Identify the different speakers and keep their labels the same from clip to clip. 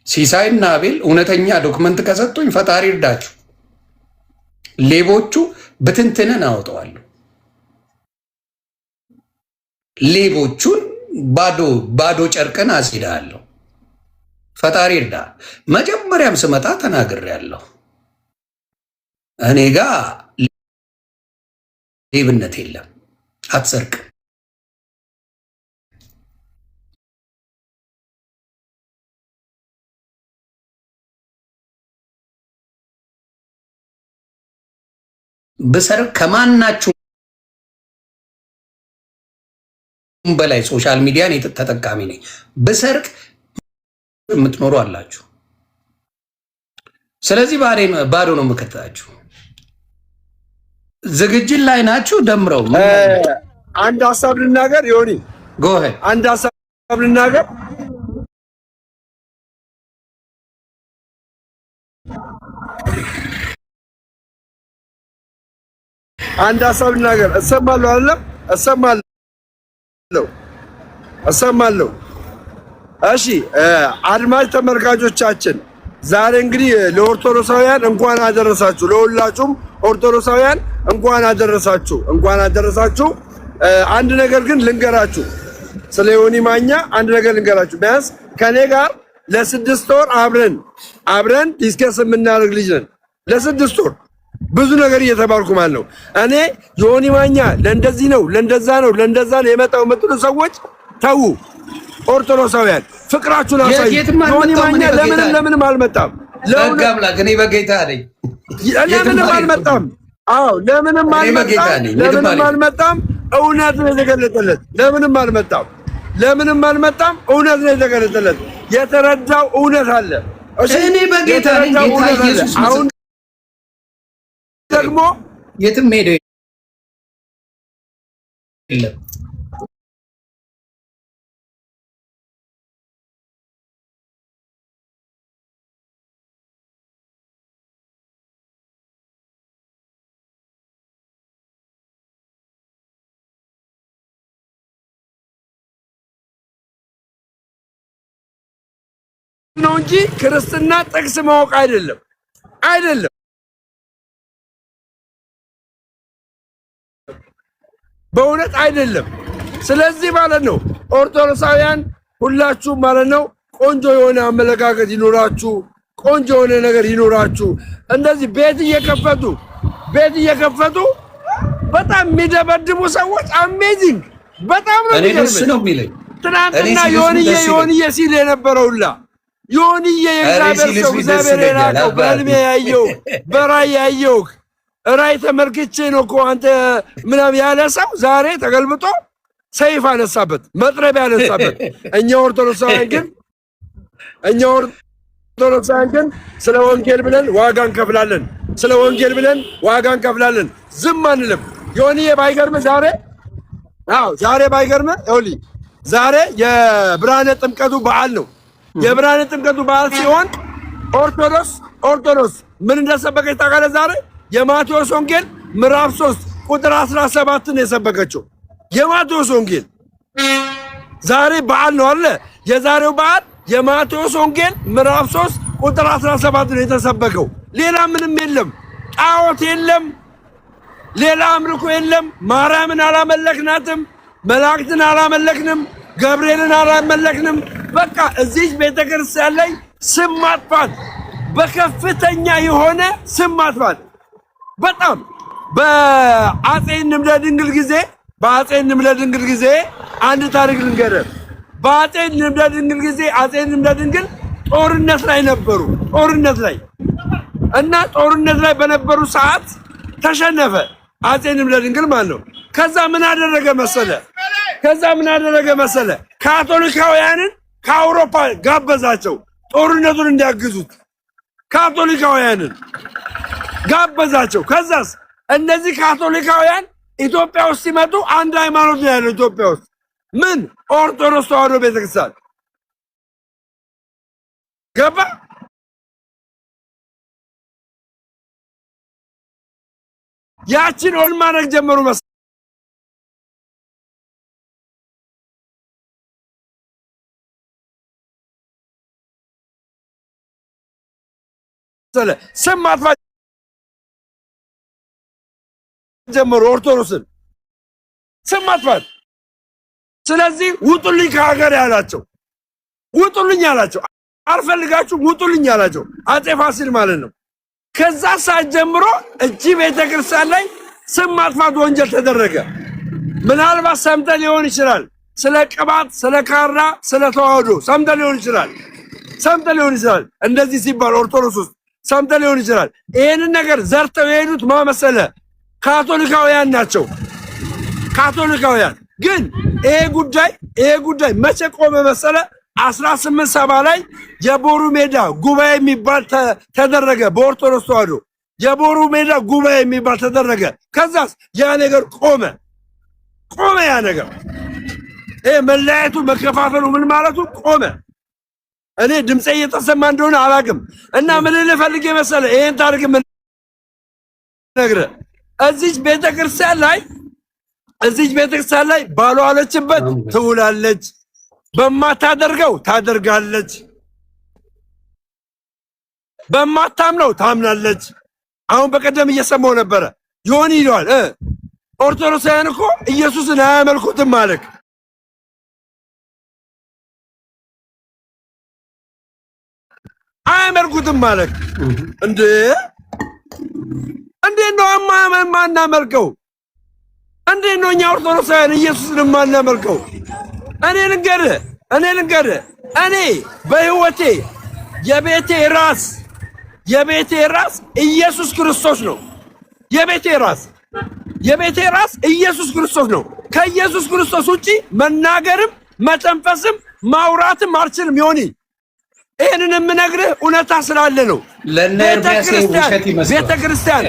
Speaker 1: ሲሳይና አቤል እውነተኛ ዶክመንት ከሰጡኝ ፈጣሪ እርዳችሁ። ሌቦቹ ብትንትንን አወጣዋለሁ። ሌቦቹን ባዶ ጨርቅን አስሄዳለሁ። ፈጣሪ እርዳ። መጀመሪያም ስመጣ ተናግሬያለሁ። እኔ ጋ ሌብነት የለም። አትሰርቅ። ብሰርቅ ከማናችሁ በላይ ሶሻል ሚዲያን ተጠቃሚ ነኝ። ብሰርቅ የምትኖሩ አላችሁ። ስለዚህ ባዶ ነው የምከታችሁ። ዝግጅት ላይ ናችሁ። ደምረው
Speaker 2: አንድ ሀሳብ ልናገር። ዮኒ
Speaker 1: ጎሄ
Speaker 2: አንድ ሀሳብ ልናገር። አንድ ሀሳብ ልናገር። እሰማለሁ አይደለም? እሰማለሁ። እሺ አድማጭ ተመልካቾቻችን ዛሬ እንግዲህ ለኦርቶዶክሳውያን እንኳን አደረሳችሁ። ለሁላችሁም ኦርቶዶክሳውያን እንኳን አደረሳችሁ። አንድ ነገር ግን ልንገራችሁ፣ ስለ ዮኒ ማኛ አንድ ነገር ልንገራችሁ። ቢያንስ ከኔ ጋር ለ6 ወር አብረን ዲስከስ የምናደርግ ልጅ ነን። ለ6 ወር ብዙ ነገር እየተባልኩ ማለት ነው። እኔ ዮኒ ማኛ ለእንደዚህ ነው ለእንደዛ ነው የመጣው የምትሉ ሰዎች ተዉ። ኦርቶዶክሳውያን ፍቅራችሁን አሳዩ። ዮኒ ማኛ ለምንም አልመጣም።
Speaker 1: እኔ በጌታ ነኝ።
Speaker 2: ለምንም አልመጣም። አዎ ለምንም አልመጣም። እውነት ነው የተገለጠለት። ለምንም አልመጣም። እውነት ነው የተገለጠለት። የተረዳው እውነት አለ።
Speaker 1: እኔ በጌታ ነኝ። ጌታ ኢየሱስ
Speaker 2: አሁን ደግሞ
Speaker 1: የትም ሄደው የለም።
Speaker 2: ነው እንጂ ክርስትና ጥቅስ ማወቅ አይደለም። በእውነት አይደለም። ስለዚህ ማለት ነው ኦርቶዶክሳውያን ሁላችሁም ማለት ነው ቆንጆ የሆነ አመለካከት ይኖራችሁ፣ ቆንጆ የሆነ ነገር ይኖራችሁ። እንደዚህ ቤት እየከፈቱ በጣም የሚደበድቡ ሰዎች አሜዚንግ በጣም ነው
Speaker 1: የሚለኝ።
Speaker 2: ትናንትና ዮኒዬ ሲል የነበረውላ ዮኒዬ የእግዚአብሔር ሰው እግዚአብሔር የላከው በህልሜ ያየው በራእይ ያየው ራእይ ተመልክቼ ነው እኮ አንተ ምናምን ያለ ሰው ዛሬ ተገልብጦ ሰይፍ አነሳበት፣ መጥረቢያ አነሳበት። እኛ ኦርቶዶክሳውያን ግን ስለ ወንጌል ብለን ዋጋ እንከፍላለን። ዝም አንልም። ዮኒዬ ባይገርምህ ዛሬ ዛሬ የብርሃነ ጥምቀቱ በዓል ነው። የብርሃነ ጥምቀቱ በዓል ሲሆን ኦርቶዶክስ ምን እንደሰበከች ታውቃለህ? ዛሬ የማቴዎስ ወንጌል ምዕራፍ 3 ቁጥር 17 ነው የሰበከችው። የማቴዎስ ወንጌል ዛሬ በዓል ነው አለ። የዛሬው በዓል የማቴዎስ ወንጌል ምዕራፍ 3 ቁጥር 17 ነው የተሰበከው። ሌላ ምንም የለም። ጣዖት የለም። ሌላ አምልኮ የለም። ማርያምን አላመለክናትም። መላእክትን አላመለክንም። ገብርኤልን አላመለክንም። በቃ እዚህ ቤተክርስቲያን ላይ ስም ማጥፋት፣ በከፍተኛ የሆነ ስም ማጥፋት በጣም በአፄ ንምለ ድንግል ጊዜ አንድ ታሪክ ልንገርህ። በአፄ ንምለ ድንግል ጊዜ አፄ ንምለ ድንግል ጦርነት ላይ ነበሩ። ጦርነት ላይ በነበሩ ሰዓት ተሸነፈ አፄ ንምለ ድንግል ማለት ነው። ከዛ ምን አደረገ መሰለ? ካቶሊካውያንን ከአውሮፓ ጋበዛቸው ጦርነቱን እንዲያግዙት። ካቶሊካውያንን ጋበዛቸው። ከዛስ እነዚህ ካቶሊካውያን ኢትዮጵያ ውስጥ ሲመጡ አንድ ሃይማኖት ነው ያለው ኢትዮጵያ ውስጥ። ምን? ኦርቶዶክስ ተዋሕዶ ቤተክርስቲያን ገባ። ያችን ኦን ማድረግ ጀመሩ። መሰለ ስም ማጥፋት ጀመሩ ኦርቶዶክስን ስም ማጥፋት። ስለዚህ ውጡልኝ ከሀገር ያላቸው ውጡልኝ ያላቸው አልፈልጋችሁም ውጡልኝ ያላቸው አፄ ፋሲል ማለት ነው። ከዛ ሰዓት ጀምሮ እቺ ቤተክርስቲያን ላይ ስም ማጥፋት ወንጀል ተደረገ። ምናልባት ሰምተ ሊሆን ይችላል ስለ ቅባት፣ ስለ ካራ፣ ስለ ተዋህዶ ሰምተ ሊሆን ይችላል እንደዚህ ሲባል ኦርቶዶክስ ውስጥ ሰምተ ሊሆን ይችላል። ይሄንን ነገር ዘርተው የሄዱት ማመሰለ ካቶሊካውያን ናቸው። ካቶሊካውያን ግን ይሄ ጉዳይ መቼ ቆመ መሰለ? 1870 ላይ የቦሩ ሜዳ ጉባኤ የሚባል ተደረገ። በኦርቶዶክስ ተዋህዶ የቦሩ ሜዳ ጉባኤ የሚባል ተደረገ። ከዛስ ያ ነገር ቆመ። ያ ነገር ይሄ መለያየቱ መከፋፈሉ ምን ማለቱ ቆመ። እኔ ድምጼ እየተሰማ እንደሆነ አላውቅም። እና ምን ልፈልግ መሰለ ይሄን ታሪክ ምን ነግረህ እዚህ ቤተክርስቲያን ላይ ባልዋለችበት ትውላለች፣ በማታደርገው ታደርጋለች፣ በማታምነው ታምናለች። አሁን በቀደም እየሰማው ነበረ ይሆን ይሏል ኦርቶዶክሳውያን እኮ ኢየሱስን አያመልኩትም ማለት እንዴ ነው ማናመልከው? እንዴ ነው እኛ ኦርቶዶክሳውያን ኢየሱስን ማናመልከው? እኔ ልንገርህ እኔ በህይወቴ የቤቴ ራስ ኢየሱስ ክርስቶስ ነው። የቤቴ ራስ ኢየሱስ ክርስቶስ ነው። ከኢየሱስ ክርስቶስ ውጪ መናገርም መተንፈስም ማውራትም አልችልም። ይሆኒ ይሄንን የምነግርህ እውነታ ስላለ ነው። ቤተክርስቲያን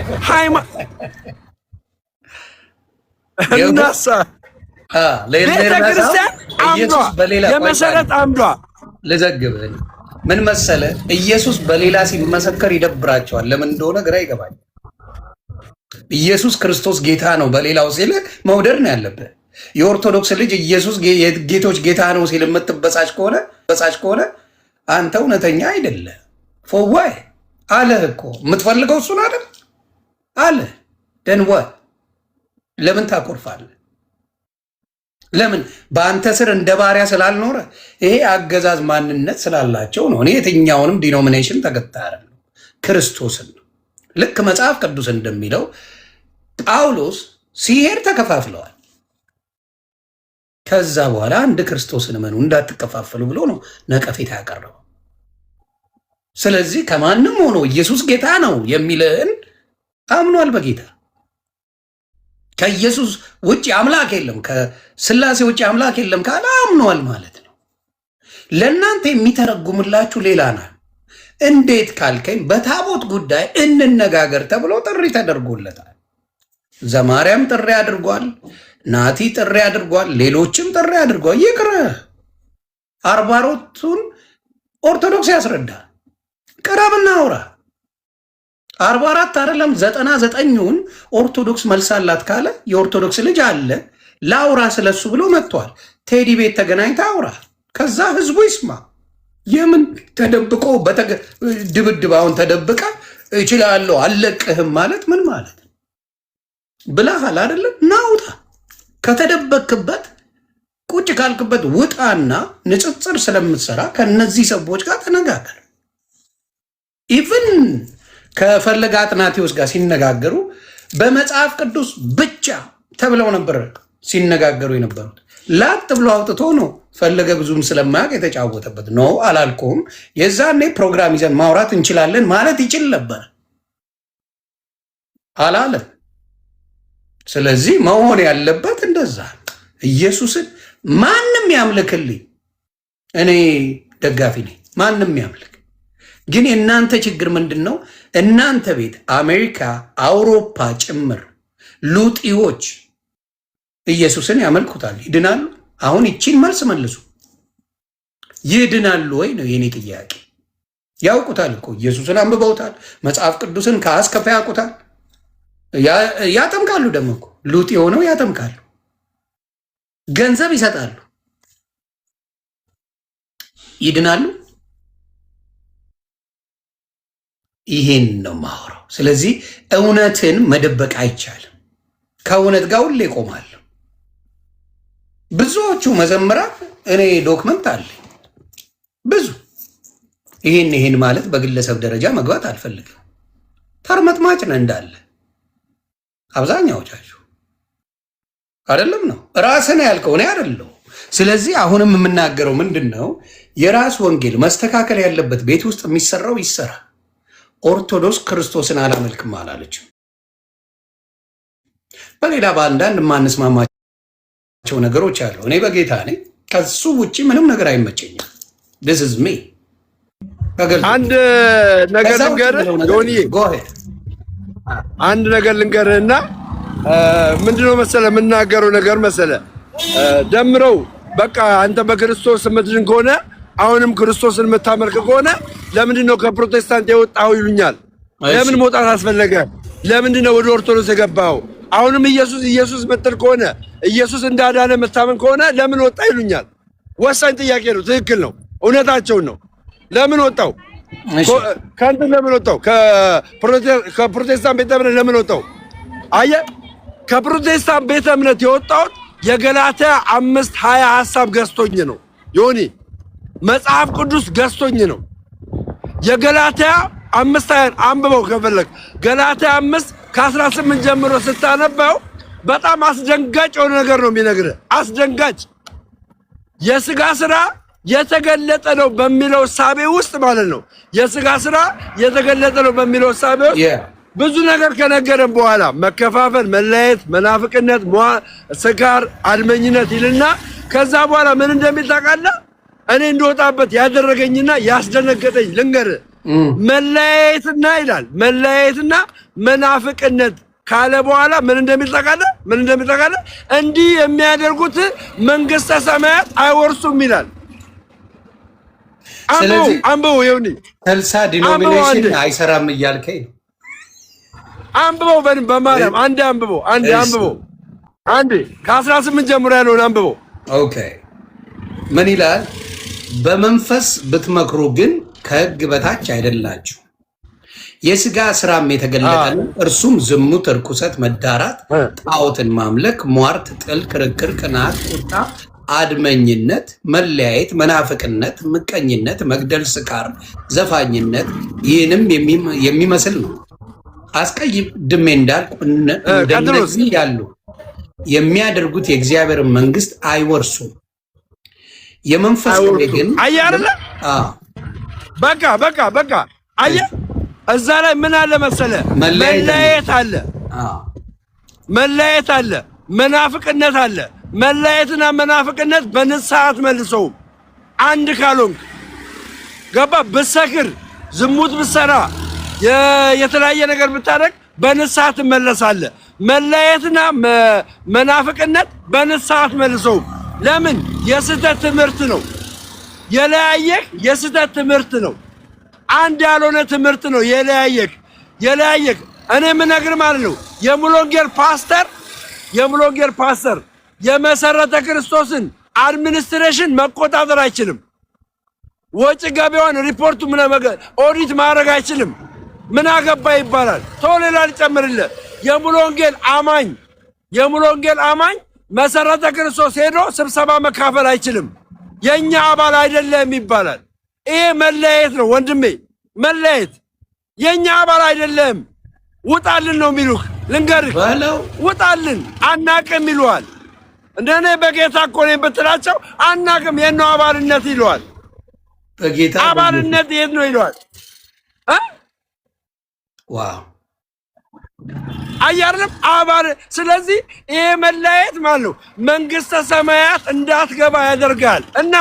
Speaker 2: የመሰረት አምዷ
Speaker 1: ልዘግብህ ምን መሰለ ኢየሱስ በሌላ ሲመሰከር ይደብራቸዋል። ለምን እንደሆነ ግራ ይገባል። ኢየሱስ ክርስቶስ ጌታ ነው በሌላው ሲል መውደድ ነው ያለብህ። የኦርቶዶክስ ልጅ ኢየሱስ ጌቶች ጌታ ነው ሲል የምትበሳጭ ከሆነ አንተ እውነተኛ አይደለህ። ፎዋይ አለህ እኮ የምትፈልገው እሱን አይደል አለ ደንወ ለምን ታኮርፋለህ? ለምን በአንተ ስር እንደ ባሪያ ስላልኖረ ይሄ አገዛዝ ማንነት ስላላቸው ነው። እኔ የትኛውንም ዲኖሚኔሽን ተከታይ አይደለም፣ ክርስቶስን ነው። ልክ መጽሐፍ ቅዱስ እንደሚለው ጳውሎስ ሲሄድ ተከፋፍለዋል። ከዛ በኋላ አንድ ክርስቶስን እመኑ እንዳትከፋፈሉ ብሎ ነው ነቀፌታ ያቀረበው። ስለዚህ ከማንም ሆኖ ኢየሱስ ጌታ ነው የሚልህን አምኗል በጌታ ከኢየሱስ ውጭ አምላክ የለም፣ ከስላሴ ውጭ አምላክ የለም ካለ አምኗል ማለት ነው። ለእናንተ የሚተረጉምላችሁ ሌላ ነው። እንዴት ካልከኝ በታቦት ጉዳይ እንነጋገር ተብሎ ጥሪ ተደርጎለታል። ዘማርያም ጥሪ አድርጓል፣ ናቲ ጥሪ አድርጓል፣ ሌሎችም ጥሪ አድርጓል። ይቅር 44ቱን ኦርቶዶክስ ያስረዳል። ቅረብና አውራ 44 አይደለም 99ን ኦርቶዶክስ መልሳላት ካለ የኦርቶዶክስ ልጅ አለ ላውራ ስለሱ ብሎ መጥቷል። ቴዲ ቤት ተገናኝታ አውራ፣ ከዛ ህዝቡ ይስማ። የምን ተደብቆ ድብድብ አሁን ተደብቀ እችላለሁ አለቅህም ማለት ምን ማለት ብለሃል አይደለም? ናውጣ ከተደበክበት ቁጭ ካልክበት ውጣና ንጽጽር ስለምትሰራ ከነዚህ ሰዎች ጋር ተነጋገር። ኢቭን ከፈለገ አጥናቴዎስ ጋር ሲነጋገሩ በመጽሐፍ ቅዱስ ብቻ ተብለው ነበር ሲነጋገሩ የነበሩት። ላጥ ብሎ አውጥቶ ነው ፈለገ ብዙም ስለማያውቅ የተጫወተበት ነው። አላልኩም የዛኔ ፕሮግራም ይዘን ማውራት እንችላለን ማለት ይችል ነበር አላለም። ስለዚህ መሆን ያለበት እንደዛ ኢየሱስን ማንም ያምልክልኝ እኔ ደጋፊ ነኝ። ማንም ያምልክ። ግን የእናንተ ችግር ምንድን ነው? እናንተ ቤት አሜሪካ፣ አውሮፓ ጭምር ሉጢዎች ኢየሱስን ያመልኩታል። ይድናሉ? አሁን ይቺን መልስ መልሱ። ይድናሉ ወይ ነው የኔ ጥያቄ። ያውቁታል እኮ ኢየሱስን አንብበውታል። መጽሐፍ ቅዱስን ከአስከፈ ያውቁታል። ያጠምቃሉ። ደግሞ እኮ ሉጢ ሆነው ያጠምቃሉ። ገንዘብ ይሰጣሉ። ይድናሉ? ይሄን ነው ማወራው። ስለዚህ እውነትን መደበቅ አይቻልም። ከእውነት ጋር ሁሌ እቆማለሁ። ብዙዎቹ መዘምራን እኔ ዶክመንት አለኝ ብዙ ይሄን ማለት በግለሰብ ደረጃ መግባት አልፈልግም። ተርመጥማጭ ነህ እንዳለ አብዛኛዎቻችሁ አይደለም ነው ራስን ያልከው እኔ አይደለሁ። ስለዚህ አሁንም የምናገረው ምንድን ነው? የራስ ወንጌል መስተካከል ያለበት ቤት ውስጥ የሚሰራው ይሰራ። ኦርቶዶክስ ክርስቶስን አላመልክም አላለችም። በሌላ በአንዳንድ የማንስማማቸው ነገሮች አሉ። እኔ በጌታ ነኝ። ከሱ ውጭ ምንም ነገር አይመቸኝም። this is me።
Speaker 2: አንድ ነገር ልንገርህ ዶኒ፣ አንድ ነገር ልንገርህና ምንድነው መሰለህ የምናገረው ነገር መሰለህ ደምረው በቃ አንተ በክርስቶስ የምትድን ከሆነ አሁንም ክርስቶስን የምታመልክ ከሆነ ለምንድነው ከፕሮቴስታንት የወጣው ይሉኛል። ለምን መውጣት አስፈለገ? ለምንድነው ወደ ኦርቶዶክስ የገባው? አሁንም ኢየሱስ ምትል ከሆነ ኢየሱስ እንዳዳነ መታመን ከሆነ ለምን ወጣ ይሉኛል። ወሳኝ ጥያቄ ነው። ትክክል ነው። እውነታቸውን ነው። ለምን ወጣው? ከአንተ ለምን ወጣው? ከፕሮቴስታንት ቤተ እምነት ለምን ወጣው? አየህ፣ ከፕሮቴስታንት ቤተ እምነት የወጣሁት የገላትያ 5:20 ሐሳብ ገዝቶኝ ነው። ዮኒ መጽሐፍ ቅዱስ ገዝቶኝ ነው። የገላትያ 5:20 አንብበው ከፈለክ። ገላትያ 5:18 ጀምሮ ስታነበው በጣም አስደንጋጭ የሆነ ነገር ነው የሚነግርህ። አስደንጋጭ የሥጋ ሥራ የተገለጠ ነው በሚለው ሳቤ ውስጥ ማለት ነው። የሥጋ ሥራ የተገለጠ ነው በሚለው ሳቤ ውስጥ ብዙ ነገር ከነገረን በኋላ መከፋፈል፣ መለያየት፣ መናፍቅነት፣ ስካር፣ አድመኝነት ይልና ከዛ በኋላ ምን እንደሚል ታውቃለህ? እኔ እንደወጣበት ያደረገኝና ያስደነገጠኝ ልንገርህ። መለያየትና ይላል መለያየትና መናፍቅነት ካለ በኋላ ምን እንደሚል ታውቃለህ? ምን እንደሚል ታውቃለህ? እንዲህ የሚያደርጉት መንግሥተ ሰማያት አይወርሱም ይላል። አንብበው ይሁን
Speaker 1: ተልሳ ዲኖሚኔሽን አይሰራም እያልከኝ ነው።
Speaker 2: አንብበው በማርያም አንዴ አንብበው፣ አንዴ ከ18 ጀምሮ ያለውን አንብበው።
Speaker 1: ኦኬ ምን ይላል? በመንፈስ ብትመክሩ ግን ከሕግ በታች አይደላችሁ። የሥጋ ሥራም የተገለጠ ነው፣ እርሱም ዝሙት፣ ርኩሰት፣ መዳራት፣ ጣዖትን ማምለክ፣ ሟርት፣ ጥል፣ ክርክር፣ ቅናት፣ ቁጣ፣ አድመኝነት፣ መለያየት፣ መናፍቅነት፣ ምቀኝነት፣ መግደል፣ ስካር፣ ዘፋኝነት ይህንም የሚመስል ነው። አስቀድሜ እንዳልኩ እንደነዚህ ያሉ የሚያደርጉት የእግዚአብሔርን መንግሥት አይወርሱም። የመንፈስ ቅዱስ ግን
Speaker 2: አየህ አይደለ? በቃ አየህ፣ እዛ ላይ ምን አለ መሰለህ? መለያየት አለ፣ መናፍቅነት አለ። መለያየትና መናፍቅነት በንስሐ አትመልሰውም። አንድ ካልሆንክ ገባ፣ ብትሰክር፣ ዝሙት ብትሰራ፣ የተለያየ ነገር ብታደርግ በንስሐ ትመለሳለህ። መለያየትና መናፍቅነት በንስሐ አትመልሰውም። ለምን? የስህተት ትምህርት ነው። የለያየህ የስህተት ትምህርት ነው። አንድ ያልሆነ ትምህርት ነው የለያየህ። እኔ የምነግርህ ማለት ነው የሙሉ ወንጌል ፓስተር የመሰረተ ክርስቶስን አድሚኒስትሬሽን መቆጣጠር አይችልም። ወጪ ገቢዋን ሪፖርቱ ኦዲት ማድረግ አይችልም። ምን አገባ ይባላል። ቶሌላ ሊጨምርልህ የሙሉ ወንጌል አማኝ መሰረተ ክርስቶስ ሄዶ ስብሰባ መካፈል አይችልም። የኛ አባል አይደለም ይባላል። ይሄ መለያየት ነው ወንድሜ፣ መለያየት። የኛ አባል አይደለም ውጣልን ነው የሚሉህ። ልንገርህ፣ ውጣልን አናቅም ይሉሃል። እንደኔ በጌታ እኮ ነኝ ብትላቸው አናቅም የነው አባልነት ይለዋል።
Speaker 1: በጌታ
Speaker 2: አባልነት የት ነው ይለዋል።
Speaker 1: ዋው
Speaker 2: አያርም አባል። ስለዚህ ይሄ መለያየት ማለት ነው መንግስተ ሰማያት እንዳትገባ ያደርጋል። እና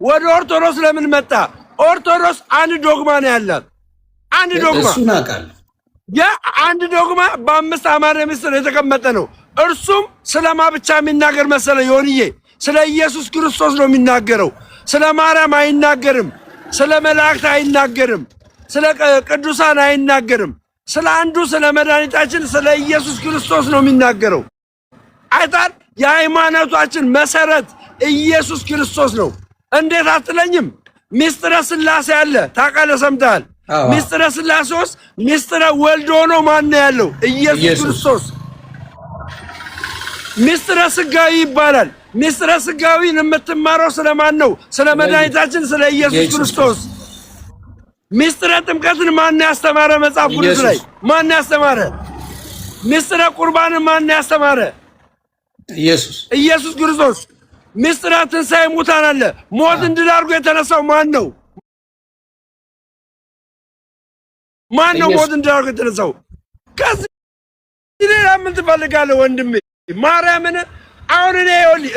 Speaker 2: ወደ ኦርቶዶክስ ለምን መጣ? ኦርቶዶክስ አንድ ዶግማ ነው ያላት። አንድ ዶግማ
Speaker 1: እሱን አውቃለሁ።
Speaker 2: አንድ ዶግማ በ5 አማረ ምስጢር የተቀመጠ ነው። እርሱም ስለማ ብቻ የሚናገር መሰለ ይሆንዬ? ስለ ኢየሱስ ክርስቶስ ነው የሚናገረው። ስለ ማርያም አይናገርም። ስለ መላእክት አይናገርም። ስለ ቅዱሳን አይናገርም። ስለ አንዱ ስለ መድኃኒታችን ስለ ኢየሱስ ክርስቶስ ነው የሚናገረው። አይታል። የሃይማኖታችን መሰረት ኢየሱስ ክርስቶስ ነው። እንዴት አትለኝም? ምስጢረ ሥላሴ አለ። ታውቃለህ፣ ሰምተሃል። ሚስጥረ ስላሴስ ሚስጥረ ወልድ ሆኖ ማን ነው ያለው? ኢየሱስ ክርስቶስ። ሚስጥረ ስጋዊ ይባላል። ሚስጥረ ስጋዊን የምትማረው ስለማን ነው? ስለ መድኃኒታችን ስለ ኢየሱስ ክርስቶስ። ሚስጥረ ጥምቀትን ማን ያስተማረ? መጽሐፍ ቅዱስ ላይ ማን ያስተማረ? ሚስጥረ ቁርባንን ማን ያስተማረ? ኢየሱስ ክርስቶስ። ሚስጥረ ትንሣኤ ሙታን አለ። ሞት እንድል አድርጎ የተነሳው ማን ነው? ማን ነው ሞት እንድል አድርጎ የተነሳው? ከዚህ ሌላ ምን ትፈልጋለህ ወንድሜ? ማርያምን አሁን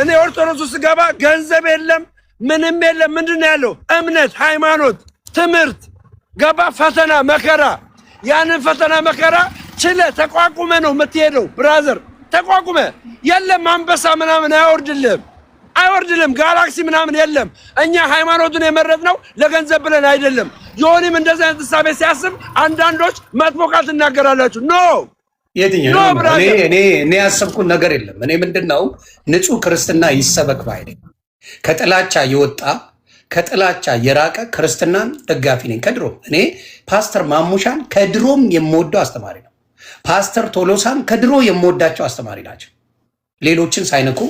Speaker 2: እኔ ኦርቶዶክስ ስገባ ገንዘብ የለም ምንም የለም። ምንድን ነው ያለው? እምነት፣ ሃይማኖት፣ ትምህርት ገባ። ፈተና መከራ፣ ያንን ፈተና መከራ ችለ ተቋቁመ ነው የምትሄደው። ብራዘር ተቋቁመ። የለም አንበሳ ምናምን አይወርድልም። ጋላክሲ ምናምን የለም። እኛ ሃይማኖቱን የመረጥነው ለገንዘብ ብለን አይደለም። ዮኒም እንደዚህ አይነት ሐሳብ ሲያስብ አንዳንዶች መጥፎ ቃል ትናገራላችሁ። ኖ
Speaker 1: የትኛው እኔ ያሰብኩት ነገር የለም። እኔ ምንድነው ንጹህ ክርስትና ይሰበክ ባይ ነኝ። ከጥላቻ የወጣ ከጥላቻ የራቀ ክርስትናን ደጋፊ ነኝ። ከድሮ እኔ ፓስተር ማሙሻን ከድሮም የምወደው አስተማሪ ነው። ፓስተር ቶሎሳን ከድሮ የምወዳቸው አስተማሪ ናቸው። ሌሎችን ሳይነኩ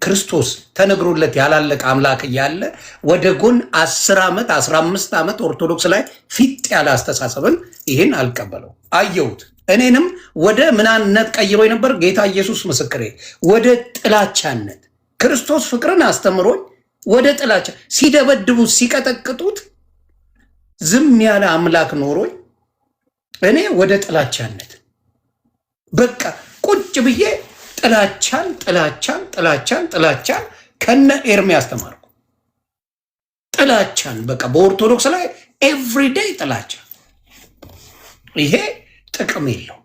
Speaker 1: ክርስቶስ ተነግሮለት ያላለቀ አምላክ እያለ ወደ ጎን 10 ዓመት 15 ዓመት ኦርቶዶክስ ላይ ፊት ያለ አስተሳሰብን ይህን አልቀበለው አየሁት። እኔንም ወደ ምናንነት ቀይሮ ነበር። ጌታ ኢየሱስ ምስክሬ፣ ወደ ጥላቻነት ክርስቶስ ፍቅርን አስተምሮኝ ወደ ጥላቻ ሲደበድቡት ሲቀጠቅጡት ዝም ያለ አምላክ ኖሮኝ እኔ ወደ ጥላቻነት በቃ ቁጭ ብዬ ጥላቻን ከነ ኤርሚያስ ተማርኩ። ጥላቻን በቃ በኦርቶዶክስ ላይ ኤቭሪዴይ ጥላቻ። ይሄ ጥቅም የለው።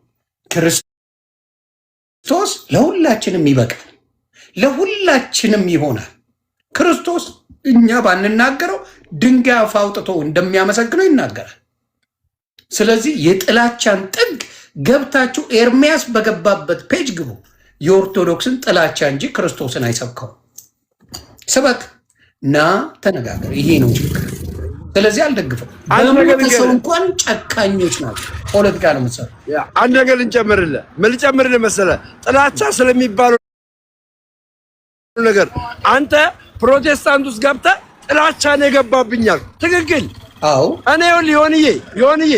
Speaker 1: ክርስቶስ ለሁላችንም ይበቃል፣ ለሁላችንም ይሆናል። ክርስቶስ እኛ ባንናገረው ድንጋይ አፍ አውጥቶ እንደሚያመሰግነው ይናገራል። ስለዚህ የጥላቻን ጥግ ገብታችሁ ኤርሚያስ በገባበት ፔጅ ግቡ። የኦርቶዶክስን ጥላቻ እንጂ ክርስቶስን አይሰብከው። ስበክ እና ተነጋገር። ይሄ ነው ችግር። ስለዚህ አልደግፈው። በሞተሰው እንኳን ጨካኞች ናቸው። ፖለቲካ ነው መሰለ።
Speaker 2: አንድ ነገር ልጨምርልህ መሰለህ? ጥላቻ ስለሚባለው ነገር አንተ ፕሮቴስታንት ውስጥ ገብተህ ጥላቻ ነው የገባብኛል። ትክክል።
Speaker 1: አዎ
Speaker 2: እኔ ዮኒዬ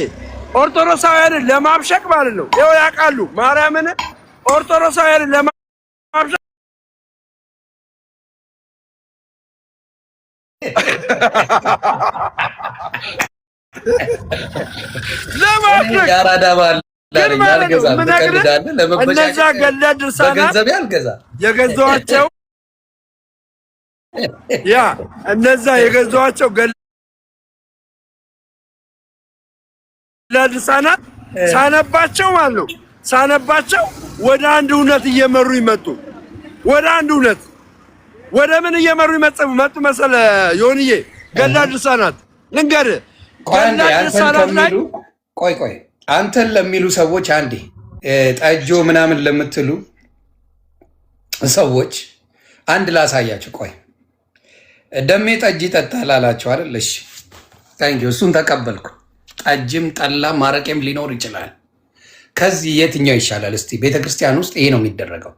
Speaker 2: ኦርቶዶክሳውያንን ለማብሸቅ ማለት ነው። ይኸው ያውቃሉ። ማርያምን ኦርቶዶክሳውያንን ለማብሸቅ እነዛ ገድለ ድርሳናት የገዛኋቸው ገድለ ድርሳናት ሳነባቸው ማለት ነው። ወደ አንድ እውነት እየመሩ ይመጡ። ወደ አንድ እውነት ወደ ምን እየመሩ መጡ መሰለ ዮኒዬ? ገድለ ድርሳናት ልንገርህ። ገድለ ድርሳናት ላይ
Speaker 1: ቆይ አንተን ለሚሉ ሰዎች አንዴ ጠጆ ምናምን ለምትሉ ሰዎች አንድ ላሳያችሁ። ቆይ ደሜ ጠጅ ይጠጣል አላቸው አይደል? እሺ ታንኪዩ፣ እሱን ተቀበልኩ። ጠጅም ጠላም ማረቄም ሊኖር ይችላል። ከዚህ የትኛው ይሻላል? እስቲ ቤተክርስቲያን ውስጥ ይሄ ነው የሚደረገው።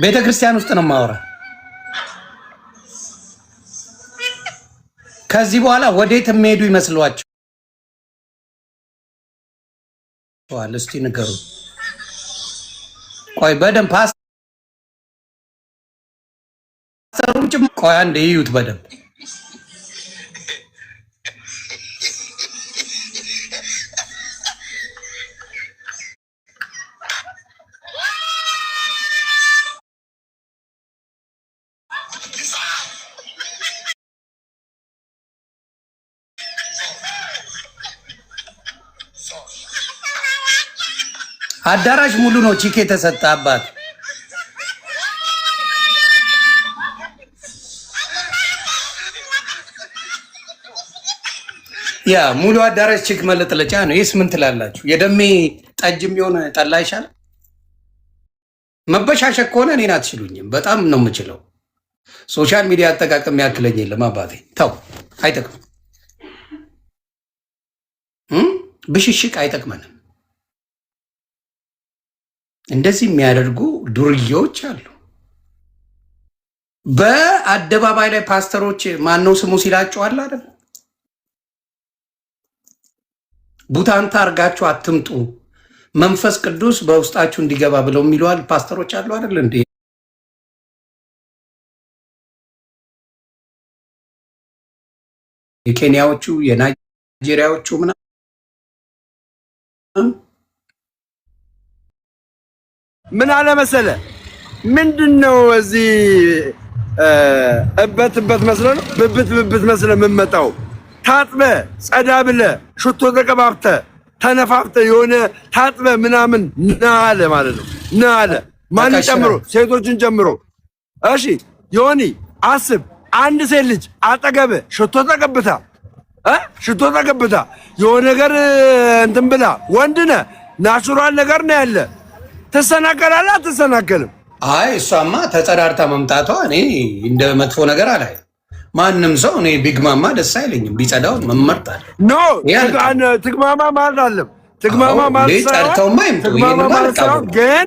Speaker 1: ቤተክርስቲያን ውስጥ ነው ማወራ። ከዚህ በኋላ ወዴት የሚሄዱ ይመስሏቸው? እስቲ ንገሩ። ቆይ በደንብ ፓስተሩም ቆይ አንዴ ይዩት በደንብ። አዳራሽ ሙሉ ነው። ቺክ የተሰጠ አባት ያ ሙሉ አዳራሽ ቺክ መለጥለጫ ነው። ይህስ ምን ትላላችሁ? የደሜ ጠጅም ቢሆን ጠላ ይሻላል። መበሻሸቅ ከሆነ እኔን አትችሉኝም። በጣም ነው የምችለው። ሶሻል ሚዲያ አጠቃቀም ያክለኝ የለም አባቴ። ተው፣ አይጠቅም። ብሽሽቅ አይጠቅመንም። እንደዚህ የሚያደርጉ ዱርዬዎች አሉ። በአደባባይ ላይ ፓስተሮች ማነው ስሙ ሲላቸዋል አይደል? ቡታንታ አርጋችሁ አትምጡ መንፈስ ቅዱስ በውስጣችሁ እንዲገባ ብለው የሚለዋል ፓስተሮች አሉ አይደል እንዴ? የኬንያዎቹ የናይጄሪያዎቹ ምናምን
Speaker 2: ምን አለ መሰለ፣ ምንድነው እዚህ እበት መስለ ነው ብብት መስለ የምመጣው። ታጥበ ጸዳ ብለ ሽቶ ተቀባብተ ተነፋፍተ የሆነ ታጥበ ምናምን ና አለ ማለት ነው። ና አለ ማን ጨምሮ? ሴቶችን ጨምሮ። እሺ ዮኒ አስብ፣ አንድ ሴት ልጅ አጠገብ ሽቶ ተቀብታ የሆነ ነገር እንትን ብላ ወንድነ ናቹራል ነገር ነው ያለ ትሰናከላለህ? አትሰናከልም?
Speaker 1: አይ እሷማ ተጸዳርታ መምጣቷ እኔ እንደ መጥፎ ነገር አላይ። ማንም ሰው እኔ ቢግማማ ደስ አይለኝም። ቢጸዳውን መመርጣለሁ።
Speaker 2: ኖ ትግማማ ማለት አለም ትግማማ ማለት ሳይሆን ግን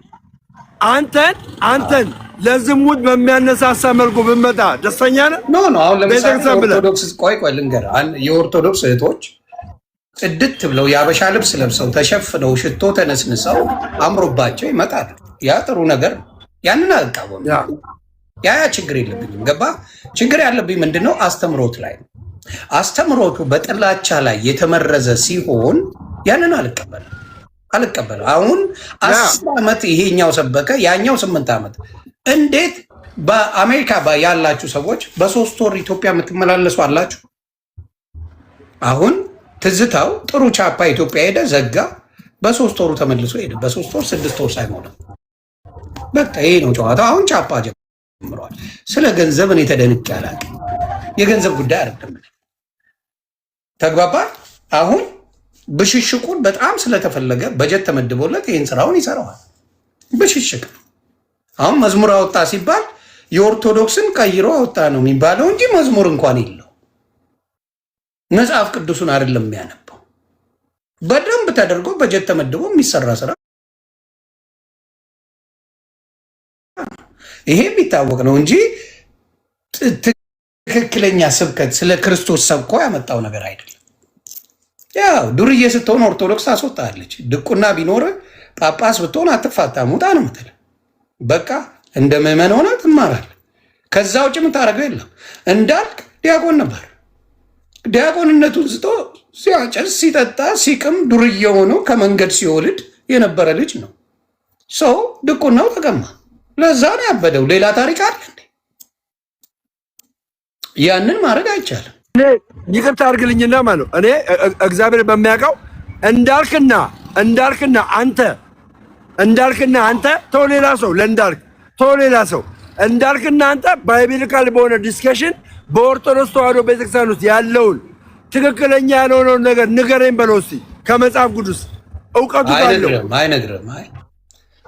Speaker 2: አንተን ለዝሙት በሚያነሳሳ መልኩ ብመጣ ደስተኛ ነህ?
Speaker 1: ኖ አሁን ለምሳሌ ኦርቶዶክስ ቆይ ልንገርህ፣ የኦርቶዶክስ እህቶች ጽድት ብለው የአበሻ ልብስ ለብሰው ተሸፍነው ሽቶ ተነስንሰው አምሮባቸው ይመጣሉ። ያ ጥሩ ነገር ነው። ያንን አልቃወም። ያ ችግር የለብኝም። ገባ? ችግር ያለብኝ ምንድነው? አስተምሮት ላይ ነው። አስተምሮቱ በጥላቻ ላይ የተመረዘ ሲሆን ያንን አልቀበልም። አሁን 10 ዓመት ይሄኛው ሰበከ፣ ያኛው 8 ዓመት። እንዴት በአሜሪካ ያላችሁ ሰዎች በ3 ወር ኢትዮጵያ የምትመላለሱ አላችሁ? አሁን ትዝታው ጥሩ ቻፓ ኢትዮጵያ ሄደ፣ ዘጋ። በ3 ወሩ ተመልሶ ሄደ። በ3 ወር 6 ወር ሳይሞላ በቃ ይሄ ነው ጨዋታው። አሁን ቻፓ ጀምሯል። ስለ ገንዘብ እኔ ተደንቄ አላውቅም። የገንዘብ ጉዳይ አይደለም። ተግባባል? አሁን ብሽሽቁን በጣም ስለተፈለገ በጀት ተመድቦለት ይህን ስራውን ይሰራዋል። ብሽሽቅ አሁን መዝሙር አወጣ ሲባል የኦርቶዶክስን ቀይሮ አወጣ ነው የሚባለው እንጂ መዝሙር እንኳን የለው። መጽሐፍ ቅዱሱን አይደለም የሚያነበው። በደንብ ተደርጎ በጀት ተመድቦ የሚሰራ ስራ፣ ይሄ የሚታወቅ ነው እንጂ ትክክለኛ ስብከት ስለ ክርስቶስ ሰብኮ ያመጣው ነገር አይደለም። ያው ዱርዬ ስትሆን ኦርቶዶክስ ታስወጣለች። ድቁና ቢኖር ጳጳስ ብትሆን አትፋታም፣ ውጣ ነው የምትለው። በቃ እንደ ምዕመን ሆነ ትማራል። ከዛ ውጭ የምታደርገው የለም። እንዳልክ ዲያቆን ነበር። ዲያቆንነቱን ስቶ ሲያጨስ ሲጠጣ ሲቅም ዱርዬ ሆኖ ከመንገድ ሲወልድ የነበረ ልጅ ነው። ሰው ድቁናው ተቀማ። ለዛ ነው ያበደው። ሌላ ታሪክ አለ እንዴ? ያንን ማድረግ አይቻልም።
Speaker 2: ይቅርታ አድርግልኝና ማለት ነው እኔ እግዚአብሔር በሚያውቀው እንዳልክና አንተ ተው፣ ሌላ ሰው ለእንዳልክ ተው፣ ሌላ ሰው እንዳልክና አንተ ባይብሊካል በሆነ ዲስከሽን በኦርቶዶክስ ተዋሕዶ ቤተክርስቲያን ውስጥ ያለውን ትክክለኛ ያልሆነውን ነገር ንገረኝ በለው እስኪ። ከመጽሐፍ ቅዱስ እውቀቱ ካለው
Speaker 1: አይነግርም።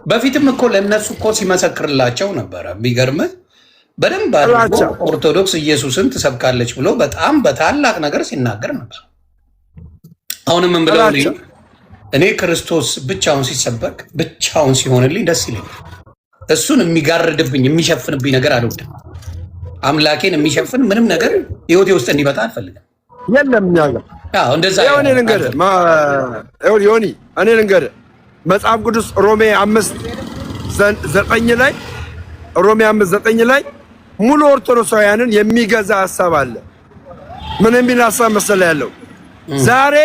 Speaker 1: በፊትም እኮ ለእነሱ እኮ ሲመሰክርላቸው ነበረ። የሚገርምህ በደንብ አድርጎ ኦርቶዶክስ ኢየሱስን ትሰብካለች ብሎ በጣም በታላቅ ነገር ሲናገር ነበር። አሁንም ምን ብለው እኔ ክርስቶስ ብቻውን ሲሰበክ ብቻውን ሲሆንልኝ ደስ ይለኛል። እሱን የሚጋርድብኝ የሚሸፍንብኝ ነገር አልወድም። አምላኬን የሚሸፍን ምንም ነገር ህይወቴ ውስጥ እንዲመጣ አልፈልግም።
Speaker 2: የለም ያለው
Speaker 1: እንደዛ
Speaker 2: እኔ ልንገርህ መጽሐፍ ቅዱስ ሮሜ 5:9 ላይ ሙሉ ኦርቶዶክሳውያንን የሚገዛ ሐሳብ አለ። ምን የሚል ሐሳብ መሰለህ ያለው? ዛሬ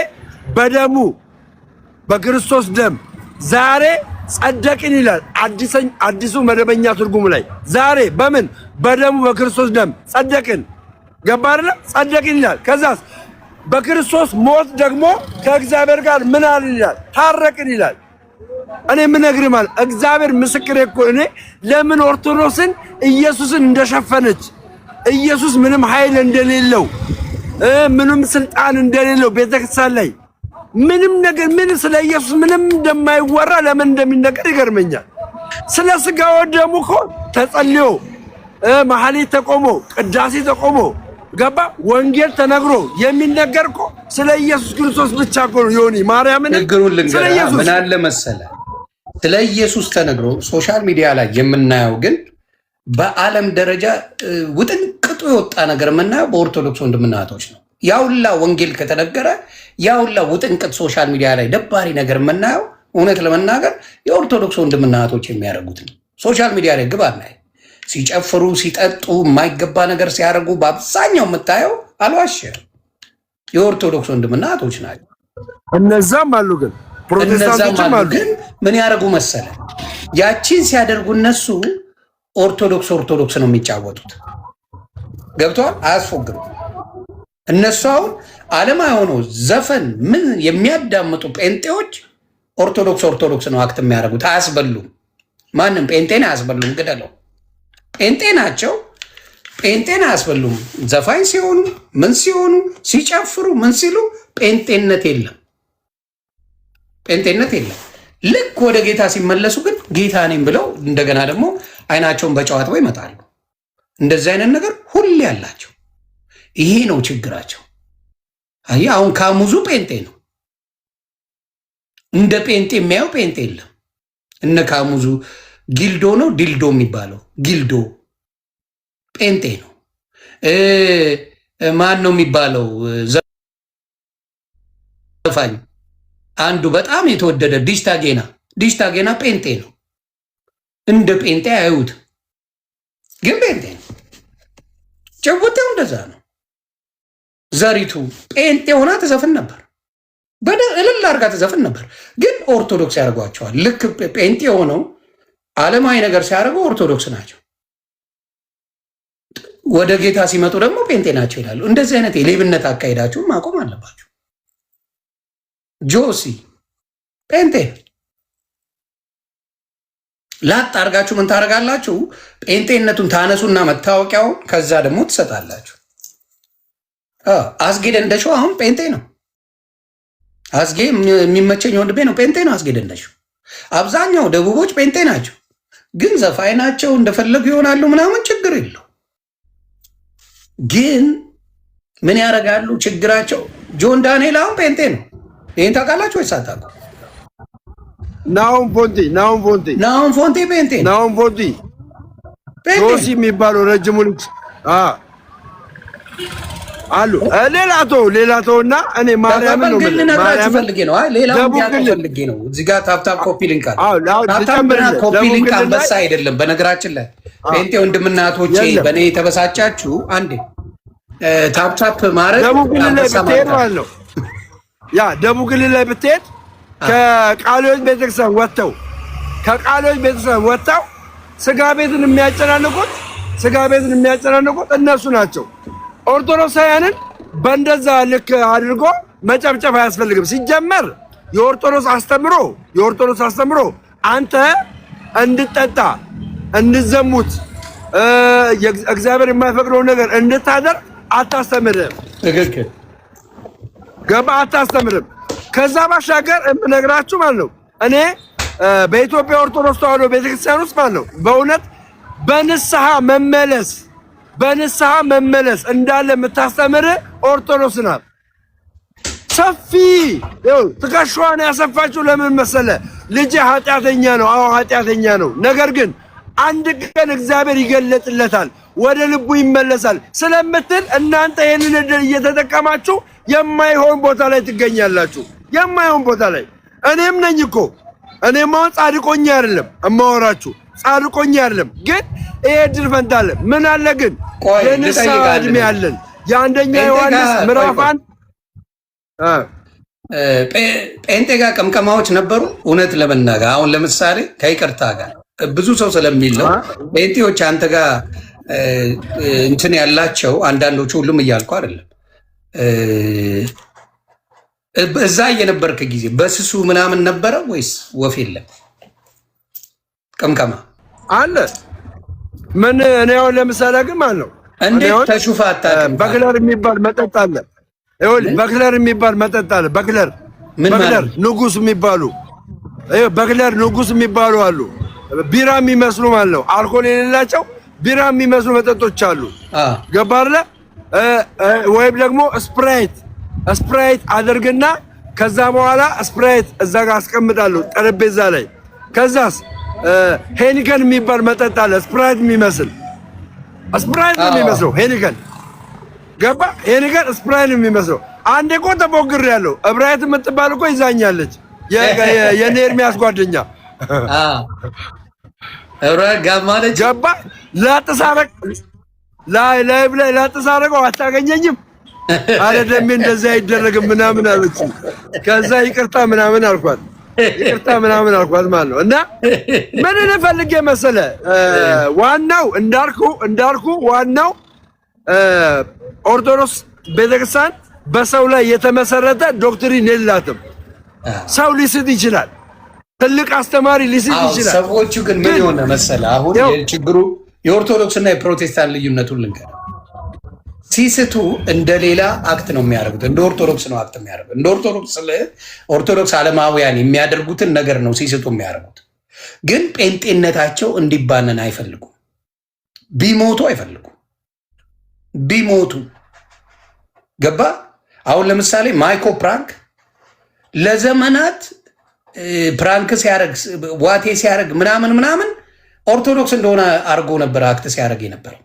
Speaker 2: በደሙ በክርስቶስ ደም ዛሬ ጸደቅን ይላል። አዲሱ መደበኛ ትርጉሙ ላይ ዛሬ በምን በደሙ በክርስቶስ ደም ጸደቅን። ገባ አይደል? ጸደቅን ይላል። ከዛስ በክርስቶስ ሞት ደግሞ ከእግዚአብሔር ጋር ምን አልን ይላል? ታረቅን ይላል። እኔ የምነግርህ ማለት እግዚአብሔር ምስክሬ እኮ እኔ ለምን ኦርቶዶክስን ኢየሱስን እንደሸፈነች ኢየሱስ ምንም ኃይል እንደሌለው ምንም ስልጣን እንደሌለው ቤተክርስቲያን ላይ ምንም ነገር ምን ስለ ኢየሱስ ምንም እንደማይወራ ለምን እንደሚነገር ይገርመኛል። ስለ ስጋው ደሙ እኮ ተጸልዮ መሐሌት ተቆሞ ቅዳሴ ተቆሞ ገባ ወንጌል ተነግሮ የሚነገር እኮ ስለ ኢየሱስ ክርስቶስ ብቻ እኮ ነው። ዮኒ ማርያምን
Speaker 1: ንግሩን ልንገራ ምን አለ መሰለ ስለ ኢየሱስ ተነግሮ ሶሻል ሚዲያ ላይ የምናየው ግን በዓለም ደረጃ ውጥንቅጡ የወጣ ነገር የምናየው በኦርቶዶክስ ወንድምና እህቶች ነው። ያውላ ወንጌል ከተነገረ ያውላ ውጥንቅጥ ሶሻል ሚዲያ ላይ ደባሪ ነገር የምናየው እውነት ለመናገር የኦርቶዶክስ ወንድምና እህቶች የሚያደርጉት ነው። ሶሻል ሚዲያ ላይ ግባ እናይ ሲጨፍሩ ሲጠጡ የማይገባ ነገር ሲያደርጉ በአብዛኛው የምታየው አልዋሽም የኦርቶዶክስ ወንድምና እህቶች ናቸው።
Speaker 2: እነዛም አሉ ግን ፕሮቴስታንቶችም አሉ። ግን
Speaker 1: ምን ያደርጉ መሰለ ያቺን ሲያደርጉ እነሱ ኦርቶዶክስ ነው የሚጫወቱት። ገብተዋል አያስፎግሩ እነሱ አሁን ዓለማዊ ሆኖ ዘፈን ምን የሚያዳምጡ ጴንጤዎች ኦርቶዶክስ ነው አክት የሚያደርጉት። አያስበሉም፣ ማንም ጴንጤን አያስበሉም። ግደለው ጴንጤ ናቸው፣ ጴንጤን አያስበሉም። ዘፋኝ ሲሆኑ ምን ሲሆኑ ሲጨፍሩ ምን ሲሉ ጴንጤነት የለም። ልክ ወደ ጌታ ሲመለሱ ግን ጌታ ነኝ ብለው እንደገና ደግሞ አይናቸውን በጨዋታው ይመጣሉ። እንደዚህ አይነት ነገር ሁሌ ያላቸው ይሄ ነው ችግራቸው። አይ አሁን ካሙዙ ጴንጤ ነው። እንደ ጴንጤ የሚያየው ጴንጤ የለም። እነ ካሙዙ ጊልዶ ነው ዲልዶ የሚባለው ጊልዶ ጴንጤ ነው። ማን ነው የሚባለው ዘፋኝ አንዱ በጣም የተወደደ ዲሽታ ጌና ጴንጤ ነው። እንደ ጴንጤ አያዩት ግን ጴንጤ ነው። ጭውቴው እንደዛ ነው። ዘሪቱ ጴንጤ ሆና ትዘፍን ነበር፣ እልል አድርጋ ትዘፍን ነበር። ግን ኦርቶዶክስ ያደርጓቸዋል። ልክ ጴንጤ ሆነው ዓለማዊ ነገር ሲያደርጉ ኦርቶዶክስ ናቸው። ወደ ጌታ ሲመጡ ደግሞ ጴንጤ ናቸው ይላሉ። እንደዚህ አይነት የሌብነት አካሄዳችሁን ማቆም አለባችሁ። ጆሲ ጴንጤ ላጥ አድርጋችሁ ምን ታደርጋላችሁ? ጴንጤነቱን ታነሱና መታወቂያውን ከዛ ደግሞ ትሰጣላችሁ። አስጌ ደንደሾ አሁን ጴንጤ ነው። አስጌ የሚመቸኝ ወንድሜ ነው፣ ጴንጤ ነው። አስጌ ደንደሾ አብዛኛው ደቡቦች ጴንጤ ናቸው፣ ግን ዘፋኝ ናቸው፣ እንደፈለጉ ይሆናሉ ምናምን ችግር የለው። ግን ምን ያደርጋሉ? ችግራቸው ጆን ዳንኤል አሁን ጴንጤ ነው። ይህን ታውቃላችሁ ወይስ አታውቁም?
Speaker 2: ናሁም ፎንቲ
Speaker 1: ጴንጤ ነው።
Speaker 2: ናሁም ፎንቲ ጆሲ የሚባለው ረጅሙ ልጅ አሉ። ሌላ ተውና እኔ ማርያምን ነው
Speaker 1: ልነግራችሁ ፈልጌ ነው። ሌላውን ፈልጌ ነው። እዚህ ጋር ታፕታፕ ኮፒ ሊንክ አለ። ታፕታፕና ኮፒ ሊንክ አንበሳ አይደለም። በነገራችን ላይ ጴንጤ ወንድምና እህቶቼ በእኔ የተበሳጫችሁ አንዴ ታፕታፕ ማድረግ አንበሳ ማለት ነው። ያ ደቡብ ክልል ላይ ብትሄድ ከቃሊዮት ቤተክርስቲያን ወጥተው ስጋ ቤትን የሚያጨናንቁት እነሱ ናቸው። ኦርቶዶክሳውያንን በእንደዛ ልክ አድርጎ መጨብጨብ አያስፈልግም። ሲጀመር የኦርቶዶክስ አስተምሮ አንተ እንድጠጣ እንድዘሙት እግዚአብሔር የማይፈቅደውን ነገር እንድታደርግ አታስተምርም። ትክክል
Speaker 2: ገባ? አታስተምርም። ከዛ ባሻገር እምነግራችሁ ማለት ነው እኔ በኢትዮጵያ ኦርቶዶክስ ተዋሕዶ ቤተክርስቲያን ውስጥ ማለት ነው በእውነት በንስሐ መመለስ እንዳለ የምታስተምር ኦርቶዶክስ ናት። ሰፊ ትከሻዋን ያሰፋችው ለምን መሰለ? ልጅ ኃጢአተኛ ነው። አዎ ኃጢአተኛ ነው። ነገር ግን አንድ ቀን እግዚአብሔር ይገለጥለታል፣ ወደ ልቡ ይመለሳል ስለምትል እናንተ ይህንን ዕድል እየተጠቀማችሁ የማይሆን ቦታ ላይ ትገኛላችሁ። የማይሆን ቦታ ላይ እኔም ነኝ እኮ እኔም አሁን ጻድቆኛ አይደለም እማወራችሁ፣ ጻድቆኛ አይደለም። ግን ይሄ ዕድል ፈንታ አለ። ምን አለ ግን የንስሐ ዕድሜ አለን። የአንደኛ ዮሐንስ ምዕራፍ 1
Speaker 1: ጴንጤ ጋር ቀምቀማዎች ነበሩ። እውነት ለመናገር አሁን ለምሳሌ ከይቅርታ ጋር ብዙ ሰው ስለሚለው ጴንጤዎች አንተ ጋር እንትን ያላቸው አንዳንዶቹ፣ ሁሉም እያልኩ አይደለም፣ እዛ እየነበርክ ጊዜ በስሱ ምናምን ነበረ ወይስ ወፍ የለም? ቀምቀማ
Speaker 2: አለ። ምን እኔ አሁን ለምሳሌ ግን ማለት ነው
Speaker 1: እንዴት ተሹፋ አታውቅም?
Speaker 2: በክለር የሚባል መጠጥ አለ። ይኸውልህ በክለር የሚባል መጠጥ አለ። በክለር በግለር ንጉስ የሚባሉ በግለር ንጉስ የሚባሉ አሉ። ቢራ የሚመስሉ ማለት ነው። አልኮል የሌላቸው ቢራ የሚመስሉ መጠጦች አሉ። ገባርለ ወይም ደግሞ ስፕራይት አድርግና ከዛ በኋላ ስፕራይት እዛ ጋር አስቀምጣለሁ ጠረጴዛ ላይ። ከዛስ ሄኒከን የሚባል መጠጥ አለ። ስፕራይት የሚመስል ስፕራይት ነው የሚመስለው ሄኒከን ገባ። ሄኒከን ስፕራይት ነው የሚመስለው። አንዴ እኮ ተሞክሬያለሁ። እብራይት የምትባል እኮ ይዛኛለች። የኔ ኤርሚያስ ጓደኛ
Speaker 1: እብራይት ጋማለች
Speaker 2: ገባ። ላጥሳረቅ ላይ ላጥሳረቀው አታገኘኝም። አረ ደሜ እንደዛ አይደረግም ምናምን አለች። ከዛ ይቅርታ ምናምን አልኳት ማለት ነው። እና ምን ልፈልግ መሰለ ዋናው እንዳልኩ ዋናው ኦርቶዶክስ ቤተክርስቲያን በሰው ላይ የተመሰረተ ዶክትሪን የላትም። ሰው ሊስት ይችላል። ትልቅ አስተማሪ ሊስት ይችላል።
Speaker 1: ሰዎቹ ግን ምን የሆነ መሰለ አሁን ችግሩ የኦርቶዶክስ እና የፕሮቴስታንት ልዩነቱን ልንገር። ሲስቱ እንደ ሌላ አክት ነው የሚያደርጉት፣ እንደ ኦርቶዶክስ ነው አክት የሚያደርጉት። እንደ ኦርቶዶክስ ዓለማውያን የሚያደርጉትን ነገር ነው ሲስቱ የሚያደርጉት። ግን ጴንጤነታቸው እንዲባነን አይፈልጉም። ቢሞቱ አይፈልጉም። ቢሞቱ ገባ። አሁን ለምሳሌ ማይኮ ፕራንክ ለዘመናት ፕራንክ ሲያደርግ ዋቴ ሲያደርግ ምናምን ኦርቶዶክስ እንደሆነ አድርጎ ነበር አክት ሲያደርግ የነበረው።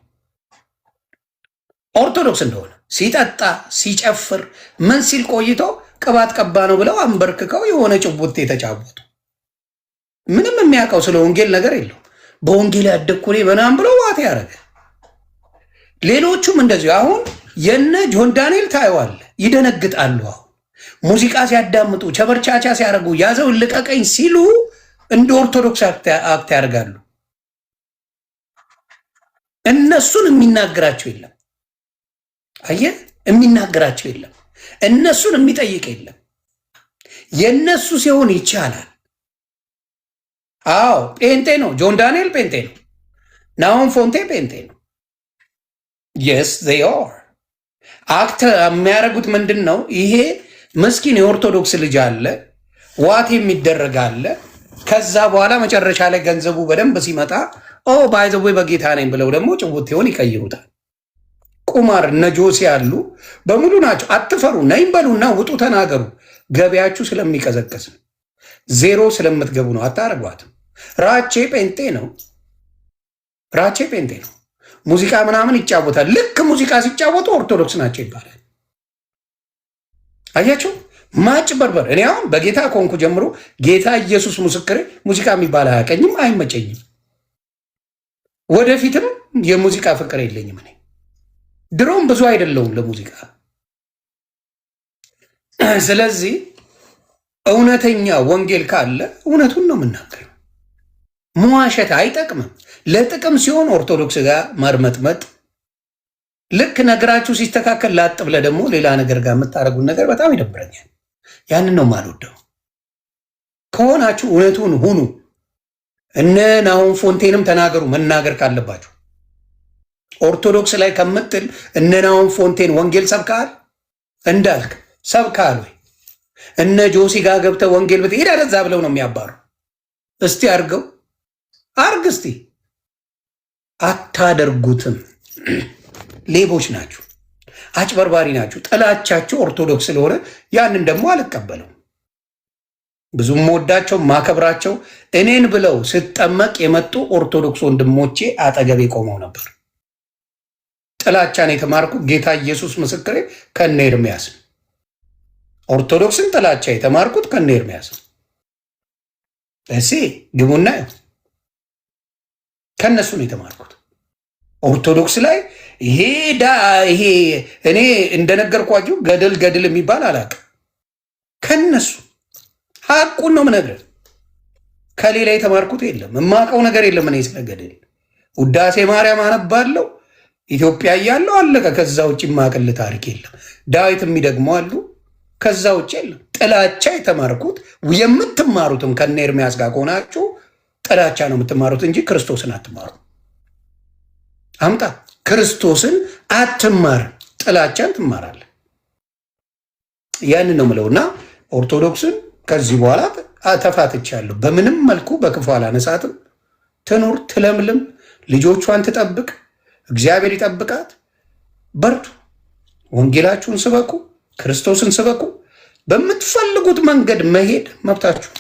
Speaker 1: ኦርቶዶክስ እንደሆነ ሲጠጣ ሲጨፍር ምን ሲል ቆይቶ ቅባት ቀባ ነው ብለው አንበርክከው የሆነ ጭቡቴ የተጫወቱ ምንም የሚያውቀው ስለ ወንጌል ነገር የለው። በወንጌል ያደግኩ እኔ ምናምን ብለው ዋቴ ያደረገ። ሌሎቹም እንደዚሁ አሁን የነ ጆን ዳንኤል ታየዋለ፣ ይደነግጣሉ። አሁን ሙዚቃ ሲያዳምጡ ቸበርቻቻ ሲያደርጉ ያዘው ልቀቀኝ ሲሉ እንደ ኦርቶዶክስ አክት ያደርጋሉ። እነሱን የሚናገራቸው የለም። አየህ፣ የሚናገራቸው የለም። እነሱን የሚጠይቅ የለም። የነሱ ሲሆን ይቻላል። አዎ ጴንጤ ነው። ጆን ዳንኤል ጴንጤ ነው። ናሆም ፎንቴ ጴንጤ ነው። የስ they are አክት የሚያደርጉት ምንድን ነው? ይሄ ምስኪን የኦርቶዶክስ ልጅ አለ፣ ዋት የሚደረግ አለ። ከዛ በኋላ መጨረሻ ላይ ገንዘቡ በደንብ ሲመጣ ባይ ዘ ዌይ በጌታ ነኝ ብለው ደግሞ ጭውውቴውን ይቀይሩታል። ቁማር እነ ጆሲ ያሉ በሙሉ ናቸው። አትፈሩ፣ ነይ በሉና ውጡ፣ ተናገሩ። ገበያችሁ ስለሚቀዘቅዝ ዜሮ ስለምትገቡ ነው። አታረጓትም። ራቼ ጴንጤ ነው። ሙዚቃ ምናምን ይጫወታል። ልክ ሙዚቃ ሲጫወቱ ኦርቶዶክስ ናቸው ይባላል። አያቸው ማጭበርበር። እኔ አሁን በጌታ ኮንኩ ጀምሮ ጌታ ኢየሱስ ምስክሬ ሙዚቃ የሚባል አያቀኝም፣ አይመቸኝም። ወደፊትም የሙዚቃ ፍቅር የለኝም። እኔ ድሮም ብዙ አይደለውም ለሙዚቃ። ስለዚህ እውነተኛ ወንጌል ካለ እውነቱን ነው የምናገረው። መዋሸት አይጠቅምም። ለጥቅም ሲሆን ኦርቶዶክስ ጋር መርመጥመጥ፣ ልክ ነገራችሁ ሲስተካከል ላጥ ብለህ ደግሞ ሌላ ነገር ጋር የምታደርጉን ነገር በጣም ይደብረኛል። ያንን ነው የማልወደው። ከሆናችሁ እውነቱን ሁኑ። እነ ናሆም ፎንቴንም ተናገሩ መናገር ካለባችሁ። ኦርቶዶክስ ላይ ከምትል እነ ናሆም ፎንቴን ወንጌል ሰብካል እንዳልክ ሰብካል ወይ? እነ ጆሲ ጋር ገብተህ ወንጌል ብትሄድ አደዛ ብለው ነው የሚያባሩ። እስቲ አርገው አርግ እስቲ። አታደርጉትም። ሌቦች ናችሁ፣ አጭበርባሪ ናችሁ። ጥላቻቸው ኦርቶዶክስ ስለሆነ ያንን ደግሞ አልቀበለው። ብዙም ወዳቸው ማከብራቸው እኔን ብለው ስጠመቅ የመጡ ኦርቶዶክስ ወንድሞቼ አጠገቤ ቆመው ነበር። ጥላቻን የተማርኩ ጌታ ኢየሱስ ምስክሬ ከነ ኤርምያስ፣ ኦርቶዶክስን ጥላቻ የተማርኩት ከነ ኤርምያስ። እሺ ግቡና ከነሱ ነው የተማርኩት። ኦርቶዶክስ ላይ ይሄ እኔ እንደነገርኳችሁ ገድል የሚባል አላውቅም። ከነሱ ሐቁን ነው የምነግርህ። ከሌላ የተማርኩት የለም። የማውቀው ነገር የለም። እኔ ስለ ገድል ውዳሴ ማርያም አነባለሁ ኢትዮጵያ እያለሁ አለቀ። ከዛ ውጭ የማውቅልህ ታሪክ የለም። ዳዊት የሚደግመው አሉ። ከዛ ውጭ የለም። ጥላቻ የተማርኩት የምትማሩትም ከነ ኤርምያስ ጋር ከሆናችሁ ጥላቻ ነው የምትማሩት እንጂ ክርስቶስን አትማሩ። አምጣ ክርስቶስን አትማር፣ ጥላቻን ትማራለህ። ያንን ነው ምለውና ኦርቶዶክስን ከዚህ በኋላ ተፋትቻለሁ። በምንም መልኩ በክፉ አላነሳትም። ትኑር፣ ትለምልም፣ ልጆቿን ትጠብቅ፣ እግዚአብሔር ይጠብቃት። በርቱ፣ ወንጌላችሁን ስበኩ፣ ክርስቶስን ስበኩ። በምትፈልጉት መንገድ መሄድ መብታችሁ።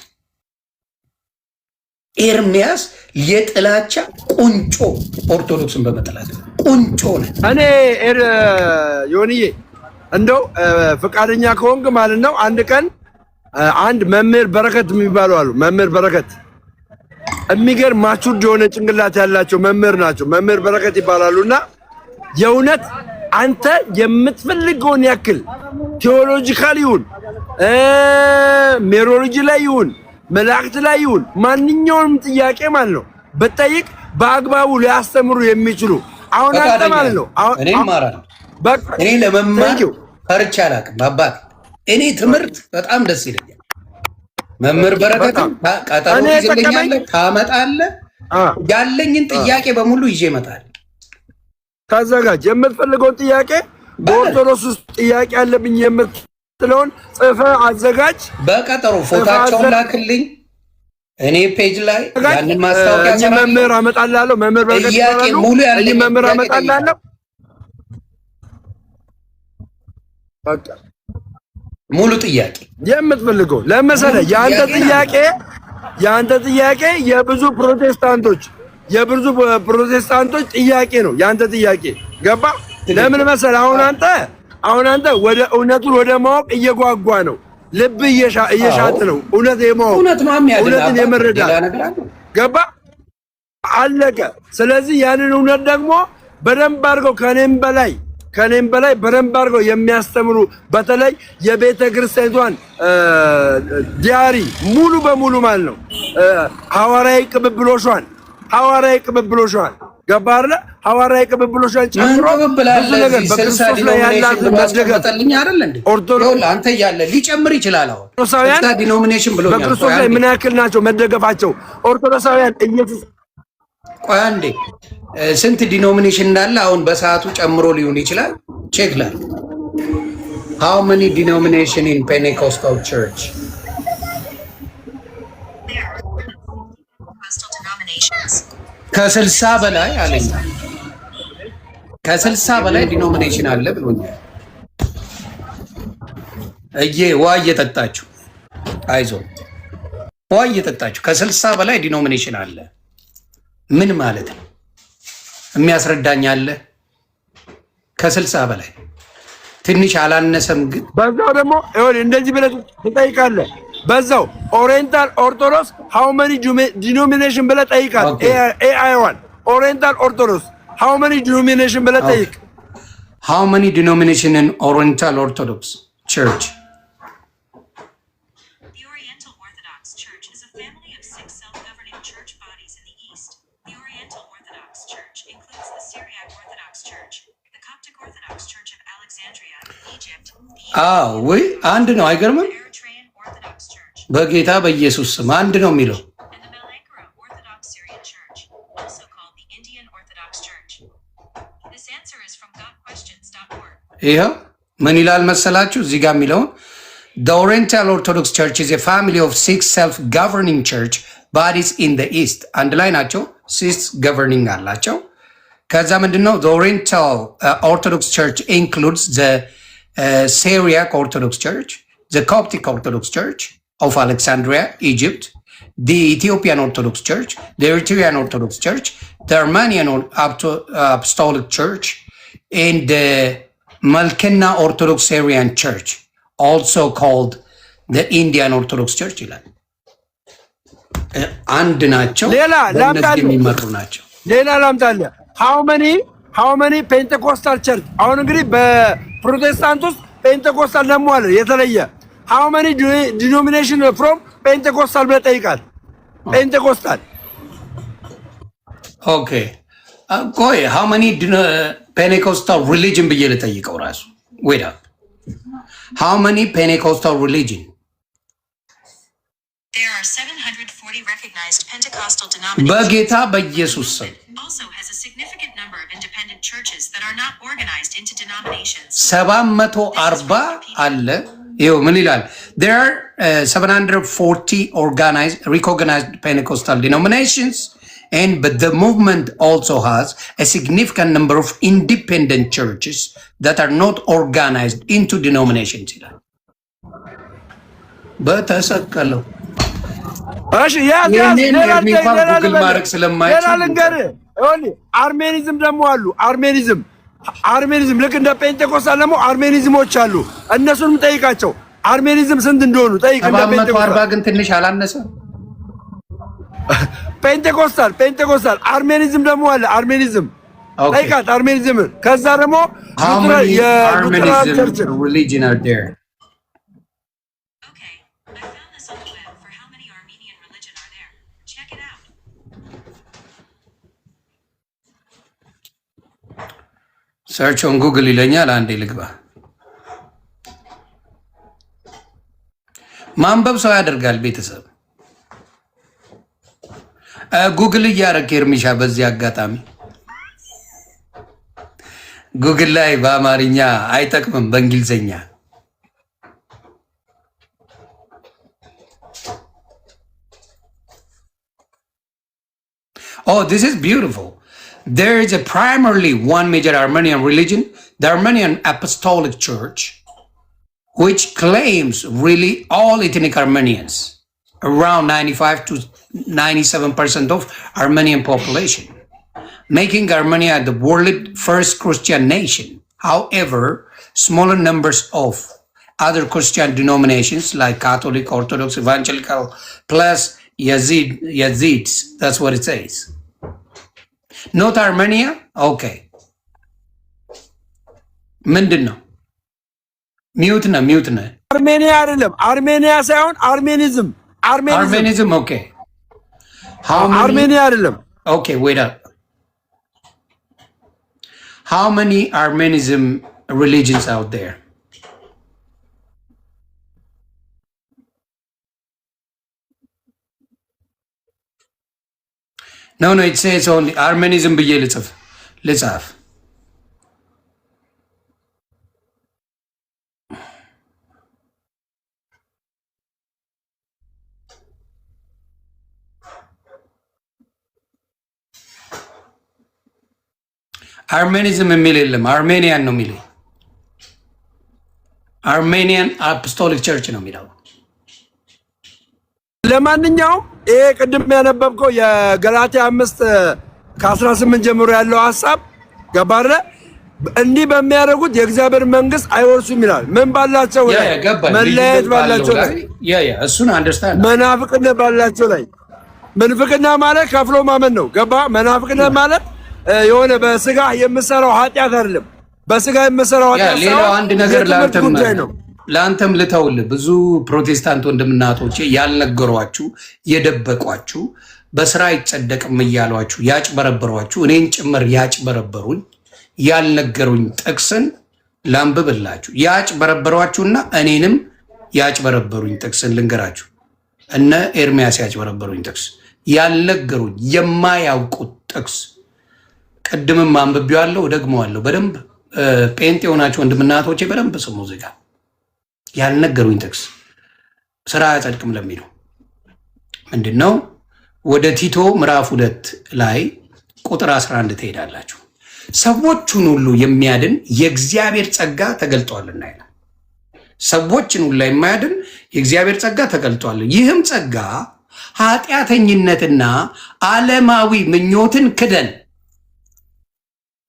Speaker 1: ኤርሚያስ የጥላቻ ቁንጮ ኦርቶዶክስን በመጥላት ቁንጮ ነው።
Speaker 2: እኔ ዮኒዬ እንደው ፈቃደኛ ከሆንክ ማለት ነው አንድ ቀን አንድ መምህር በረከት የሚባሉ አሉ። መምህር በረከት የሚገርም ማቹርድ የሆነ ጭንቅላት ያላቸው መምህር ናቸው። መምህር በረከት ይባላሉና የእውነት አንተ የምትፈልገውን ያክል ቴዎሎጂካል ይሁን ሜሮሎጂ ላይ ይሁን መላእክት ላይ ይሁን ማንኛውንም ጥያቄ ማለት ነው በጠይቅ በአግባቡ ሊያስተምሩ የሚችሉ አሁን አንተ ማለት ነው
Speaker 1: እኔ ማራለሁ። እኔ ለመማር ፈርቻ አላውቅም አባት። እኔ ትምህርት በጣም ደስ ይለኛል። መምህር በረከት ቀጠሮ ይዘኛለህ፣ ታመጣለህ። ያለኝን ጥያቄ በሙሉ ይዤ እመጣለሁ።
Speaker 2: ታዘጋጅ። የምትፈልገውን ጥያቄ በኦርቶዶክስ ውስጥ ጥያቄ አለብኝ የምትለውን ጽፈህ አዘጋጅ።
Speaker 1: በቀጠሮ ፎቶቸውን ላክልኝ። እኔ ፔጅ ላይ ያንን ማስታወቂያ ሰራለሁ።
Speaker 2: መምህር አመጣልሃለሁ። መምህር በረከት
Speaker 1: ጥያቄ ሙሉ ያለኝ
Speaker 2: መምህር አመጣልሃለሁ። በቃ
Speaker 1: ሙሉ ጥያቄ
Speaker 2: የምትፈልገው ለምሳሌ የአንተ ጥያቄ የብዙ ፕሮቴስታንቶች ጥያቄ ነው። የአንተ ጥያቄ ገባ? ለምን መሰለህ? አሁን አንተ ወደ እውነቱን ወደ ማወቅ እየጓጓ ነው። ልብ እየሻጥ ነው። እውነትን የመረዳት ገባ? አለቀ። ስለዚህ ያንን እውነት ደግሞ በደንብ አድርገው ከኔም በላይ በደንብ አድርገው የሚያስተምሩ በተለይ የቤተ ክርስቲያኗን ዲያሪ ሙሉ በሙሉ ማለት ነው ሐዋርያዊ ቅብብሎሿን ገባ አይደለ? ሐዋርያዊ ቅብብሎሿን ጨምሮ ብዙ ነገር በክርስቶስ ላይ ያላት መደገፍ ኦርቶዶክስ
Speaker 1: አንተ ያለ ሊጨምር ይችላል። አሁን ዲኖሚኔሽን ብሎ
Speaker 2: በክርስቶስ ላይ ምን ያክል ናቸው መደገፋቸው? ኦርቶዶክሳውያን ኢየሱስ
Speaker 1: ቆይ አንዴ ስንት ዲኖሚኔሽን እንዳለ አሁን በሰዓቱ ጨምሮ ሊሆን ይችላል። ቼክ ላይ how many denomination in Pentecostal church? ከ60 በላይ አለኝ። ከ60 በላይ ዲኖሚኔሽን አለ ብሎኛል። ውሃ እየጠጣችሁ አይዞ፣ ውሃ እየጠጣችሁ ከ60 በላይ ዲኖሚኔሽን አለ። ምን ማለት ነው? የሚያስረዳኝ አለ? ከ60 በላይ ትንሽ አላነሰም። ግን
Speaker 2: በዛው ደግሞ እንደዚህ ብለህ ትጠይቃለህ። በዛው ኦሪየንታል ኦርቶዶክስ ሃው መኒ ዲኖሚኔሽን ብለህ ጠይቃት። AI1 ኦሪየንታል ኦርቶዶክስ ሃው መኒ ዲኖሚኔሽን ብለህ ጠይቅ።
Speaker 1: ሃው መኒ ዲኖሚኔሽን ኢን ኦሪየንታል ኦርቶዶክስ ቸርች? ወይ አንድ ነው። አይገርምም? በጌታ በኢየሱስ ስም አንድ ነው የሚለው። ይኸው ምን ይላል መሰላችሁ? እዚህ ጋር የሚለውን The Oriental Orthodox Church is a family of 6 self-governing church bodies in the East. አንድ ላይ ናቸው። 6 governing አላቸው። ከዛ ምንድነው? The Oriental Orthodox Church includes the Syriac Orthodox Church, the Coptic Orthodox Church of Alexandria, Egypt, the Ethiopian Orthodox Church, the Eritrean Orthodox Church, the Armenian Apostolic Church, and the Malkenna Orthodox Syrian Church, also called the Indian Orthodox Church. አንድ ናቸው። ለእነዚህ የሚመሩ ናቸው።
Speaker 2: ሌላ ላምጣልህ። how many Pentecostal church? አሁን እንግዲህ በፕሮቴስታንት ውስጥ ፔንቴኮስታል ደግሞ አለ የተለየ። how many denomination from Pentecostal ብለህ ጠይቃል። ፔንቴኮስታል
Speaker 1: ኦኬ። ቆይ how many Pentecostal religion ብዬ ልጠይቀው ራሱ wait up. how many Pentecostal religion?
Speaker 3: There are 740 recognized Pentecostal denominations.
Speaker 1: በጌታ በኢየሱስ ስም
Speaker 3: also has a significant number of independent churches that are not organized into denominations.
Speaker 1: 740 አለ ይኸው ምን ይላል? There are 740 organized, recognized Pentecostal denominations, but the movement also has a significant number of independent churches that are not organized into denominations ይላል። በተሰቀለው
Speaker 2: እሺ ያዝ አርሜኒዝም ደግሞ አሉ። አርሜኒዝም ልክ እንደ ጴንጤቆስታል ደግሞ አርሜኒዝሞች አሉ። እነሱንም ጠይቃቸው አርሜኒዝም ስንት እንደሆኑ ጠይቅ። እንደ
Speaker 1: ጴንጤቆስታል ግን ትንሽ አላነሰ?
Speaker 2: ጴንጤቆስታል አርሜኒዝም ደግሞ አለ። አርሜኒዝም ጠይቃት አርሜኒዝም። ከዛ ደግሞ
Speaker 1: የሉትራን ቸርች religion are there. ሰርች ኦን ጉግል ይለኛል። አንዴ ልግባ። ማንበብ ሰው ያደርጋል። ቤተሰብ ጉግል እያደረግ ኤርሚሻ፣ በዚህ አጋጣሚ ጉግል ላይ በአማርኛ አይጠቅምም፣ በእንግሊዝኛ Oh, this is beautiful. There is a primarily one major Armenian religion, the Armenian Apostolic Church, which claims really all ethnic Armenians, around 95 to 97% of Armenian population, making Armenia the world's first Christian nation. However, smaller numbers of other Christian denominations like Catholic, Orthodox, Evangelical, plus Yazids, that's what it says. Not Armenia? Okay. ምንድን ነው? ሚውት ነው።
Speaker 2: አርሜኒያ አይደለም። አርሜኒያ ሳይሆን አርሜኒዝም።
Speaker 1: ኦኬ።
Speaker 2: አርሜኒያ አይደለም።
Speaker 1: ኦኬ wait up. How many Armenism religions out there? No, it says only Armenism ብዬ ልጻፍ። አርሜኒዝም የሚል የለም። አርሜኒያን ነው የሚለው። አርሜኒያን አፖስቶሊክ ቸርች ነው የሚለው።
Speaker 2: ለማንኛውም ይሄ ቅድም ያነበብከው የገላትያ 5:18 ጀምሮ ያለው ሐሳብ ገባረ። እንዲህ በሚያደርጉት የእግዚአብሔር መንግስት አይወርሱም ይላል። ምን ባላቸው ላይ? መለያየት ባላቸው ላይ፣
Speaker 1: እሱን አንደርስታንድ።
Speaker 2: መናፍቅነት ባላቸው ላይ። ምንፍቅና ማለት ከፍሎ ማመን ነው። ገባ? መናፍቅነት ማለት የሆነ በስጋ የምሰራው ኃጢአት አይደለም። በስጋ የምሰራው ኃጢአት
Speaker 1: ሌላው አንድ ነገር ለአንተም ልተውልህ። ብዙ ፕሮቴስታንት ወንድምናቶቼ ያልነገሯችሁ የደበቋችሁ በስራ አይጸደቅም እያሏችሁ ያጭበረበሯችሁ እኔን ጭምር ያጭበረበሩኝ ያልነገሩኝ ጥቅስን ላንብብላችሁ። ያጭበረበሯችሁና እኔንም ያጭበረበሩኝ ጥቅስን ልንገራችሁ። እነ ኤርሚያስ ያጭበረበሩኝ ጥቅስ ያልነገሩኝ የማያውቁት ጥቅስ ቅድምም አንብቤዋለሁ፣ ደግመዋለሁ። በደንብ ጴንጤ የሆናችሁ ወንድምናቶቼ በደንብ ስሙ። ዜጋ ያልነገሩኝ ጥቅስ ስራ አያጸድቅም ለሚለው ምንድን ነው? ወደ ቲቶ ምዕራፍ 2 ላይ ቁጥር 11 ትሄዳላችሁ። ሰዎቹን ሁሉ የሚያድን የእግዚአብሔር ጸጋ ተገልጧልና ይላል። ሰዎችን ሁሉ የማያድን የእግዚአብሔር ጸጋ ተገልጧል። ይህም ጸጋ ኃጢአተኝነትና ዓለማዊ ምኞትን ክደን።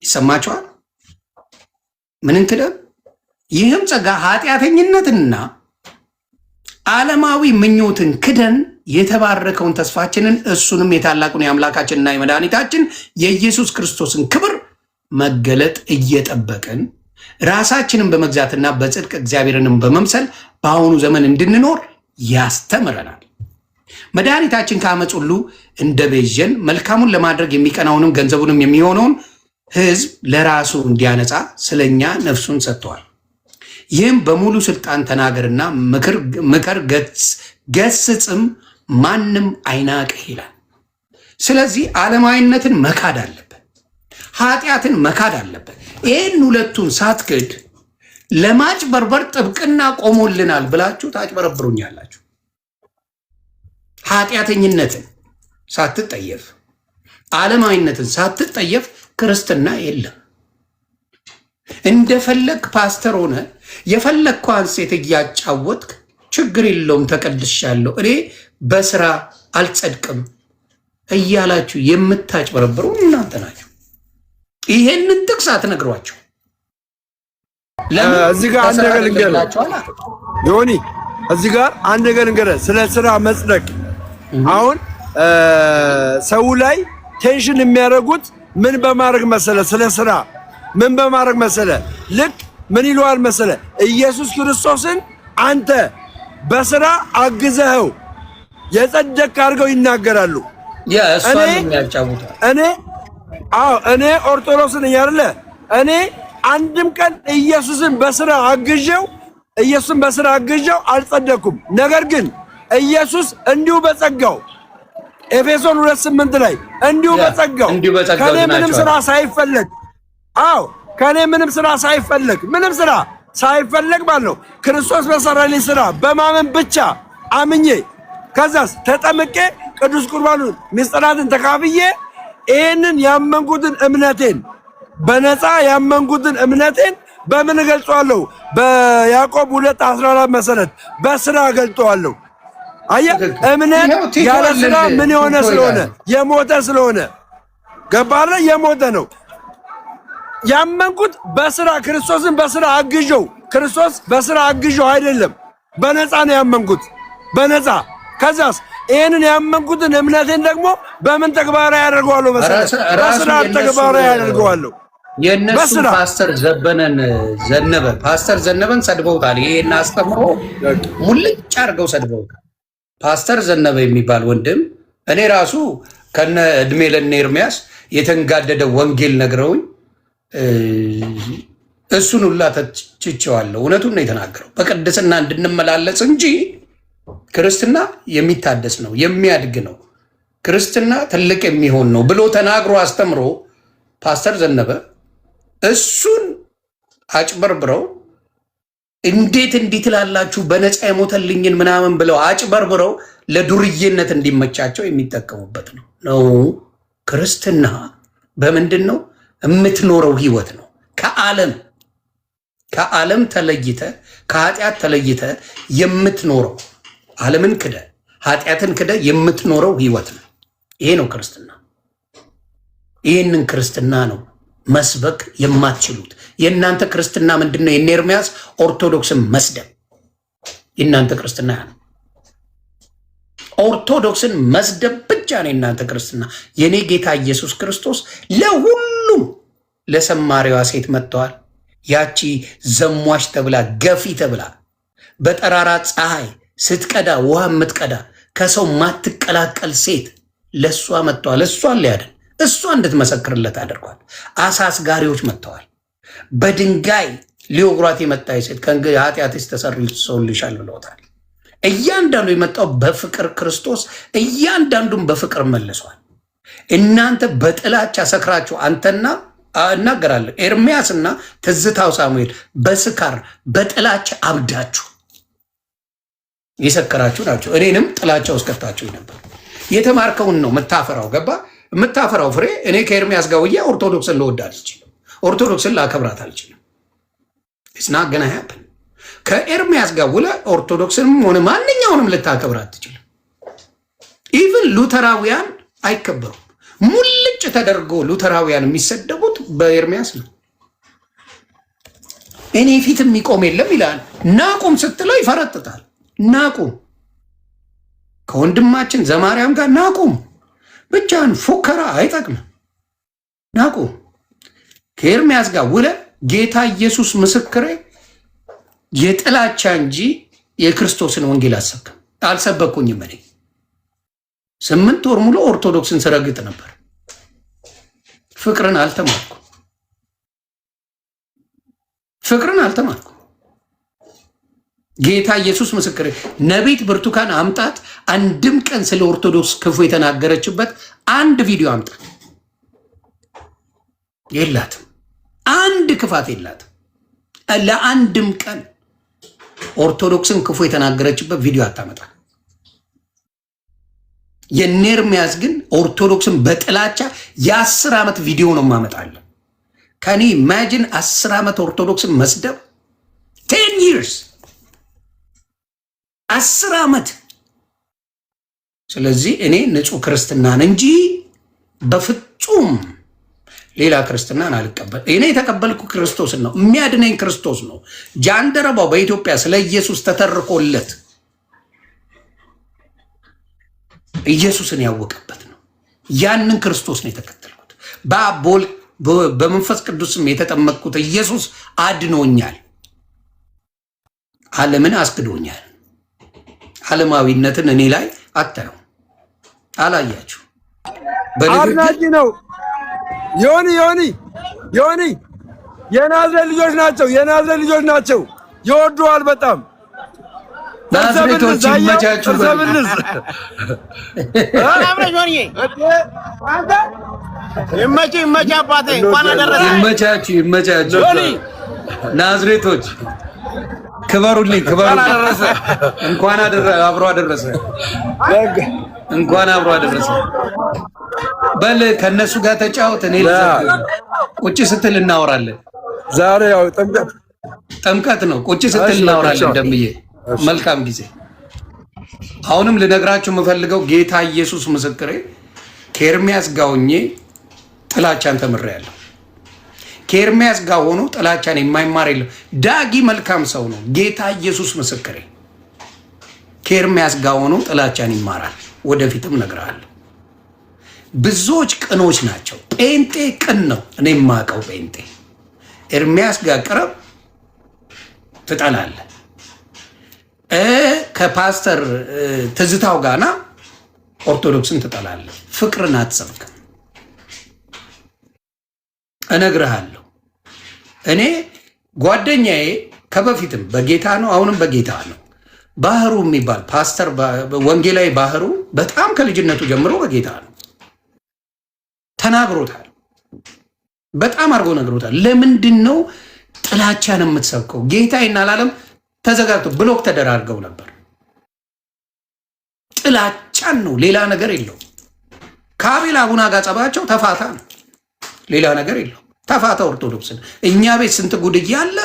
Speaker 1: ይሰማችኋል? ምንን ክደን? ይህም ጸጋ ኃጢአተኝነትና ዓለማዊ ምኞትን ክደን የተባረከውን ተስፋችንን እሱንም የታላቁን የአምላካችንና የመድኃኒታችን የኢየሱስ ክርስቶስን ክብር መገለጥ እየጠበቅን ራሳችንን በመግዛትና በጽድቅ እግዚአብሔርንም በመምሰል በአሁኑ ዘመን እንድንኖር ያስተምረናል። መድኃኒታችን ከዓመፅ ሁሉ እንደቤዠን መልካሙን ለማድረግ የሚቀናውንም ገንዘቡንም የሚሆነውን ሕዝብ ለራሱ እንዲያነጻ ስለኛ ነፍሱን ሰጥተዋል። ይህም በሙሉ ስልጣን ተናገርና ምከር፣ ገስጽም፣ ማንም አይናቅህ ይላል። ስለዚህ ዓለማዊነትን መካድ አለበት፣ ኃጢአትን መካድ አለበት። ይህን ሁለቱን ሳትክድ ለማጭበርበር ጥብቅና ቆሞልናል ብላችሁ ታጭበረብሩኛላችሁ። ኃጢአተኝነትን ሳትጠየፍ ዓለማዊነትን ሳትጠየፍ ክርስትና የለም። እንደፈለግ ፓስተር ሆነ የፈለግኳን ሴት እያጫወትክ ችግር የለውም ተቀድሻለሁ እኔ በስራ አልጸድቅም እያላችሁ የምታጭበረብሩ እናንተ ናችሁ። ይሄንን ጥቅስ አትነግሯቸው።
Speaker 2: እዚህ ጋር አንድ ነገር ልንገርህ ዮኒ፣ እዚህ ጋር አንድ ነገር ልንገርህ ስለ ስራ መጽደቅ። አሁን ሰው ላይ ቴንሽን የሚያደርጉት ምን በማድረግ መሰለ? ስለ ስራ ምን በማድረግ መሰለ? ልክ ምን ይለዋል መሰለ? ኢየሱስ ክርስቶስን አንተ በስራ አግዘኸው የጸደቅ አድርገው ይናገራሉ። እኔ ኦርቶዶክስ ነኝ አይደለ? እኔ አንድም ቀን ኢየሱስን በስራ አግዤው አልጸደኩም። ነገር ግን ኢየሱስ እንዲሁ በጸጋው ኤፌሶን 2:8 ላይ እንዲሁ በጸጋው ከኔ ምንም ስራ ሳይፈለግ ከኔ ምንም ስራ ሳይፈለግ ማለት ነው ክርስቶስ በሰራልኝ ስራ በማመን ብቻ አምኜ ከዛስ ተጠምቄ ቅዱስ ቁርባኑን ምስጢራትን ተካፍዬ ይሄንን ያመንኩትን እምነቴን በነፃ ያመንኩትን እምነቴን በምን ገልጸዋለሁ? በያዕቆብ 2:14 መሰረት በስራ ገልጸዋለሁ። አየህ፣ እምነት ያለ ስራ ምን የሆነ ስለሆነ የሞተ ስለሆነ ገባለ የሞተ ነው። ያመንኩት በስራ ክርስቶስን በስራ አግዤው አይደለም፣ በነፃ ነው ያመንኩት በነፃ። ከዛስ ይሄንን ያመንኩትን እምነቴን ደግሞ በምን ተግባራዊ ያደርገዋለሁ? በስራ ተግባራዊ ያደርገዋለሁ።
Speaker 1: የነሱ ፓስተር ዘነበን ሰድበውታል። ይሄን አስተምሮ ሙልጭ አድርገው ሰድበውታል። ፓስተር ዘነበ የሚባል ወንድም እኔ ራሱ ከነ እድሜ ለነ ኤርሚያስ የተንጋደደ ወንጌል ነግረውኝ እሱን ሁላ ተችቼዋለሁ። እውነቱን ነው የተናገረው። በቅድስና እንድንመላለስ እንጂ ክርስትና የሚታደስ ነው የሚያድግ ነው ክርስትና ትልቅ የሚሆን ነው ብሎ ተናግሮ አስተምሮ ፓስተር ዘነበ እሱን አጭበርብረው እንዴት እንዲህ ትላላችሁ በነፃ የሞተልኝን ምናምን ብለው አጭበርብረው ለዱርዬነት እንዲመቻቸው የሚጠቀሙበት ነው። ክርስትና በምንድን ነው የምትኖረው? ህይወት ነው። ከዓለም ተለይተ ከኃጢአት ተለይተ የምትኖረው ዓለምን ክደ ኃጢአትን ክደ የምትኖረው ህይወት ነው። ይሄ ነው ክርስትና። ይህንን ክርስትና ነው መስበክ የማትችሉት። የእናንተ ክርስትና ምንድን ነው? የነ ኤርሚያስ ኦርቶዶክስን መስደብ የእናንተ ክርስትና ነው። ኦርቶዶክስን መስደብ ብቻ ነው የእናንተ ክርስትና። የኔ ጌታ ኢየሱስ ክርስቶስ ለሁሉም ለሰማሪዋ ሴት መጥተዋል። ያቺ ዘሟሽ ተብላ ገፊ ተብላ በጠራራ ፀሐይ ስትቀዳ ውሃ የምትቀዳ ከሰው ማትቀላቀል ሴት ለእሷ መጥተዋል። እሷን ሊያድን እሷ እንድትመሰክርለት አድርጓል። አሳስጋሪዎች መጥተዋል። በድንጋይ ሊወግሯት የመጣች ሴት ከእንግዲህ ኃጢአትሽ ተሰርዮልሻል ብለውታል። እያንዳንዱ የመጣው በፍቅር ክርስቶስ እያንዳንዱን በፍቅር መልሷል። እናንተ በጥላቻ ሰክራችሁ አንተና እናገራለሁ ኤርሚያስና ትዝታው ሳሙኤል በስካር በጥላቻ አብዳችሁ የሰከራችሁ ናቸው። እኔንም ጥላቻ ውስጥ ከታችሁ ነበር። የተማርከውን ነው የምታፈራው። ገባ? የምታፈራው ፍሬ። እኔ ከኤርሚያስ ጋር ውዬ ኦርቶዶክስን ልወድ አልችልም። ኦርቶዶክስን ላከብራት አልችልም። ስና ገና ያፕን ከኤርሚያስ ጋር ውለ ኦርቶዶክስንም ሆነ ማንኛውንም ልታከብራት አትችልም። ኢቭን ሉተራውያን አይከበሩም። ሙልጭ ተደርጎ ሉተራውያን የሚሰደቡት በኤርሚያስ ነው። እኔ ፊት የሚቆም የለም ይላል። ናቁም ስትለው ይፈረጥጣል። ናቁም ከወንድማችን ዘማርያም ጋር ናቁም። ብቻን ፉከራ አይጠቅምም። ናቁም ከኤርሚያስ ጋር ውለ ጌታ ኢየሱስ ምስክሬ የጥላቻ እንጂ የክርስቶስን ወንጌል አልሰበኩኝም። እኔ 8 ወር ሙሉ ኦርቶዶክስን ስረግጥ ነበር። ፍቅርን አልተማርኩ። ጌታ ኢየሱስ ምስክሬ። ነቢት ብርቱካን አምጣት አንድም ቀን ስለ ኦርቶዶክስ ክፉ የተናገረችበት አንድ ቪዲዮ አምጣት። የላትም። አንድ ክፋት የላትም። ለአንድም ቀን ኦርቶዶክስን ክፉ የተናገረችበት ቪዲዮ አታመጣ። የኔርሚያስ ግን ኦርቶዶክስን በጥላቻ የ10 ዓመት ቪዲዮ ነው ማመጣለን። ከኔ ኢማጂን 10 ዓመት ኦርቶዶክስን መስደብ 10 years 10 ዓመት። ስለዚህ እኔ ንጹህ ክርስትናን እንጂ በፍጹም ሌላ ክርስትናን አልቀበል። እኔ የተቀበልኩ ክርስቶስን ነው፣ የሚያድነኝ ክርስቶስ ነው። ጃንደረባው በኢትዮጵያ ስለ ኢየሱስ ተተርኮለት ኢየሱስን ያወቀበት ነው። ያንን ክርስቶስ ነው የተከተልኩት። በአቦል በመንፈስ ቅዱስም የተጠመቅኩት ኢየሱስ አድኖኛል፣ ዓለምን አስክዶኛል። ዓለማዊነትን እኔ ላይ አታዩ፣ አላያችሁ።
Speaker 2: አድናቂ ነው። ዮኒ የናዝሬት ልጆች ናቸው፣ የናዝሬት ልጆች ናቸው። ይወዱዋል በጣም።
Speaker 1: ናዝሬቶች ይመቻችሁ። ይመቻችሁ። ናዝሬቶች ክበሩልኝ። እንኳን አብሮ አደረሰ። በል ከነሱ ጋር ተጫወት። እኔ ቁጭ ስትል እናወራለን።
Speaker 2: ዛሬ ያው
Speaker 1: ጥምቀት ነው። ቁጭ ስትል እናወራለን። ደምዬ መልካም ጊዜ። አሁንም ልነግራችሁ የምፈልገው ጌታ ኢየሱስ ምስክሬ፣ ከኤርሚያስ ጋር ሆኜ ጥላቻን ተምሬያለሁ። ከኤርሚያስ ጋር ሆኖ ጥላቻን የማይማር የለም። ዳጊ መልካም ሰው ነው። ጌታ ኢየሱስ ምስክሬ፣ ከኤርሚያስ ጋር ሆኖ ጥላቻን ይማራል። ወደፊትም እነግርሃለሁ። ብዙዎች ቅኖች ናቸው። ጴንጤ ቅን ነው። እኔ የማውቀው ጴንጤ ኤርሚያስ ጋር ቅረብ ትጠላለህ። ከፓስተር ትዝታው ጋና ኦርቶዶክስን ትጠላለህ። ፍቅርን አትሰብክም። እነግርሃለሁ። እኔ ጓደኛዬ ከበፊትም በጌታ ነው፣ አሁንም በጌታ ነው። ባህሩ የሚባል ፓስተር ወንጌላዊ ባህሩ በጣም ከልጅነቱ ጀምሮ በጌታ ነው። ተናግሮታል። በጣም አድርጎ ነግሮታል። ለምንድን ነው ጥላቻን የምትሰብከው? ጌታዬና አላለም ተዘጋግቶ ብሎክ ተደራርገው ነበር። ጥላቻን ነው፣ ሌላ ነገር የለው። ከአቤል አቡና ጋር ጸባቸው ተፋታ ነው፣ ሌላ ነገር የለው። ተፋታ ኦርቶዶክስን። እኛ ቤት ስንት ጉድ እያለ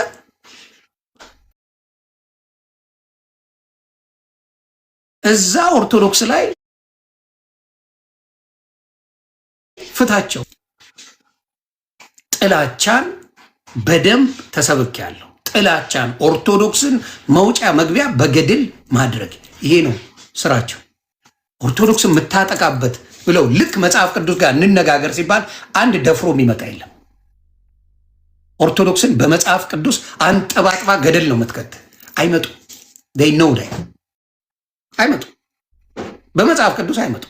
Speaker 1: እዛ ኦርቶዶክስ ላይ ፍታቸው። ጥላቻን በደንብ ተሰብኬያለሁ። ጥላቻን፣ ኦርቶዶክስን መውጫ መግቢያ በገድል ማድረግ፣ ይሄ ነው ስራቸው። ኦርቶዶክስን የምታጠቃበት ብለው ልክ መጽሐፍ ቅዱስ ጋር እንነጋገር ሲባል አንድ ደፍሮ የሚመጣ የለም። ኦርቶዶክስን በመጽሐፍ ቅዱስ አንጠባጥባ ገደል ነው የምትከት። አይመጡ ነው ላይ አይመጡ፣ በመጽሐፍ ቅዱስ አይመጡ።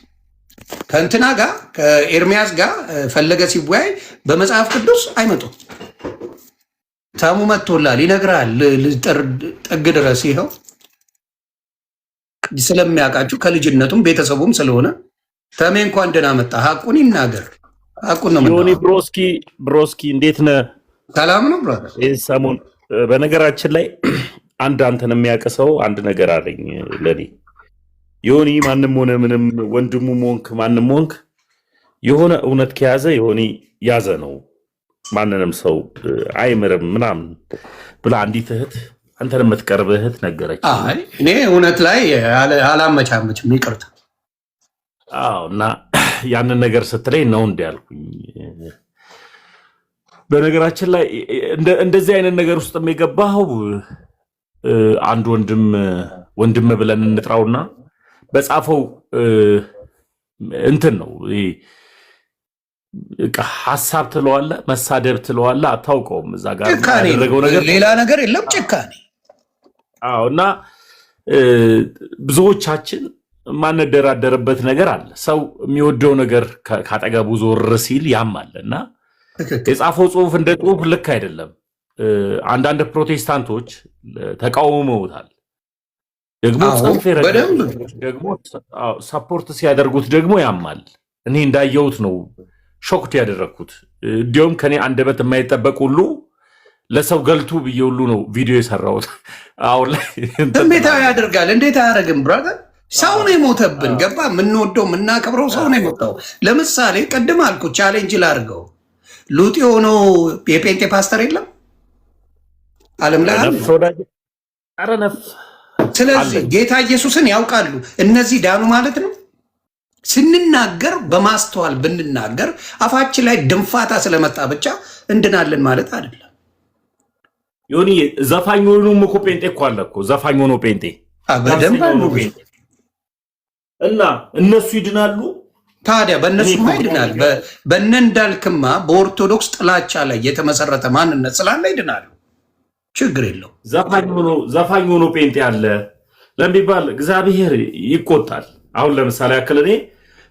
Speaker 1: ከእንትና ጋር ከኤርሚያስ ጋር ፈለገ ሲወያይ በመጽሐፍ ቅዱስ አይመጡ። ታሙ መጥቶላል፣ ይነግራል ጥግ ድረስ። ይኸው ስለሚያውቃችሁ ከልጅነቱም ቤተሰቡም ስለሆነ ተሜ እንኳን ደህና መጣ። ሀቁን ይናገር። ሀቁን ነው።
Speaker 4: ዮኒ ብሮስኪ እንዴት ነህ?
Speaker 1: ሰላም ነው ብራዘር።
Speaker 4: ይህ ሰሞን በነገራችን ላይ አንተን የሚያውቅ ሰው አንድ ነገር አለኝ ለኔ። ዮኒ ማንም ሆነ ምንም ወንድሙ ሞንክ ማንም ሞንክ የሆነ እውነት ከያዘ ዮኒ ያዘ ነው፣ ማንንም ሰው አይምርም ምናምን ብላ አንዲት እህት አንተን የምትቀርብ እህት ነገረች።
Speaker 1: እኔ እውነት ላይ አላመቻመችም፣ ይቅርታ።
Speaker 4: እና ያንን ነገር ስትለኝ ነው እንዲ ያልኩኝ። በነገራችን ላይ እንደዚህ አይነት ነገር ውስጥ የገባው አንድ ወንድም ብለን እንጥራውና በጻፈው እንትን ነው። ሐሳብ ትለዋለ፣ መሳደብ ትለዋለ፣ አታውቀውም። እዛ ጋር ያደረገው ነገር
Speaker 1: ሌላ ነገር የለም፣ ጭካኔ።
Speaker 4: እና ብዙዎቻችን ማንደራደርበት ነገር አለ። ሰው የሚወደው ነገር ካጠገቡ ዞር ሲል ያማል። እና የጻፈው ጽሁፍ እንደ ጽሁፍ ልክ አይደለም። አንዳንድ ፕሮቴስታንቶች ተቃውመውታል። ደግሞ ጽንፍ ደግሞ ሰፖርት ሲያደርጉት ደግሞ ያማል። እኔ እንዳየሁት ነው ሾክት ያደረግኩት። እንዲሁም ከኔ አንደበት የማይጠበቅ ሁሉ ለሰው ገልቱ ብዬ ሁሉ ነው ቪዲዮ የሰራሁት። አሁን ላይ
Speaker 1: ስሜታዊ ያደርጋል። እንዴት አያደርግም? ብራዘር ሰው ነው የሞተብን። ገባ? የምንወደው የምናከብረው ሰው ነው የሞተው። ለምሳሌ ቅድም አልኩ ቻሌንጅ ላድርገው። ሉጥ የሆነው የጴንጤ ፓስተር የለም ዓለም ላይ አለ። ስለዚህ ጌታ ኢየሱስን ያውቃሉ። እነዚህ ዳኑ ማለት ነው። ስንናገር በማስተዋል ብንናገር አፋችን ላይ ድንፋታ ስለመጣ ብቻ እንድናለን ማለት አይደለም።
Speaker 4: ዮኒ ዘፋኝ ሆኖ እኮ ጴንጤ እኮ አለ እኮ ዘፋኝ ሆኖ ጴንጤ
Speaker 1: በደንብ
Speaker 4: እና እነሱ ይድናሉ። ታዲያ
Speaker 1: በእነሱማ ይድናል። በእነ እንዳልክማ በኦርቶዶክስ ጥላቻ ላይ የተመሰረተ ማንነት ስላለ ይድናሉ። ችግር የለው።
Speaker 4: ዘፋኝ ሆኖ ጴንጤ አለ ለሚባል እግዚአብሔር ይቆጣል። አሁን ለምሳሌ ያክል እኔ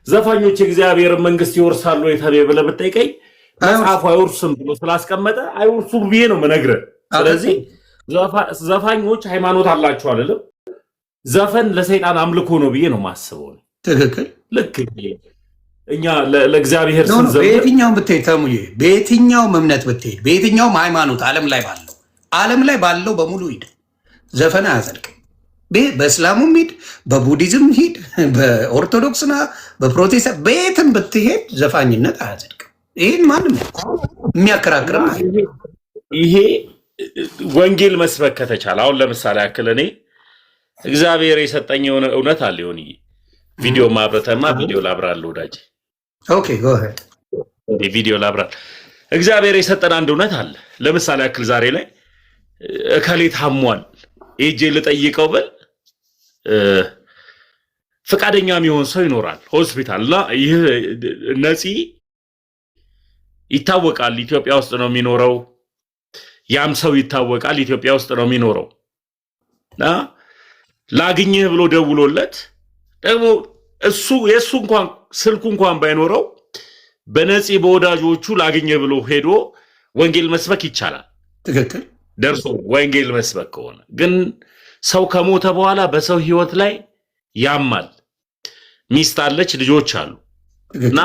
Speaker 4: ዘፋኞች የእግዚአብሔር መንግስት ይወርሳሉ የተባለ ብለህ ብትጠይቀኝ መጽሐፉ አይወርስም ብሎ ስላስቀመጠ አይወርሱም ብዬ ነው የምነግርህ። ስለዚህ ዘፋኞች ሃይማኖት አላቸው አይደለም። ዘፈን ለሰይጣን አምልኮ ነው ብዬ ነው የማስበው።
Speaker 1: ትክክል።
Speaker 4: ልክ እኛ ለእግዚአብሔር ስንዘምር
Speaker 1: በየትኛውም ብትሄድ ተሙዬ፣ በየትኛውም እምነት ብትሄድ፣ በየትኛውም ሃይማኖት ዓለም ላይ ባለው በሙሉ ሂድ፣ ዘፈን አያጸድቅም። በእስላሙም ሂድ፣ በቡዲዝም ሂድ፣ በኦርቶዶክስና በፕሮቴስታንት በየትም ብትሄድ ዘፋኝነት አያጸድቅም። ይህን ማንም የሚያከራክርም
Speaker 4: ይሄ ወንጌል መስበክ ከተቻለ አሁን ለምሳሌ ያክል እኔ እግዚአብሔር የሰጠኝ የሆነ እውነት አለ። ሆን ቪዲዮ ማብረተማ ቪዲዮ ላብራል ወዳጅ።
Speaker 1: ኦኬ ጎ አሄድ
Speaker 4: ቪዲዮ ላብራል። እግዚአብሔር የሰጠን አንድ እውነት አለ። ለምሳሌ ያክል ዛሬ ላይ እከሌ ታሟል ሄጄ ልጠይቀው ብል ፈቃደኛ የሚሆን ሰው ይኖራል ሆስፒታል እና ይህ ነፂ ይታወቃል ኢትዮጵያ ውስጥ ነው የሚኖረው። ያም ሰው ይታወቃል ኢትዮጵያ ውስጥ ነው የሚኖረው እና ላግኝህ ብሎ ደውሎለት ደግሞ የእሱ እንኳን ስልኩ እንኳን ባይኖረው በነፂ በወዳጆቹ ላግኝህ ብሎ ሄዶ ወንጌል መስበክ ይቻላል።
Speaker 1: ትክክል።
Speaker 4: ደርሶ ወንጌል መስበክ ከሆነ ግን ሰው ከሞተ በኋላ በሰው ህይወት ላይ ያማል። ሚስት አለች፣ ልጆች አሉ እና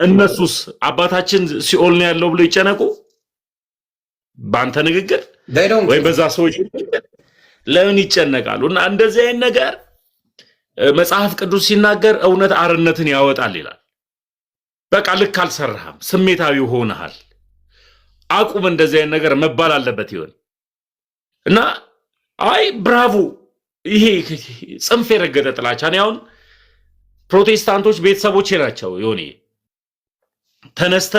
Speaker 4: እነሱስ አባታችን ሲኦል ነው ያለው ብሎ ይጨነቁ? በአንተ ንግግር ወይ በዛ ሰዎች ለምን ይጨነቃሉ? እና እንደዚህ አይነት ነገር መጽሐፍ ቅዱስ ሲናገር እውነት አርነትን ያወጣል ይላል። በቃ ልክ አልሰራህም፣ ስሜታዊ ሆነሃል፣ አቁም፣ እንደዚህ አይነት ነገር መባል አለበት ይሆን እና አይ ብራቮ፣ ይሄ ጽንፍ የረገጠ ጥላቻ ነው። አሁን ፕሮቴስታንቶች ቤተሰቦቼ ናቸው። ይሆን ተነስተ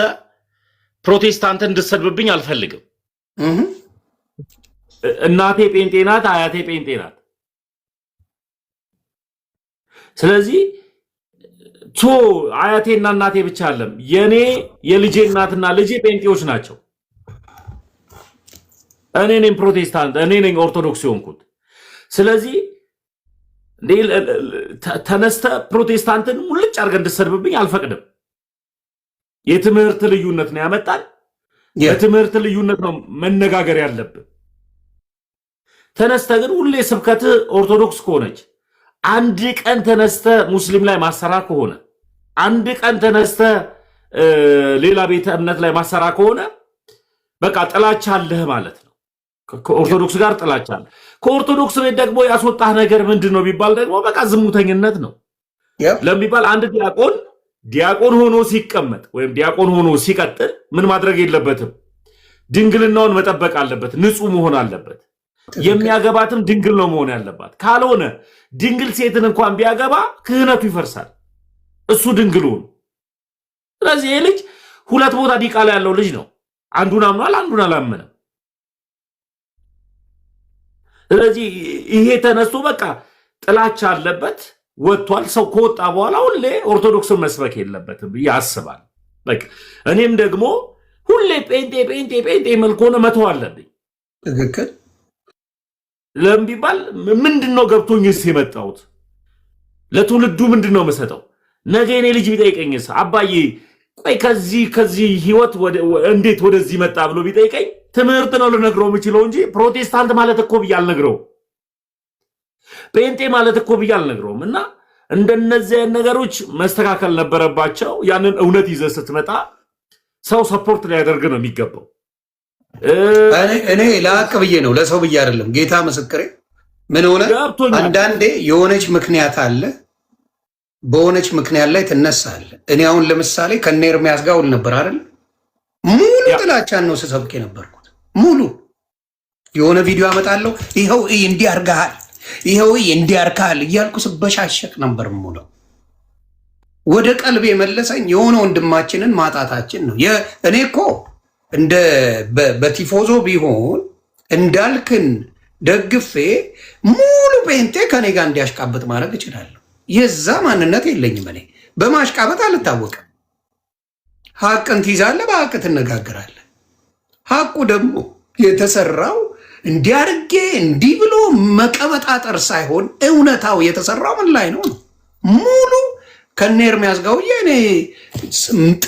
Speaker 4: ፕሮቴስታንትን እንድትሰድብብኝ አልፈልግም። እናቴ ጴንጤ ናት፣ አያቴ ጴንጤ ናት። ስለዚህ አያቴና እናቴ ብቻ አለም የኔ የልጄ እናትና ልጄ ጴንጤዎች ናቸው። እኔ ነኝ ፕሮቴስታንት፣ እኔ ነኝ ኦርቶዶክስ የሆንኩት። ስለዚህ ተነስተ ፕሮቴስታንትን ሙልጭ አድርገህ እንድትሰድብብኝ አልፈቅድም። የትምህርት ልዩነት ነው ያመጣል። የትምህርት ልዩነት ነው መነጋገር ያለብን። ተነስተ ግን ሁሌ ስብከት ኦርቶዶክስ ከሆነች አንድ ቀን ተነስተ ሙስሊም ላይ ማሰራ ከሆነ አንድ ቀን ተነስተ ሌላ ቤተ እምነት ላይ ማሰራ ከሆነ በቃ ጥላቻ አለህ ማለት ነው። ከኦርቶዶክስ ጋር ጥላቻ አለ። ከኦርቶዶክስ ቤት ደግሞ ያስወጣህ ነገር ምንድነው ቢባል ደግሞ በቃ ዝሙተኝነት ነው ለሚባል አንድ ዲያቆን ሆኖ ሲቀመጥ ወይም ዲያቆን ሆኖ ሲቀጥል ምን ማድረግ የለበትም? ድንግልናውን መጠበቅ አለበት፣ ንጹህ መሆን አለበት። የሚያገባትም ድንግል ነው መሆን ያለባት። ካልሆነ ድንግል ሴትን እንኳን ቢያገባ ክህነቱ ይፈርሳል፣ እሱ ድንግሉ ነው። ስለዚህ ይህ ልጅ ሁለት ቦታ ዲቃላ ያለው ልጅ ነው። አንዱን አምኗል፣ አንዱን አላመነም። ስለዚህ ይሄ ተነስቶ በቃ ጥላቻ አለበት ወጥቷል። ሰው ከወጣ በኋላ ሁሌ ኦርቶዶክስን መስበክ የለበትም ብዬ አስባለሁ። በቃ እኔም ደግሞ ሁሌ ጴንጤ መልክ ሆነ መተው አለብኝ።
Speaker 1: ትክክል።
Speaker 4: ለምን ቢባል ምንድነው ገብቶኝስ የመጣሁት ለትውልዱ ምንድነው መሰጠው? ነገ እኔ ልጅ ቢጠይቀኝስ አባዬ ቆይ ከዚህ ህይወት እንዴት ወደዚህ መጣ ብሎ ቢጠይቀኝ ትምህርት ነው ልነግረው የምችለው እንጂ ፕሮቴስታንት ማለት እኮ ብዬ አልነግረውም፣ ጴንጤ ማለት እኮ ብዬ አልነግረውም። እና እንደነዚህ ነገሮች መስተካከል ነበረባቸው። ያንን እውነት ይዘህ ስትመጣ ሰው ሰፖርት ሊያደርግ ነው የሚገባው።
Speaker 1: እኔ ለሀቅ ብዬ ነው ለሰው ብዬ አይደለም። ጌታ ምስክሬ። ምን ሆነ አንዳንዴ የሆነች ምክንያት አለ፣ በሆነች ምክንያት ላይ ትነሳለ። እኔ አሁን ለምሳሌ ከነ ኤርሚያስ ጋር ውል ነበር አይደል? ሙሉ ጥላቻን ነው ስሰብክ የነበርኩት። ሙሉ የሆነ ቪዲዮ አመጣለሁ፣ ይኸው እንዲህ አድርገሃል፣ ይኸው እንዲህ አድርገሃል እያልኩ ስበሻሸቅ ነበር ሙሉ። ወደ ቀልብ የመለሰኝ የሆነ ወንድማችንን ማጣታችን ነው። እኔ እኮ እንደ በቲፎዞ ቢሆን እንዳልክን ደግፌ ሙሉ ጴንጤ ከኔ ጋር እንዲያሽቃበጥ ማድረግ እችላለሁ። የዛ ማንነት የለኝም። እኔ በማሽቃበጥ አልታወቅም። ሀቅን ትይዛለህ፣ በሀቅ ትነጋገራለህ። ሀቁ ደግሞ የተሰራው እንዲያርጌ እንዲህ ብሎ መቀበጣጠር ሳይሆን እውነታው የተሰራው ምን ላይ ነው? ሙሉ ከነ ኤርሚያስ ጋር እኔ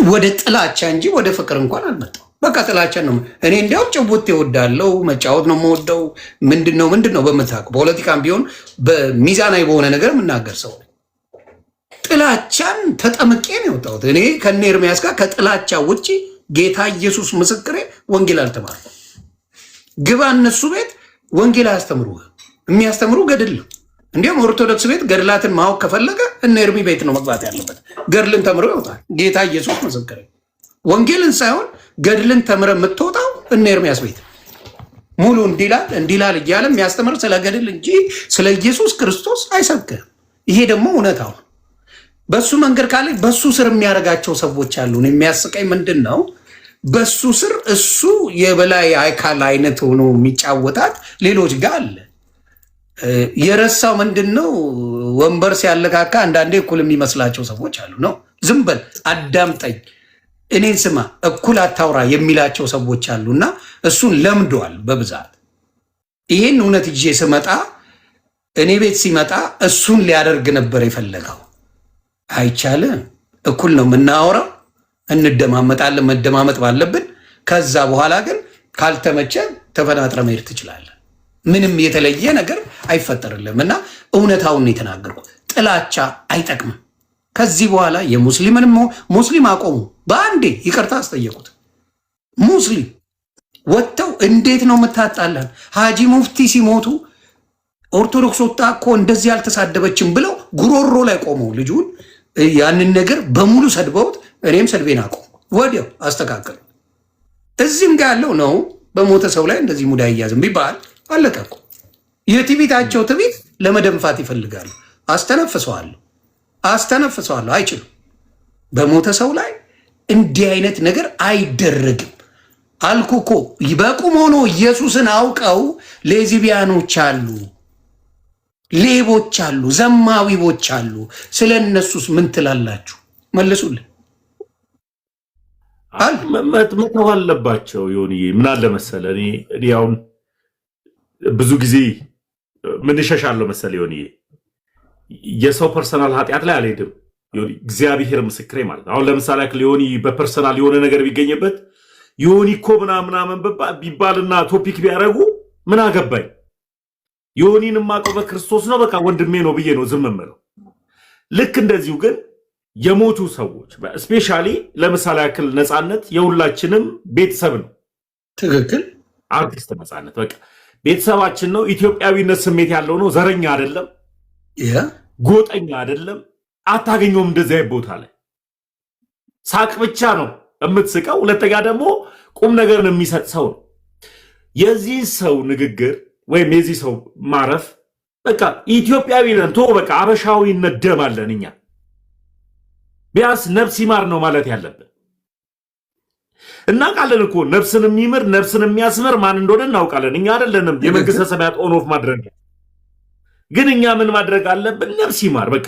Speaker 1: ወደ ጥላቻ እንጂ ወደ ፍቅር እንኳን አልመጣም። በቃ ጥላቻን ነው። እኔ እንዲያው ጭውት ይወዳለው መጫወት ነው የምወደው። ምንድነው በምታውቀው ፖለቲካም ቢሆን በሚዛናዊ በሆነ ነገር የምናገር ሰው ጥላቻን ተጠምቄ ነው የወጣሁት። እኔ ከነ ኤርሚያስ ጋር ከጥላቻ ውጭ ጌታ ኢየሱስ ምስክሬ ወንጌል አልተማርኩም። ግባ እነሱ ቤት ወንጌል አያስተምሩ፣ የሚያስተምሩ ገድል ነው። እንዲሁም ኦርቶዶክስ ቤት ገድላትን ማወቅ ከፈለገ እነ ኤርሚ ቤት ነው መግባት ያለበት። ገድልን ተምሮ ይወጣል። ጌታ ኢየሱስ ምስክሬ ወንጌልን ሳይሆን ገድልን ተምረ የምትወጣው እነ ኤርሚያስ ቤት ሙሉ እንዲላል እያለ የሚያስተምር ስለ ገድል እንጂ ስለ ኢየሱስ ክርስቶስ አይሰብክም። ይሄ ደግሞ እውነታው ነው። በሱ መንገድ ካለ በሱ ስር የሚያደርጋቸው ሰዎች አሉ። የሚያስቀኝ ምንድን ነው? በሱ ስር እሱ የበላይ አካል አይነት ሆኖ የሚጫወታት ሌሎች ጋር አለ። የረሳው ምንድን ነው? ወንበር ሲያለካካ አንዳንዴ እኩል የሚመስላቸው ሰዎች አሉ። ነው ዝም በል አዳምጠኝ፣ እኔን ስማ፣ እኩል አታውራ የሚላቸው ሰዎች አሉና እሱን ለምዷል በብዛት። ይህን እውነት ይዤ ስመጣ እኔ ቤት ሲመጣ እሱን ሊያደርግ ነበር የፈለገው። አይቻልም። እኩል ነው የምናወራው፣ እንደማመጣለን መደማመጥ ባለብን። ከዛ በኋላ ግን ካልተመቸ ተፈናጥረ መሄድ ትችላለህ። ምንም የተለየ ነገር አይፈጠርልም። እና እውነታውን የተናገርኩት ጥላቻ አይጠቅምም። ከዚህ በኋላ ሙስሊም አቆሙ። በአንዴ ይቅርታ አስጠየቁት። ሙስሊም ወጥተው እንዴት ነው የምታጣላን? ሀጂ ሙፍቲ ሲሞቱ ኦርቶዶክስ ወጣ እኮ እንደዚህ አልተሳደበችም ብለው ጉሮሮ ላይ ቆመው ልጁን ያንን ነገር በሙሉ ሰድበውት፣ እኔም ሰድቤን አቆሙ። ወዲያው አስተካከሉ። እዚህም ጋር ያለው ነው በሞተ ሰው ላይ እንደዚህ ሙዳ እያዝም ቢባል አለቀ እኮ። የትዕቢታቸው ትዕቢት ለመደንፋት ይፈልጋሉ። አስተነፍሰዋለሁ፣ አይችሉም። በሞተ ሰው ላይ እንዲህ አይነት ነገር አይደረግም አልኩ እኮ። በቁም ሆኖ ኢየሱስን አውቀው ሌዝቢያኖች አሉ፣ ሌቦች አሉ፣ ዘማዊቦች አሉ። ስለ እነሱስ ምን ትላላችሁ? መልሱልን።
Speaker 4: መተው አለባቸው። ዮኒዬ ምን አለ መሰለህ፣ እኔ አሁን ብዙ ጊዜ ምን እሸሻለሁ መሰለህ ዮኒዬ፣ የሰው ፐርሰናል ኃጢአት ላይ አልሄድም። እግዚአብሔር ምስክሬ ማለት አሁን ለምሳሌ ያክል ዮኒ በፐርሰናል የሆነ ነገር ቢገኝበት ዮኒ እኮ ምናምን ቢባልና ቶፒክ ቢያደርጉ ምን አገባኝ? ዮኒን የማውቀው በክርስቶስ ነው፣ በቃ ወንድሜ ነው ብዬ ነው ዝም የምለው። ልክ እንደዚሁ ግን የሞቱ ሰዎች ስፔሻሊ ለምሳሌ ያክል ነፃነት የሁላችንም ቤተሰብ ነው።
Speaker 1: ትክክል።
Speaker 4: አርቲስት ነፃነት በቃ ቤተሰባችን ነው። ኢትዮጵያዊነት ስሜት ያለው ነው። ዘረኛ አይደለም፣ ጎጠኛ አይደለም። አታገኘውም እንደዚያ ቦታ ላይ ሳቅ ብቻ ነው የምትስቀው። ሁለተኛ ደግሞ ቁም ነገርን የሚሰጥ ሰው ነው። የዚህ ሰው ንግግር ወይም የዚህ ሰው ማረፍ በቃ ኢትዮጵያዊ ነን ቶ በቃ አበሻዊነት ደም አለን እኛ። ቢያንስ ነፍስ ይማር ነው ማለት ያለብን። እናውቃለን እኮ ነፍስን የሚምር ነፍስን የሚያስምር ማን እንደሆነ እናውቃለን። እኛ አይደለንም የመንግስተ ሰማያት ኦኖፍ ማድረግ። ግን እኛ ምን ማድረግ አለብን? ነፍስ ይማር በቃ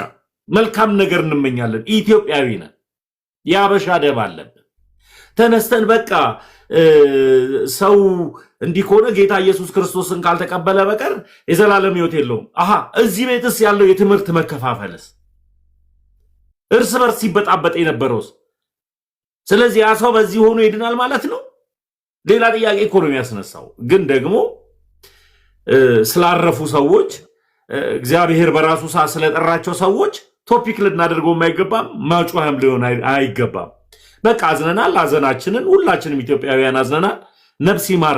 Speaker 4: መልካም ነገር እንመኛለን። ኢትዮጵያዊ ነን፣ የአበሻ ደም አለብን። ተነስተን በቃ ሰው እንዲህ ከሆነ ጌታ ኢየሱስ ክርስቶስን ካልተቀበለ በቀር የዘላለም ሕይወት የለውም። አሃ እዚህ ቤትስ ያለው የትምህርት መከፋፈልስ እርስ በርስ ሲበጣበጥ የነበረውስ? ስለዚህ ያ ሰው በዚህ ሆኖ ይድናል ማለት ነው? ሌላ ጥያቄ እኮ ነው የሚያስነሳው። ግን ደግሞ ስላረፉ ሰዎች እግዚአብሔር በራሱ ሰዓት ስለጠራቸው ሰዎች ቶፒክ ልናደርገው የማይገባም ማጩሃም ሊሆን አይገባም። በቃ አዝነናል። አዘናችንን ሁላችንም ኢትዮጵያውያን አዝነናል። ነፍስ ይማር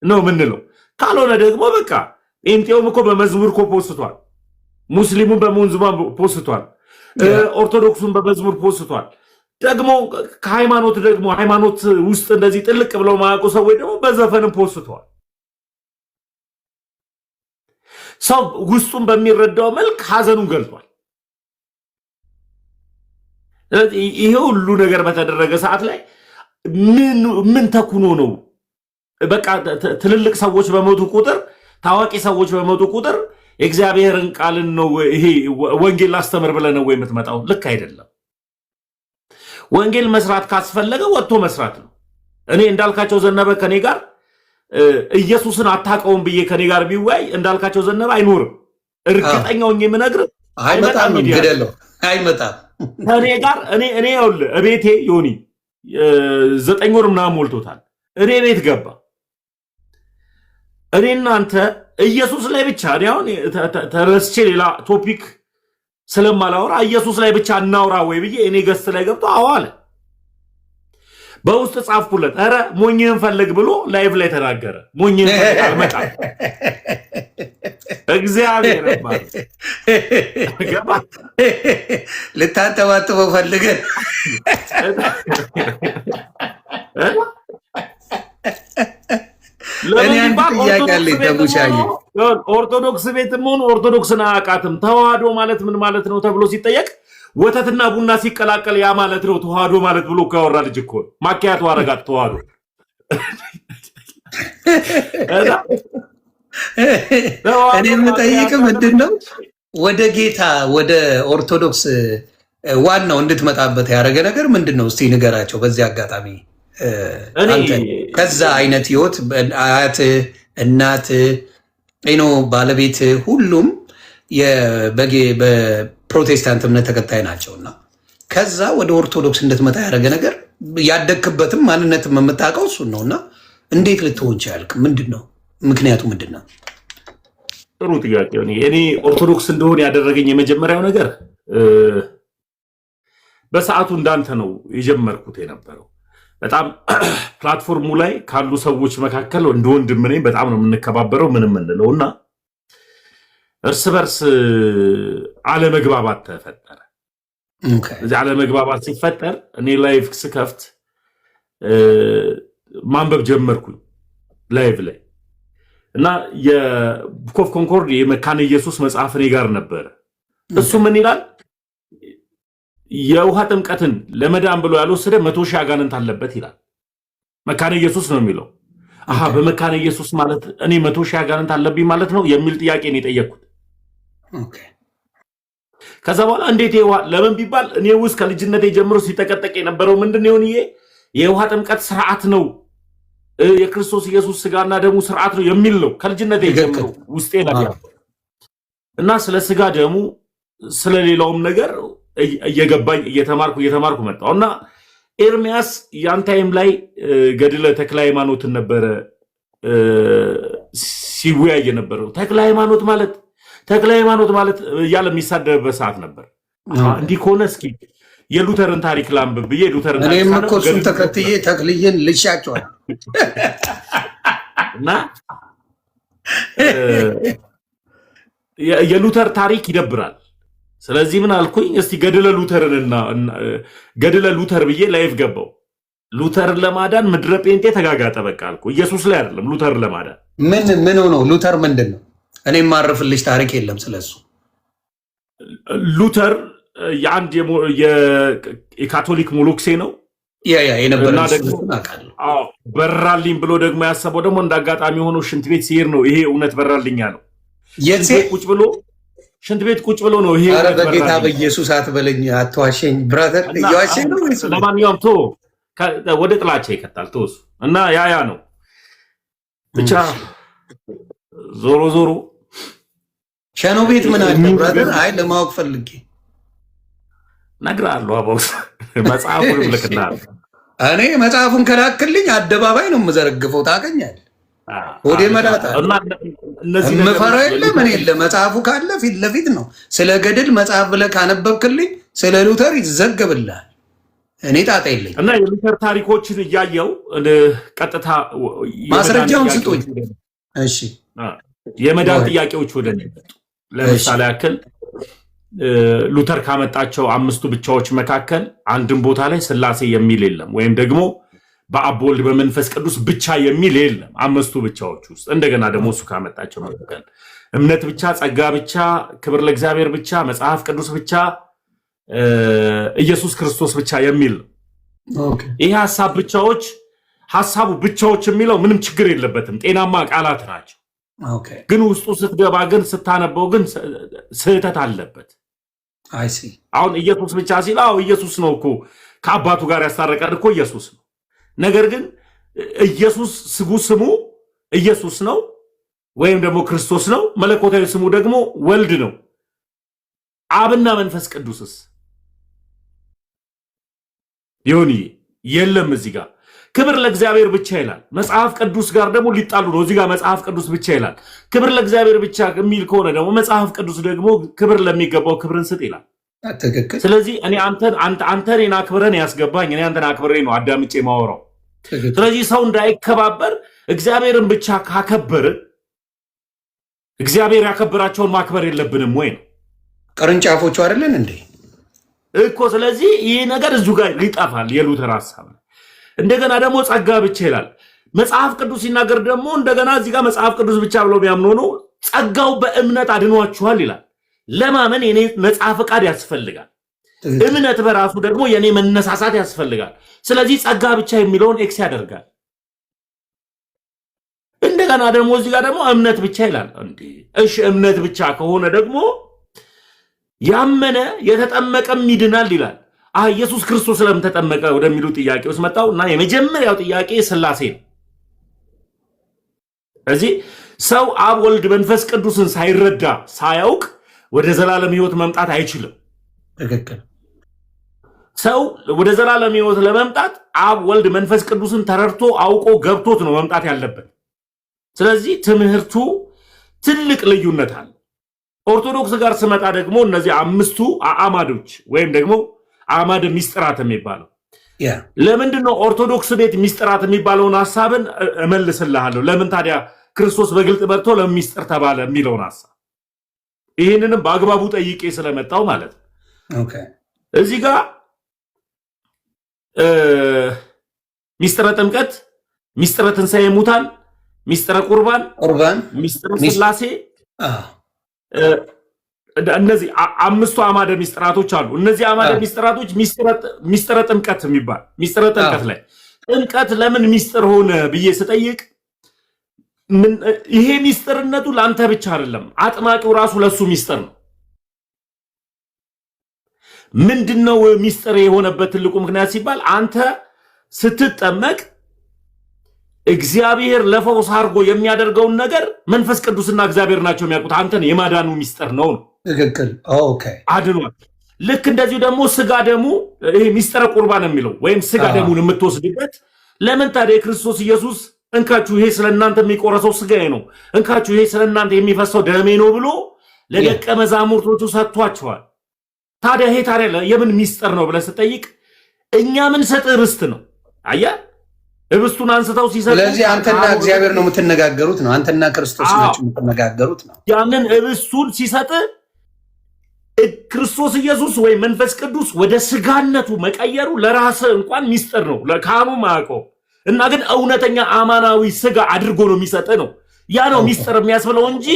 Speaker 4: ነው ምንለው። ካልሆነ ደግሞ በቃ ጴንጤውም እኮ በመዝሙር እኮ ፖስቷል፣ ሙስሊሙን በመንዙማ ፖስቷል፣ ኦርቶዶክሱን በመዝሙር ፖስቷል። ደግሞ ከሃይማኖት ደግሞ ሃይማኖት ውስጥ እንደዚህ ጥልቅ ብለው ማያውቁ ሰዎች ደግሞ በዘፈንም ፖስተዋል። ሰው ውስጡን በሚረዳው መልክ ሀዘኑን ገልጧል። ይሄ ሁሉ ነገር በተደረገ ሰዓት ላይ ምን ተኩኖ ነው? በቃ ትልልቅ ሰዎች በመጡ ቁጥር፣ ታዋቂ ሰዎች በመጡ ቁጥር የእግዚአብሔርን ቃልን ነው ይሄ ወንጌል ላስተምር ብለህ ነው ወይ የምትመጣው? ልክ አይደለም። ወንጌል መስራት ካስፈለገ ወጥቶ መስራት ነው። እኔ እንዳልካቸው ዘነበ ከኔ ጋር ኢየሱስን አታውቀውም ብዬ ከኔ ጋር ቢወያይ እንዳልካቸው ዘነበ አይኖርም። እርግጠኛው የምነግርህ
Speaker 1: አይመጣም፣ ግደለው አይመጣም
Speaker 4: ከኔ ጋር። እኔ ይኸውልህ እቤቴ ዮኒ 9 ወር ምናምን ሞልቶታል። እኔ ቤት ገባ። እኔ እናንተ ኢየሱስ ላይ ብቻ እኔ አሁን ተረስቼ ሌላ ቶፒክ ስለማላወራ ኢየሱስ ላይ ብቻ እናውራ ወይ ብዬ እኔ ገስት ላይ ገብቶ አዋለ በውስጥ ጻፍኩለት። ኧረ ሞኝህን ፈልግ ብሎ ላይቭ ላይ ተናገረ። ሞኝህን ፈልግ አልመጣም። እግዚአብሔር ማለት ገባ
Speaker 1: ልታንጠባጥበው ፈልገን እኔ አንድ ጥያቄ አለኝ ተሙሻዬ።
Speaker 4: ኦርቶዶክስ ቤትም ሆኖ ኦርቶዶክስን አያውቃትም። ተዋህዶ ማለት ምን ማለት ነው ተብሎ ሲጠየቅ ወተትና ቡና ሲቀላቀል ያ ማለት ነው ተዋህዶ ማለት ብሎ ካወራ ልጅ እኮ ማኪያቶ አረጋት ተዋህዶ።
Speaker 1: እኔ የምጠይቅህ ምንድን ነው ወደ ጌታ ወደ ኦርቶዶክስ ዋናው እንድትመጣበት ያደረገ ነገር ምንድን ነው? እስቲ ንገራቸው በዚህ አጋጣሚ። ከዛ አይነት ህይወት አያት እናት ባለቤት ሁሉም በፕሮቴስታንት እምነት ተከታይ ናቸውና ከዛ ወደ ኦርቶዶክስ እንድትመጣ ያደረገ ነገር ያደግክበትም ማንነትም የምታውቀው እሱን ነውና እንዴት ልትሆን ቻልክ? ምንድን ነው ምክንያቱ? ምንድን ነው?
Speaker 4: ጥሩ ጥያቄ። እኔ ኦርቶዶክስ እንደሆነ ያደረገኝ የመጀመሪያው ነገር በሰዓቱ እንዳንተ ነው የጀመርኩት የነበረው። በጣም ፕላትፎርሙ ላይ ካሉ ሰዎች መካከል እንደ ወንድም ነኝ። በጣም ነው የምንከባበረው ምንም እንለውና እርስ በርስ አለመግባባት ተፈጠረ። እዚህ አለመግባባት ሲፈጠር እኔ ላይቭ ስከፍት ማንበብ ጀመርኩኝ ላይቭ ላይ እና የቡክ ኦፍ ኮንኮርድ የመካነ ኢየሱስ መጽሐፍ እኔ ጋር ነበረ። እሱ ምን ይላል? የውሃ ጥምቀትን ለመዳን ብሎ ያልወሰደ 100,000 አጋንንት አለበት ይላል። መካነ ኢየሱስ ነው የሚለው። አሃ በመካነ ኢየሱስ ማለት እኔ 100,000 አጋንንት አለብኝ ማለት ነው የሚል ጥያቄ ነው የጠየቅኩት። ከዛ በኋላ እንዴት የውሃ ለምን ቢባል እኔ ውስጥ ከልጅነቴ ጀምሮ ሲጠቀጠቅ የነበረው ምንድን ነው የውሃ ጥምቀት ስርዓት ነው፣ የክርስቶስ ኢየሱስ ስጋና ደሙ ስርዓት ነው የሚል ነው ከልጅነቴ ጀምሮ ውስጤ ላይ እና ስለ ስጋ ደሙ ስለሌላውም ነገር እየገባኝ እየተማርኩ መጣሁ እና ኤርሚያስ ያን ታይም ላይ ገድለ ተክለ ሃይማኖትን ነበረ ሲወያይ ነበረው። ተክለ ሃይማኖት ማለት እያለ የሚሳደብበት ሰዓት ነበር። እንዲህ ከሆነ እስኪ የሉተርን ታሪክ ላንብብ ብዬ ሉተርን ታሪክ
Speaker 1: እኔም እኮ እሱን ተከትዬ ተክልዬን ልሻቸዋል
Speaker 4: እና የሉተር ታሪክ ይደብራል። ስለዚህ ምን አልኩኝ? እስቲ ገድለ ሉተር ብዬ ላይፍ ገባው። ሉተርን ለማዳን ምድረ ጴንጤ ተጋጋጠ። በቃ አልኩ ኢየሱስ ላይ አይደለም ሉተርን ለማዳን
Speaker 1: ምን ሆኖ ሉተር ምንድን ነው? እኔ ማረፍልሽ ታሪክ የለም ስለሱ።
Speaker 4: ሉተር የአንድ የካቶሊክ ሞሎክሴ ነው
Speaker 1: የነበረ
Speaker 4: በራልኝ ብሎ ደግሞ ያሰበው ደግሞ እንዳጋጣሚ ሆኖ ሽንት ቤት ሲሄድ ነው ይሄ እውነት በራልኛ ነው። ሽንት ቤት ቁጭ ብሎ ነው ይሄ።
Speaker 1: ኧረ በጌታ በኢየሱስ አትበለኝ፣ አትዋሸኝ ብራዘር። እየዋሸኝ ነው።
Speaker 4: ለማንኛውም ወደ ጥላቻ ይከታል ተወሱ እና ያ ነው ብቻ። ዞሮ
Speaker 1: ሸኖ ቤት ምን አለ ብራዘር? አይ ለማወቅ ፈልጌ
Speaker 4: እነግርሃለሁ። አባው መጽሐፉን ልክና
Speaker 1: እኔ መጽሐፉን ከላክልኝ አደባባይ ነው የምዘረግፈው። ታገኛለህ ወደ መዳታ መፈራ የለም ምን የለ። መጽሐፉ ካለ ፊት ለፊት ነው። ስለ ገድል መጽሐፍ ብለህ ካነበብክልኝ ስለ ሉተር ይዘገብልሃል። እኔ ጣጣ የለኝ
Speaker 4: እና የሉተር ታሪኮችን እያየው ቀጥታ
Speaker 1: ማስረጃውን ስጡኝ። እሺ
Speaker 4: የመዳን ጥያቄዎች ወደ እኔ መጡ። ለምሳሌ ያክል ሉተር ካመጣቸው 5ቱ ብቻዎች መካከል አንድም ቦታ ላይ ሥላሴ የሚል የለም፣ ወይም ደግሞ በአብ ወልድ በመንፈስ ቅዱስ ብቻ የሚል የለም 5ቱ ብቻዎች ውስጥ። እንደገና ደግሞ እሱ ካመጣቸው መካከል እምነት ብቻ፣ ጸጋ ብቻ፣ ክብር ለእግዚአብሔር ብቻ፣ መጽሐፍ ቅዱስ ብቻ፣ ኢየሱስ ክርስቶስ ብቻ የሚል ነው። ይህ ሐሳቡ ብቻዎች የሚለው ምንም ችግር የለበትም፣ ጤናማ ቃላት ናቸው። ግን ውስጡ ስትገባ ግን ስታነበው ግን ስህተት አለበት። አሁን ኢየሱስ ብቻ ሲል ኢየሱስ ነው እኮ ከአባቱ ጋር ያስታረቀን እኮ ኢየሱስ ነው። ነገር ግን ኢየሱስ ስሙ ኢየሱስ ነው ወይም ደግሞ ክርስቶስ ነው። መለኮታዊ ስሙ ደግሞ ወልድ ነው። አብና መንፈስ ቅዱስስ ይሁን የለም። እዚህ ጋር ክብር ለእግዚአብሔር ብቻ ይላል። መጽሐፍ ቅዱስ ጋር ደግሞ ሊጣሉ ነው። እዚህ ጋር መጽሐፍ ቅዱስ ብቻ ይላል። ክብር ለእግዚአብሔር ብቻ የሚል ከሆነ ደግሞ መጽሐፍ ቅዱስ ደግሞ ክብር ለሚገባው ክብርን ስጥ ይላል። ስለዚህ እኔ አንተን አክብረን ያስገባኝ እኔ አንተን አክብሬ ነው አዳምጬ ማወራው። ስለዚህ ሰው እንዳይከባበር እግዚአብሔርን ብቻ ካከበርን እግዚአብሔር ያከበራቸውን ማክበር የለብንም ወይ ነው?
Speaker 1: ቅርንጫፎቹ አይደለን እንዴ
Speaker 4: እኮ። ስለዚህ ይህ ነገር እዚሁ ጋር ሊጠፋል የሉተር ሐሳብ። እንደገና ደግሞ ጸጋ ብቻ ይላል መጽሐፍ ቅዱስ ሲናገር ደግሞ እንደገና እዚህ ጋር መጽሐፍ ቅዱስ ብቻ ብሎ ቢያምኑ ነው ጸጋው በእምነት አድኗችኋል ይላል። ለማመን የኔ ነፃ ፈቃድ ያስፈልጋል። እምነት በራሱ ደግሞ የኔ መነሳሳት ያስፈልጋል። ስለዚህ ጸጋ ብቻ የሚለውን ኤክስ ያደርጋል። እንደገና ደግሞ እዚህ ጋር ደግሞ እምነት ብቻ ይላል። እሺ እምነት ብቻ ከሆነ ደግሞ ያመነ የተጠመቀም ይድናል ይላል። ኢየሱስ ክርስቶስ ለምን ተጠመቀ ወደሚሉ ጥያቄ ውስጥ መጣው እና የመጀመሪያው ጥያቄ ሥላሴ ነው። ስለዚህ ሰው አብ ወልድ መንፈስ ቅዱስን ሳይረዳ ሳያውቅ ወደ ዘላለም ሕይወት መምጣት አይችልም።
Speaker 1: ትክክል።
Speaker 4: ሰው ወደ ዘላለም ሕይወት ለመምጣት አብ ወልድ መንፈስ ቅዱስን ተረድቶ አውቆ ገብቶት ነው መምጣት ያለበት። ስለዚህ ትምህርቱ ትልቅ ልዩነት አለ። ኦርቶዶክስ ጋር ስመጣ ደግሞ እነዚህ 5ቱ አዕማዶች ወይም ደግሞ አዕማደ ሚስጥራት የሚባለው ለምንድን ነው? ኦርቶዶክስ ቤት ሚስጥራት የሚባለውን ሐሳብን እመልስልሃለሁ። ለምን ታዲያ ክርስቶስ በግልጥ መጥቶ ለምን ሚስጥር ተባለ የሚለውን ሐሳብ ይህንንም በአግባቡ ጠይቄ ስለመጣው ማለት ነው። እዚህ ጋር ሚስጥረ ጥምቀት፣ ሚስጥረ ትንሣኤ ሙታን፣ ሚስጥረ ቁርባን፣ ሚስጥረ ሥላሴ እነዚህ 5ቱ አዕማደ ሚስጥራቶች አሉ። እነዚህ አዕማደ ሚስጥራቶች ሚስጥረ ጥምቀት የሚባል ሚስጥረ ጥምቀት ላይ ጥምቀት ለምን ሚስጥር ሆነ ብዬ ስጠይቅ ይሄ ሚስጥርነቱ ለአንተ ብቻ አይደለም፣ አጥማቂው ራሱ ለሱ ሚስጥር ነው። ምንድነው ሚስጥር የሆነበት ትልቁ ምክንያት ሲባል አንተ ስትጠመቅ እግዚአብሔር ለፈውስ አድርጎ የሚያደርገውን ነገር መንፈስ ቅዱስና እግዚአብሔር ናቸው የሚያውቁት። አንተን የማዳኑ ሚስጥር ነው።
Speaker 1: ትክክል። ኦኬ
Speaker 4: አድኗል። ልክ እንደዚሁ ደግሞ ስጋ ደሙ ይሄ ሚስጥረ ቁርባን የሚለው ወይም ስጋ ደሙን የምትወስድበት ለምን ታዲያ የክርስቶስ ኢየሱስ እንካችሁ ይሄ ስለእናንተ የሚቆረሰው ስጋዬ ነው፣ እንካችሁ ይሄ ስለእናንተ የሚፈሰው ደሜ ነው ብሎ ለደቀ መዛሙርቶቹ ሰጥቷቸዋል። ታዲያ ይሄ ታዲያ የምን ሚስጥር ነው ብለህ ስጠይቅ እኛ ምን ሰጥ ርስት ነው። አየህ ህብስቱን አንስተው ሲሰጡ
Speaker 1: ስለዚህ አንተና እግዚአብሔር ነው የምትነጋገሩት ነው። አንተና ክርስቶስ ናችሁ የምትነጋገሩት ነው።
Speaker 4: ያንን ህብስቱን ሲሰጥ ክርስቶስ ኢየሱስ ወይ መንፈስ ቅዱስ ወደ ስጋነቱ መቀየሩ ለራስ እንኳን ሚስጥር ነው፣ ለካህኑ ማያውቀው እና ግን እውነተኛ አማናዊ ስጋ አድርጎ ነው የሚሰጥ ነው። ያ ነው ሚስጥር የሚያስብለው እንጂ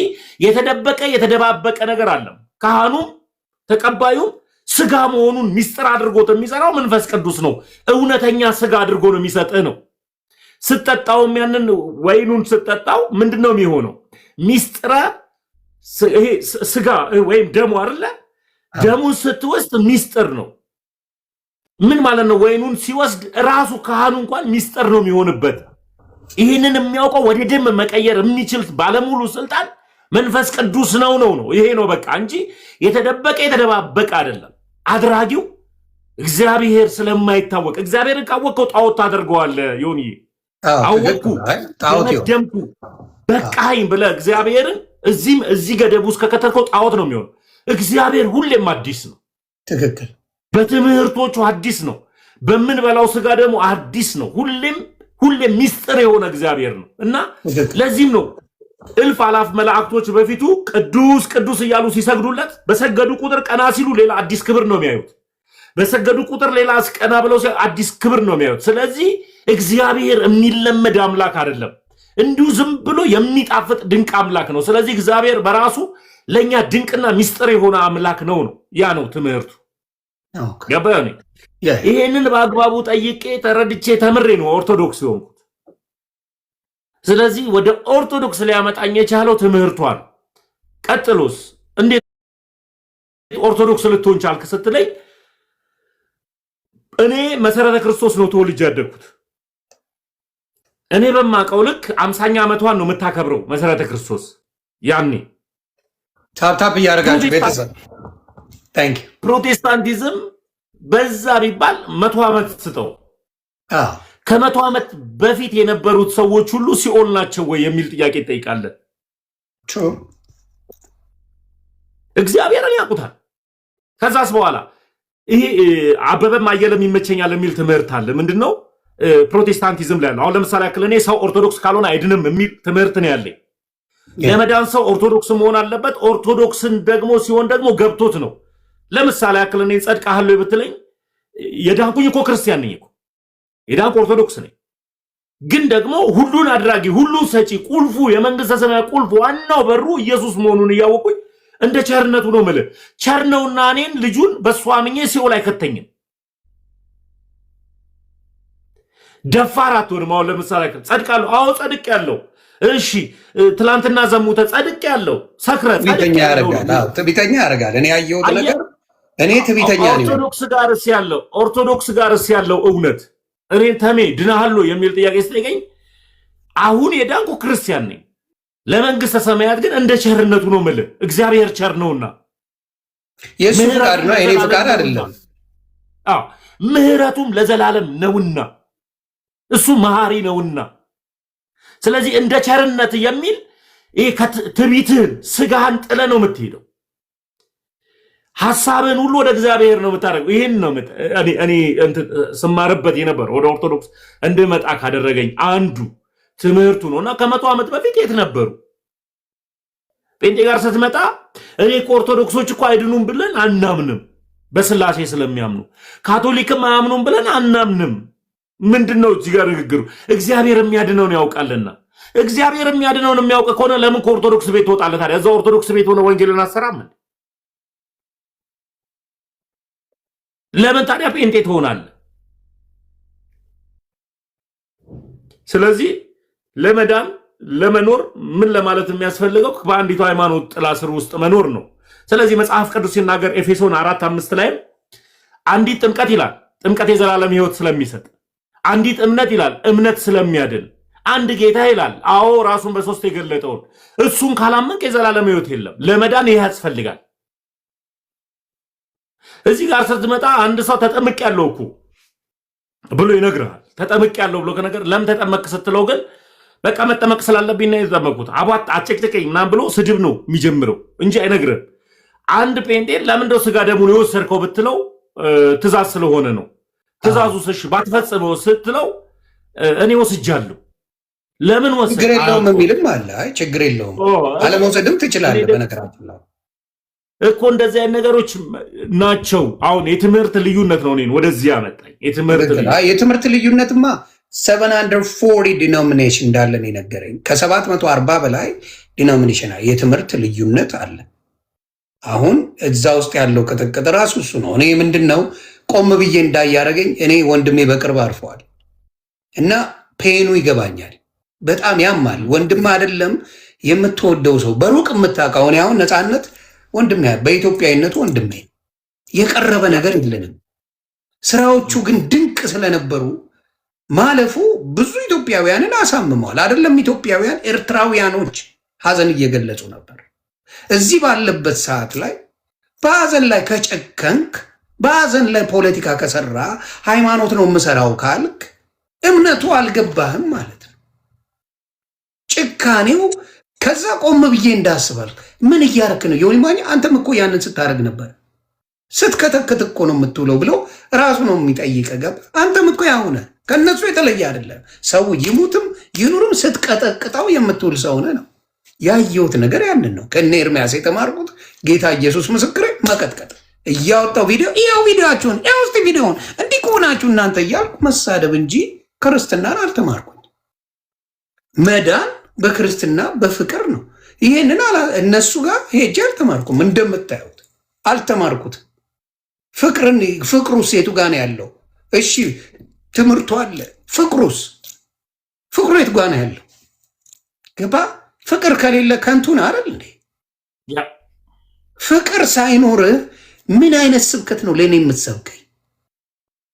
Speaker 4: የተደበቀ የተደባበቀ ነገር አለ። ካህኑም ተቀባዩም ስጋ መሆኑን ሚስጥር አድርጎት የሚሰራው መንፈስ ቅዱስ ነው። እውነተኛ ስጋ አድርጎ ነው የሚሰጥህ ነው። ስትጠጣውም ያንን ወይኑን ስትጠጣው ምንድነው የሚሆነው? ሚስጥረ ይሄ ስጋ ወይም ደሙ አይደለ? ደሙን ስትወስድ ሚስጥር ነው። ምን ማለት ነው? ወይኑን ሲወስድ ራሱ ካህኑ እንኳን ሚስጥር ነው የሚሆንበት። ይህንን የሚያውቀው ወደ ደም መቀየር የሚችል ባለሙሉ ስልጣን መንፈስ ቅዱስ ነው። ይሄ ነው በቃ እንጂ የተደበቀ የተደባበቀ አይደለም። አድራጊው እግዚአብሔር ስለማይታወቅ እግዚአብሔርን ካወቀው ጣዖት ታደርገዋለህ። ዮኒ አወቁ ደምኩ በቃኝ ብለህ እግዚአብሔርን እዚህ ገደብ ውስጥ ከከተትከው ጣዖት ነው የሚሆነው። እግዚአብሔር ሁሌም አዲስ ነው።
Speaker 1: ትክክል።
Speaker 4: በትምህርቶቹ አዲስ ነው። በምንበላው ስጋ ደግሞ አዲስ ነው። ሁሌም ሚስጥር የሆነ እግዚአብሔር ነው እና ለዚህም ነው እልፍ አላፍ መላእክቶች በፊቱ ቅዱስ ቅዱስ እያሉ ሲሰግዱለት በሰገዱ ቁጥር ቀና ሲሉ ሌላ አዲስ ክብር ነው የሚያዩት። በሰገዱ ቁጥር ሌላ ቀና ብለው አዲስ ክብር ነው የሚያዩት። ስለዚህ እግዚአብሔር የሚለመድ አምላክ አይደለም፣ እንዲሁ ዝም ብሎ የሚጣፍጥ ድንቅ አምላክ ነው። ስለዚህ እግዚአብሔር በራሱ ለኛ ድንቅና ሚስጥር የሆነ አምላክ ነው። ያ ነው ትምህርቱ። ገባኝ። ይሄንን በአግባቡ ጠይቄ ተረድቼ ተምሬ ነው ኦርቶዶክስ የሆንኩት። ስለዚህ ወደ ኦርቶዶክስ ሊያመጣኝ የቻለው ትምህርቷ ነው። ቀጥሎስ እንዴት ኦርቶዶክስ ልትሆን ቻልክ ስትለኝ እኔ መሰረተ ክርስቶስ ነው ተወልጄ ያደግኩት። እኔ በማውቀው ልክ 50ኛ ዓመቷን ነው የምታከብረው መሰረተ ክርስቶስ። ያኔ
Speaker 1: ታፕ እያደረጋችሁ ቤተሰብ ታንክ ዩ።
Speaker 4: ፕሮቴስታንቲዝም በዛ ቢባል 100 ዓመት ስጠው። ከ100 ዓመት በፊት የነበሩት ሰዎች ሁሉ ሲኦል ናቸው ወይ የሚል ጥያቄ ይጠይቃለን። እግዚአብሔርን ያውቁታል። ከዛስ በኋላ ይሄ አበበም አየለም ይመቸኛል የሚል ትምህርት አለ። ምንድነው? ፕሮቴስታንቲዝም ላይ ነው። አሁን ለምሳሌ ያክል እኔ ሰው ኦርቶዶክስ ካልሆነ አይድንም የሚል ትምህርት ነው ያለኝ። የመዳን ሰው ኦርቶዶክስ መሆን አለበት። ኦርቶዶክስን ደግሞ ሲሆን ደግሞ ገብቶት ነው። ለምሳሌ ያክል እኔ ጸድቃለሁ ብትለኝ የዳንኩኝ እኮ ክርስቲያን ነኝ እኮ የዳንኩ ኦርቶዶክስ ነኝ። ግን ደግሞ ሁሉን አድራጊ ሁሉን ሰጪ ቁልፉ የመንግስተ ሰማያት ቁልፍ ዋናው በሩ ኢየሱስ መሆኑን እያወቁኝ እንደ ቸርነቱ ነው ማለት ቸርነውና እኔን ልጁን በሷ አምኜ ሲኦል አይከተኝም። ደፋር አትሆንም። አሁን ለምሳሌ ጸድቃለሁ፣ አዎ ጸድቄያለሁ። እሺ ትላንትና ዘሙተ ጸድቄያለሁ። ሰክረ
Speaker 1: ትዕቢተኛ ያደርጋል። እኔ ያየሁት ነገር እኔ ትዕቢተኛ ነኝ።
Speaker 4: ኦርቶዶክስ ጋርስ ያለው እውነት እኔ ተሜ ድናሃሎ የሚል ጥያቄ ስጠይቀኝ አሁን የዳንኩ ክርስቲያን ነኝ። ለመንግስተ ሰማያት ግን እንደ ቸርነቱ ነው ማለት እግዚአብሔር ቸር ነውና
Speaker 1: የሱ ፍቃድ ነው፣ የኔ ፍቃድ አይደለም።
Speaker 4: ምህረቱም ለዘላለም ነውና እሱ መሐሪ ነውና ስለዚህ እንደ ቸርነት የሚል ይሄ ትዕቢትህን ስጋህን ጥለ ነው የምትሄደው። ሐሳብን ሁሉ ወደ እግዚአብሔር ነው የምታደርገው። ይሄን ነው እኔ ስማርበት የነበር ወደ ኦርቶዶክስ እንድመጣ ካደረገኝ አንዱ ትምህርቱ ነውና ከ100 ዓመት በፊት የት ነበሩ? ጴንጤ ጋር ስትመጣ እኔ ኦርቶዶክሶች እኮ አይድኑም ብለን አናምንም፣ በስላሴ ስለሚያምኑ። ካቶሊክም አያምኑም ብለን አናምንም። ምንድነው እዚህ ጋር ንግግሩ? እግዚአብሔር የሚያድነውን ያውቃልና። እግዚአብሔር የሚያድነውን የሚያውቅ ከሆነ ለምን ከኦርቶዶክስ ቤት ትወጣለህ ታዲያ? እዛ ኦርቶዶክስ ቤት ሆነ ወንጌልን አሰራም? ለምን ታዲያ ጴንጤ ትሆናለህ? ስለዚህ ለመዳን ለመኖር ምን ለማለት የሚያስፈልገው በአንዲቱ ሃይማኖት ጥላ ስር ውስጥ መኖር ነው። ስለዚህ መጽሐፍ ቅዱስ ሲናገር ኤፌሶን 4:5 ላይ አንዲት ጥምቀት ይላል፣ ጥምቀት የዘላለም ሕይወት ስለሚሰጥ፣ አንዲት እምነት ይላል፣ እምነት ስለሚያድን፣ አንድ ጌታ ይላል፣ አዎ ራሱን በሶስት የገለጠውን እሱን ካላመንክ የዘላለም ሕይወት የለም። ለመዳን ይህ ያስፈልጋል። እዚህ ጋር ስትመጣ አንድ ሰው ተጠምቅ ያለው እኮ ብሎ ይነግርሃል። ተጠምቅ ያለው ብሎ ከነገር ለምን ተጠመቅ ስትለው ግን በቃ መጠመቅ ስላለብኝ ነው የተጠመቁት አቧጥ አጨቅጨቀኝ ምናምን ብሎ ስድብ ነው የሚጀምረው እንጂ አይነግርም። አንድ ጴንጤ ለምን እንደው ስጋ ደሙን የወሰድከው ብትለው ትእዛዝ ስለሆነ ነው። ትእዛዙ እሺ ባትፈጽመው ስትለው እኔ ወስጃለሁ። ለምን ወሰድ?
Speaker 1: ችግር የለውም የሚልም አለ። አይ ችግር የለውም አለመውሰድም ትችላለህ። በነገራችን ላይ
Speaker 4: እኮ እንደዚህ አይነት ነገሮች ናቸው። አሁን የትምህርት ልዩነት ነው እኔን ወደዚህ ያመጣኝ።
Speaker 1: የትምህርት ልዩነትማ 740 ዲኖሚኔሽን እንዳለን የነገረኝ ከ740 በላይ ዲኖሚኔሽን የትምህርት ልዩነት አለ። አሁን እዛ ውስጥ ያለው ቅጥቅጥ ራሱ እሱ ነው። እኔ ምንድነው ቆም ብዬ እንዳያረገኝ እኔ ወንድሜ በቅርብ አርፈዋል እና ፔኑ ይገባኛል። በጣም ያማል። ወንድም አይደለም የምትወደው ሰው በሩቅ የምታውቀው። እኔ አሁን ነፃነት ወንድም በኢትዮጵያዊነቱ ወንድሜ የቀረበ ነገር የለንም። ስራዎቹ ግን ድንቅ ስለነበሩ ማለፉ ብዙ ኢትዮጵያውያንን አሳምመዋል። አይደለም ኢትዮጵያውያን፣ ኤርትራውያኖች ሀዘን እየገለጹ ነበር። እዚህ ባለበት ሰዓት ላይ በሀዘን ላይ ከጨከንክ፣ በሀዘን ላይ ፖለቲካ ከሰራ፣ ሃይማኖት ነው የምሰራው ካልክ እምነቱ አልገባህም ማለት ነው። ጭካኔው ከዛ ቆም ብዬ እንዳስባል ምን እያረክ ነው ዮኒ ማኛ? አንተም እኮ ያንን ስታደርግ ነበር። ስትከተክት እኮ ነው የምትውለው ብለው ራሱ ነው የሚጠይቅ። ገባ? አንተም እኮ ያሁነ ከእነሱ የተለየ አይደለም። ሰው ይሙትም ይኑርም ስትቀጠቅጠው የምትውል ሰውነ ነው። ያየሁት ነገር ያንን ነው። ከእነ ኤርምያስ የተማርኩት ጌታ ኢየሱስ ምስክሬ፣ መቀጥቀጥ እያወጣው ቪዲዮ ይኸው ቪዲዮችሁን ይኸው እስቲ ቪዲዮውን እንዲህ ከሆናችሁ እናንተ እያልኩ መሳደብ እንጂ ክርስትናን አልተማርኩኝ። መዳን በክርስትና በፍቅር ነው። ይሄንን እነሱ ጋር ሄጄ አልተማርኩም። እንደምታዩት አልተማርኩት። ፍቅሩ ሴቱ ጋር ነው ያለው። እሺ ትምህርቱ አለ። ፍቅሩ የቱ ጋር ነው ያለው? ገባ? ፍቅር ከሌለ ከንቱን አይደል እንዴ? ፍቅር ሳይኖርህ ምን አይነት ስብከት ነው ለእኔ የምትሰብከኝ?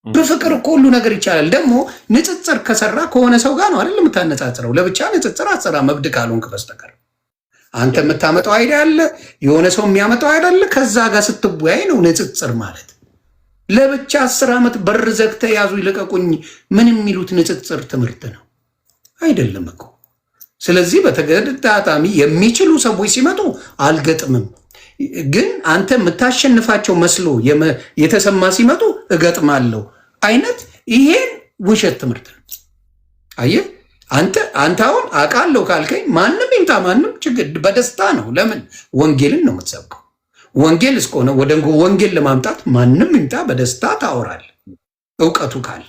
Speaker 1: በፍቅር እኮ ሁሉ ነገር ይቻላል። ደግሞ ንጽጽር ከሰራ ከሆነ ሰው ጋር ነው አይደል የምታነጻጽረው። ለብቻ ንጽጽር አትሰራ፣ መብድ ካልሆንክ በስተቀር። አንተ የምታመጣው አይዲያ አለ፣ የሆነ ሰው የሚያመጣው አይደለ? ከዛ ጋር ስትወያይ ነው ንጽጽር ማለት። ለብቻ 10 ዓመት በር ዘግተ ያዙ ይልቀቁኝ ምን የሚሉት ንጽጽር ትምህርት ነው አይደለም እኮ። ስለዚህ በተገጣጣሚ የሚችሉ ሰዎች ሲመጡ አልገጥምም፣ ግን አንተ የምታሸንፋቸው መስሎ የተሰማ ሲመጡ እገጥማለሁ አይነት ይሄን ውሸት ትምህርት ነው። አየህ አንተ አሁን አውቃለሁ ካልከኝ ማንም ይምጣ ማንም ችግር በደስታ ነው። ለምን ወንጌልን ነው የምትሰብከው። ወንጌል እስከሆነ ወደ ወንጌል ለማምጣት ማንም ይምጣ በደስታ ታወራል። እውቀቱ ካለ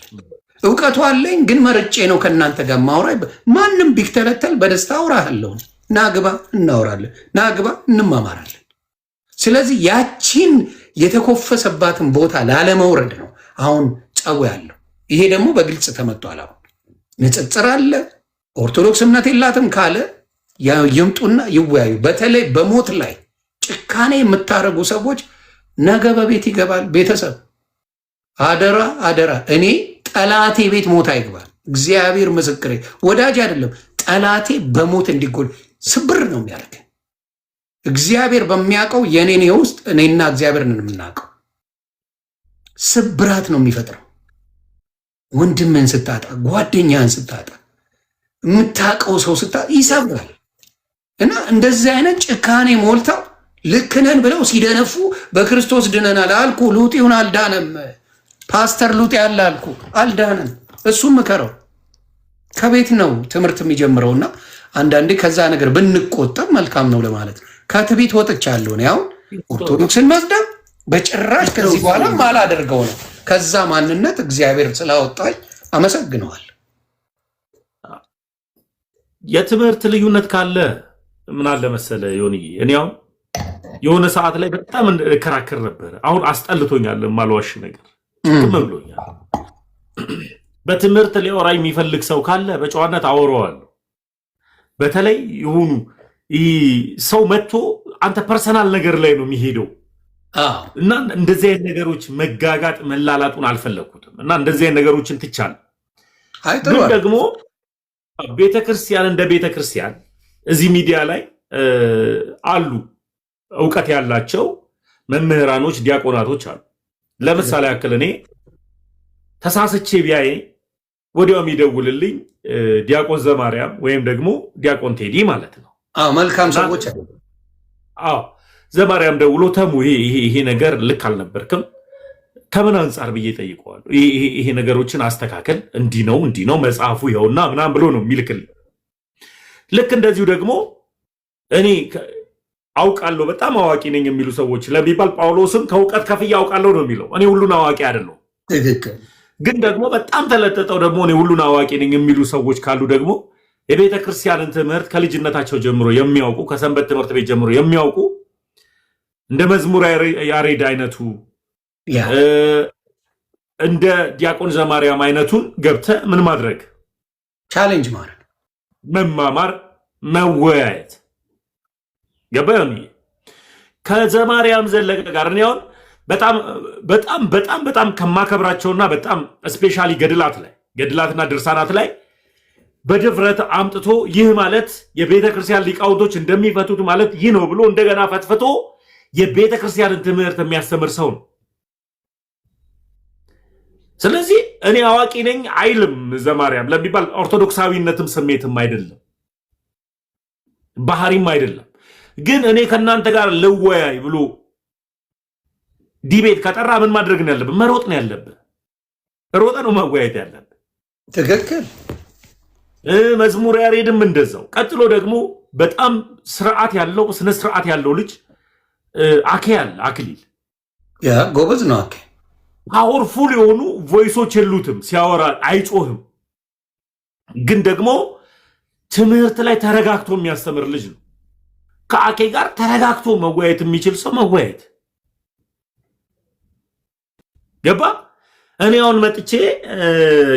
Speaker 1: እውቀቱ አለኝ ግን መርጬ ነው ከእናንተ ጋር ማውራ። ማንም ቢክተለተል በደስታ አውራለሁ። ናግባ እናወራለን፣ ናግባ እንማማራለን። ስለዚህ ያቺን የተኮፈሰባትን ቦታ ላለመውረድ ነው አሁን ጸቡ ያለው። ይሄ ደግሞ በግልጽ ተመቷል። አሁን ንጽጽር አለ። ኦርቶዶክስ እምነት የላትም ካለ ይምጡና ይወያዩ። በተለይ በሞት ላይ ጭካኔ የምታደርጉ ሰዎች ነገ በቤት ይገባል። ቤተሰብ አደራ አደራ። እኔ ጠላቴ ቤት ሞት አይግባል። እግዚአብሔር ምስክሬ፣ ወዳጅ አይደለም ጠላቴ በሞት እንዲጎል ስብር ነው የሚያደርገን። እግዚአብሔር በሚያውቀው የኔን ውስጥ እኔና እግዚአብሔር ነን የምናውቀው። ስብራት ነው የሚፈጥረው። ወንድምን ስታጣ፣ ጓደኛን ስታጣ፣ የምታውቀው ሰው ስታጣ ይሰብራል። እና እንደዚህ አይነት ጭካኔ ሞልተው ልክነን ብለው ሲደነፉ በክርስቶስ ድነናል አልኩ። ሉጤውን አልዳነም። ፓስተር ሉጤ ያለ አልኩ አልዳነም። እሱም ምከረው። ከቤት ነው ትምህርት የሚጀምረውና አንዳንዴ ከዛ ነገር ብንቆጠብ መልካም ነው ለማለት ነው። ከትቤት ወጥቻለሁ ነው። አሁን ኦርቶዶክስን መስደብ በጭራሽ ከዚህ በኋላ ማላደርገው ነው። ከዛ ማንነት እግዚአብሔር ስላወጣኝ አመሰግነዋል።
Speaker 4: የትምህርት ልዩነት ካለ ምን አለ መሰለ ዮኒ፣ እኔ አሁን የሆነ ሰዓት ላይ በጣም እከራከር ነበር። አሁን አስጠልቶኛል፣ ማልዋሽ ነገር ጭቅም ብሎኛል። በትምህርት ሊያወራ የሚፈልግ ሰው ካለ በጨዋነት አወራዋለሁ። በተለይ የሆኑ ሰው መጥቶ አንተ ፐርሰናል ነገር ላይ ነው የሚሄደው እና እንደዚህ አይነት ነገሮች መጋጋጥ መላላጡን አልፈለግኩትም እና እንደዚህ አይነት ነገሮችን ትቻለህ። ግን ደግሞ ቤተክርስቲያን እንደ ቤተክርስቲያን እዚህ ሚዲያ ላይ አሉ እውቀት ያላቸው መምህራኖች፣ ዲያቆናቶች አሉ። ለምሳሌ ያክል እኔ ተሳስቼ ቢያይ ወዲያው የሚደውልልኝ ዲያቆን ዘማርያም ወይም ደግሞ ዲያቆን ቴዲ ማለት ነው።
Speaker 1: መልካም ሰዎች።
Speaker 4: ዘማርያም ደውሎ ተሙ ይሄ ነገር ልክ አልነበርክም፣ ከምን አንጻር ብዬ ጠይቀዋለሁ። ይሄ ነገሮችን አስተካከል፣ እንዲህ ነው መጽሐፉ ይኸውና ምናምን ብሎ ነው የሚልክልኝ። ልክ እንደዚሁ ደግሞ እኔ አውቃለሁ በጣም አዋቂ ነኝ የሚሉ ሰዎች ለሚባል ጳውሎስም ከእውቀት ከፍዬ አውቃለሁ ነው የሚለው። እኔ ሁሉን አዋቂ አይደለሁም። ግን ደግሞ በጣም ተለጥጠው ደግሞ እኔ ሁሉን አዋቂ ነኝ የሚሉ ሰዎች ካሉ ደግሞ የቤተ ክርስቲያንን ትምህርት ከልጅነታቸው ጀምሮ የሚያውቁ ከሰንበት ትምህርት ቤት ጀምሮ የሚያውቁ እንደ መዝሙር ያሬድ አይነቱ እንደ ዲያቆን ዘማርያም አይነቱን ገብተ ምን ማድረግ
Speaker 1: ቻሌንጅ ማድረግ
Speaker 4: መማማር መወያየት ገባኝ። ከዘማርያም ዘለቀ ጋር እኔ አሁን በጣም ከማከብራቸውና በጣም ስፔሻሊ ገድላትና ድርሳናት ላይ በድፍረት አምጥቶ ይህ ማለት የቤተ ክርስቲያን ሊቃውንቶች እንደሚፈቱት ማለት ይህ ነው ብሎ እንደገና ፈትፍቶ የቤተ ክርስቲያንን ትምህርት የሚያስተምር ሰው ነው። ስለዚህ እኔ አዋቂ ነኝ አይልም ዘማርያም ለሚባል ኦርቶዶክሳዊነትም ስሜትም አይደለም ባህሪም አይደለም። ግን እኔ ከእናንተ ጋር ልወያይ ብሎ ዲቤት ከጠራ ምን ማድረግ ነው ያለብህ? መሮጥ ነው ያለብህ። ሮጠ ነው መወያየት ያለብህ።
Speaker 1: ትክክል።
Speaker 4: መዝሙር ያሬድም እንደዛው። ቀጥሎ ደግሞ በጣም ስርዓት ያለው ስነ ስርዓት ያለው ልጅ አኬ አለ፣ አክሊል
Speaker 1: ያ ጎበዝ ነው። አኬ
Speaker 4: ፓወርፉል የሆኑ ቮይሶች የሉትም፣ ሲያወራ አይጮህም፣ ግን ደግሞ ትምህርት ላይ ተረጋግቶ የሚያስተምር ልጅ ነው። ከአኬ ጋር ተረጋግቶ መወያየት የሚችል ሰው መወያየት ገባ። እኔ አሁን መጥቼ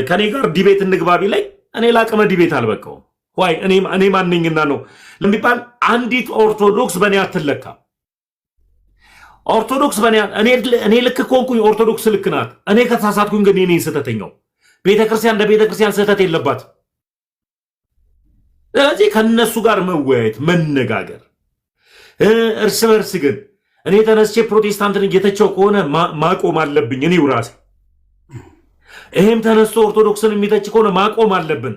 Speaker 4: ከኔ ጋር ዲቤት እንግባቢ ላይ እኔ ላቅመ ዲቤት አልበቃውም። ዋይ እኔ ማንኝና ነው ለሚባል አንዲት ኦርቶዶክስ በእኔ አትለካ። ኦርቶዶክስ በእኔ እኔ ልክ ከሆንኩኝ ኦርቶዶክስ ልክ ናት። እኔ ከተሳሳትኩኝ ግን እኔ ስህተተኛው። ቤተክርስቲያን እንደ ቤተክርስቲያን ስህተት የለባት። ስለዚህ ከነሱ ጋር መወያየት መነጋገር። እርስ በርስ ግን እኔ ተነስቼ ፕሮቴስታንትን እየተቸው ከሆነ ማቆም አለብኝ እኔው ራሴ። ይሄም ተነስቶ ኦርቶዶክስን የሚተች ከሆነ ማቆም አለብን።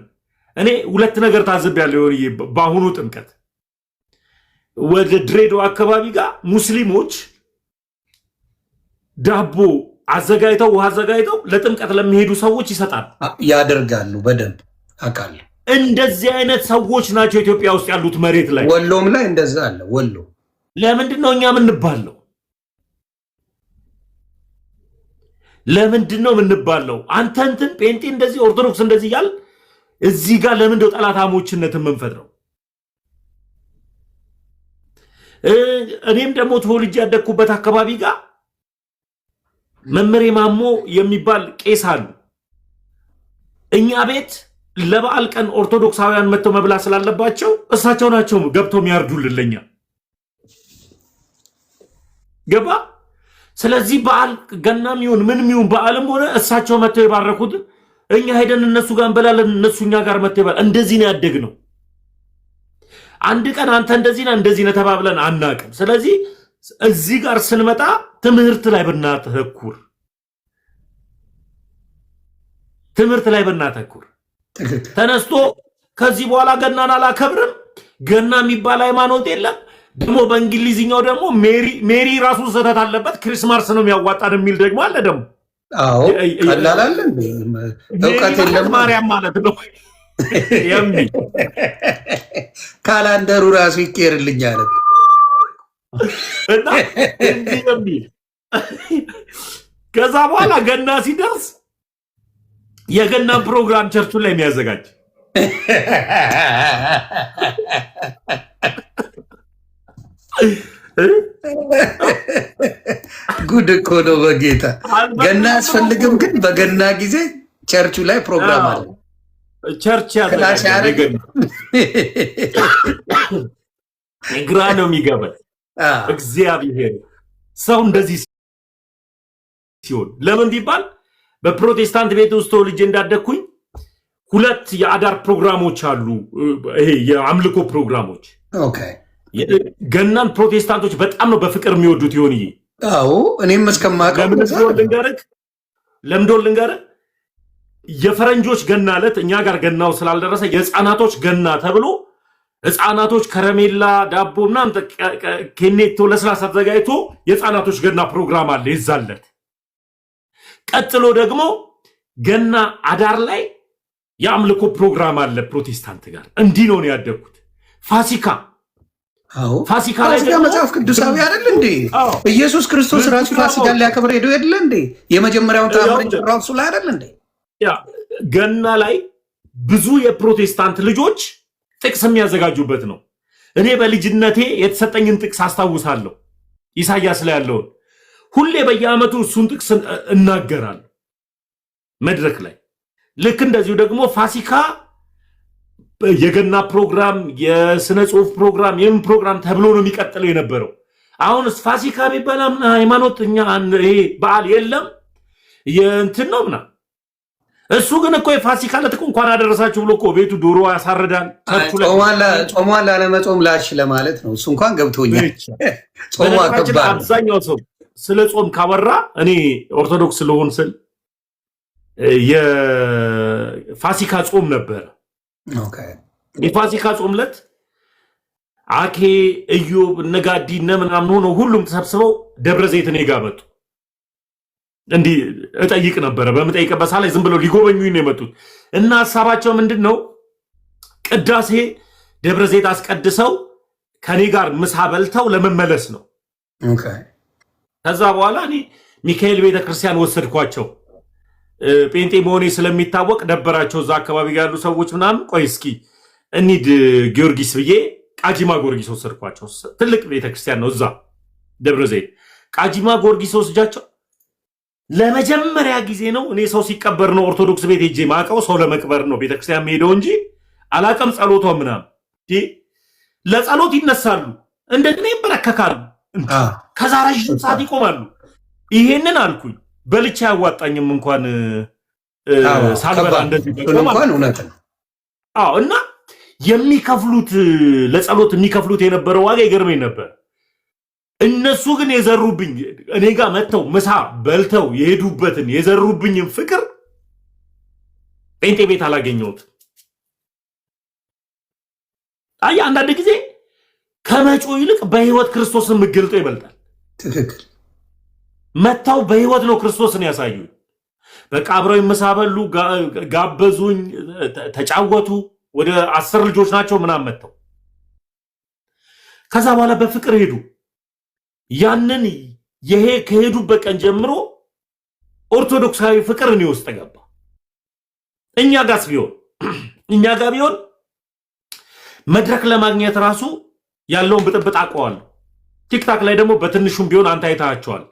Speaker 4: እኔ ሁለት ነገር ታዝቤያለሁ። በአሁኑ ጥምቀት ወደ ድሬዳዋ አካባቢ ጋር ሙስሊሞች ዳቦ አዘጋጅተው ውሃ አዘጋጅተው ለጥምቀት ለሚሄዱ ሰዎች ይሰጣሉ፣
Speaker 1: ያደርጋሉ። በደንብ አውቃለሁ።
Speaker 4: እንደዚህ አይነት ሰዎች ናቸው ኢትዮጵያ ውስጥ ያሉት መሬት ላይ።
Speaker 1: ወሎም ላይ እንደዛ አለ። ወሎ
Speaker 4: ለምንድን ነው እኛ የምንባለው? ለምንድን ነው የምንባለው? አንተ እንትን ጴንጤ እንደዚህ ኦርቶዶክስ እንደዚህ እያል እዚህ ጋር ለምንድን ነው ጠላታሞችነት የምንፈጥረው? እኔም ደግሞ ተወልጄ ያደግኩበት አካባቢ ጋር መምህር ማሞ የሚባል ቄስ አሉ። እኛ ቤት ለበዓል ቀን ኦርቶዶክሳውያን መጥተው መብላት ስላለባቸው እሳቸው ናቸው ገብተው የሚያርዱልን ለኛ ገባ። ስለዚህ በዓል ገናም ይሁን ምንም ይሁን በዓልም ሆነ እሳቸው መጥተው የባረኩት እኛ ሄደን እነሱ ጋር እንበላለን፣ እነሱ እኛ ጋር መጥተው ይበላል። እንደዚህ ነው ያደግነው። አንድ ቀን አንተ እንደዚህ ነህ እንደዚህ ነህ ተባብለን አናውቅም። ስለዚህ እዚህ ጋር ስንመጣ ትምህርት ላይ ብናተኩር ተነስቶ ከዚህ በኋላ ገናን አላከብርም፣ ገና የሚባል ሃይማኖት የለም፣ ደግሞ በእንግሊዝኛው ደግሞ ሜሪ ራሱ ስህተት አለበት፣ ክሪስማስ ነው የሚያዋጣን የሚል ደግሞ አለ። ደግሞ
Speaker 1: አዎ ቀላል አለ እውቀት የለም
Speaker 4: ማርያም ማለት ነው የሚል
Speaker 1: ካላንደሩ ራሱ ይቀርልኛል
Speaker 4: እና እንዲህ የሚል ከዛ በኋላ ገና ሲደርስ የገና ፕሮግራም ቸርቹ ላይ የሚያዘጋጅ
Speaker 1: ጉድ እኮ ነው በጌታ። ገና አያስፈልግም፣ ግን በገና ጊዜ ቸርቹ ላይ ፕሮግራም አለ።
Speaker 4: ቸርች ያዘጋጅ ግራ ነው የሚገባኝ። እግዚአብሔር ሰው እንደዚህ ሲሆን ለምን ቢባል በፕሮቴስታንት ቤት ውስጥ ተወልጄ እንዳደግኩኝ ሁለት የአዳር ፕሮግራሞች አሉ። ይሄ የአምልኮ ፕሮግራሞች።
Speaker 1: ኦኬ
Speaker 4: ገናን ፕሮቴስታንቶች በጣም ነው በፍቅር የሚወዱት ይሆን ይሄ።
Speaker 1: አዎ እኔም እስከማውቀው
Speaker 4: ለምዶል ልንገርህ፣ የፈረንጆች ገና ዕለት እኛ ጋር ገናው ስላልደረሰ የህፃናቶች ገና ተብሎ ህፃናቶች ከረሜላ ዳቦ ምናምን ኬኔቶ ለስላሳ ተዘጋጅቶ የህፃናቶች ገና ፕሮግራም አለ ይዛለት። ቀጥሎ ደግሞ ገና አዳር ላይ የአምልኮ ፕሮግራም አለ ፕሮቴስታንት ጋር። እንዲህ ነው ያደግኩት። ፋሲካ ላይ
Speaker 1: መጽሐፍ ቅዱሳዊ አይደል እንዴ? ኢየሱስ ክርስቶስ ራሱ ፋሲካን ሊያከብር ሄዶ አይደል እንዴ? የመጀመሪያውን ተአምር ጭራው እሱ ላይ አይደል እንዴ?
Speaker 4: ያ ገና ላይ ብዙ የፕሮቴስታንት ልጆች ጥቅስ የሚያዘጋጁበት ነው። እኔ በልጅነቴ የተሰጠኝን ጥቅስ አስታውሳለሁ። ኢሳያስ ላይ ያለውን ሁሌ በየዓመቱ እሱን ጥቅስ እናገራለሁ መድረክ ላይ። ልክ እንደዚሁ ደግሞ ፋሲካ የገና ፕሮግራም፣ የስነ ጽሁፍ ፕሮግራም፣ የምን ፕሮግራም ተብሎ ነው የሚቀጥለው የነበረው። አሁንስ ፋሲካ የሚባል ሃይማኖተኛ ይሄ በዓል የለም የእንትን ነው ምናምን። እሱ ግን እኮ የፋሲካ ዕለት እንኳን አደረሳችሁ ብሎ እኮ ቤቱ ዶሮ ያሳርዳል።
Speaker 1: ጾሟን ላለመጾም ላሽ ለማለት ነው። እሱ እንኳን ገብቶኛል። ጾሟ ከባድ።
Speaker 4: አብዛኛው ሰው ስለ ጾም ካወራ እኔ ኦርቶዶክስ ስለሆን ስል የፋሲካ ጾም ነበረ። የፋሲካ ጾም ዕለት አኬ፣ እዮብ፣ ነጋዲ እነ ምናምን ሆነው ሁሉም ተሰብስበው ደብረ ዘይት እኔ ጋር መጡ። እንዲህ እጠይቅ ነበረ። በምጠይቅበት ሰዓት ላይ ዝም ብለው ሊጎበኙኝ ነው የመጡት እና ሀሳባቸው ምንድን ነው? ቅዳሴ ደብረ ዘይት አስቀድሰው ከኔ ጋር ምሳ በልተው ለመመለስ ነው። ከዛ በኋላ እኔ ሚካኤል ቤተክርስቲያን ወሰድኳቸው። ጴንጤ መሆኔ ስለሚታወቅ ነበራቸው እዛ አካባቢ ያሉ ሰዎች ምናምን። ቆይ እስኪ እንሂድ ጊዮርጊስ ብዬ ቃጂማ ጊዮርጊስ ወሰድኳቸው። ትልቅ ቤተክርስቲያን ነው እዛ ደብረ ዘይት። ቃጂማ ጊዮርጊስ ወስጃቸው ለመጀመሪያ ጊዜ ነው እኔ ሰው ሲቀበር ነው ኦርቶዶክስ ቤት ሄጄ ማቀው። ሰው ለመቅበር ነው ቤተክርስቲያን ሄደው እንጂ አላቀም። ጸሎቷ ምናምን ለጸሎት ይነሳሉ፣ እንደገና ይበረከካሉ፣ ከዛ ረዥም ሰዓት ይቆማሉ። ይሄንን አልኩኝ በልቻ ያዋጣኝም እንኳን ሳልበላ እንደዚህ እንኳን እውነት ነው። እና የሚከፍሉት ለጸሎት የሚከፍሉት የነበረው ዋጋ ይገርመኝ ነበር። እነሱ ግን የዘሩብኝ እኔ ጋር መጥተው ምሳ በልተው የሄዱበትን የዘሩብኝን ፍቅር ጴንጤ ቤት አላገኘሁት። አንዳንድ ጊዜ ከመጮ ይልቅ በህይወት ክርስቶስን የምገልጠው ይበልጣል።
Speaker 1: ትክክል።
Speaker 4: መጥተው በህይወት ነው ክርስቶስን ያሳዩኝ። በቃ አብረው ምሳ በሉ፣ ጋበዙኝ፣ ተጫወቱ። ወደ 10 ልጆች ናቸው ምናምን መጥተው ከዛ በኋላ በፍቅር ሄዱ። ያንን ከሄዱበት ቀን ጀምሮ ኦርቶዶክሳዊ ፍቅር እኔ ውስጥ ገባ። እኛ ጋር ቢሆን መድረክ ለማግኘት ራሱ ያለውን ብጥብጥ አውቀዋለሁ። ቲክታክ ላይ ደግሞ በትንሹም ቢሆን አንተ አይታቸዋል።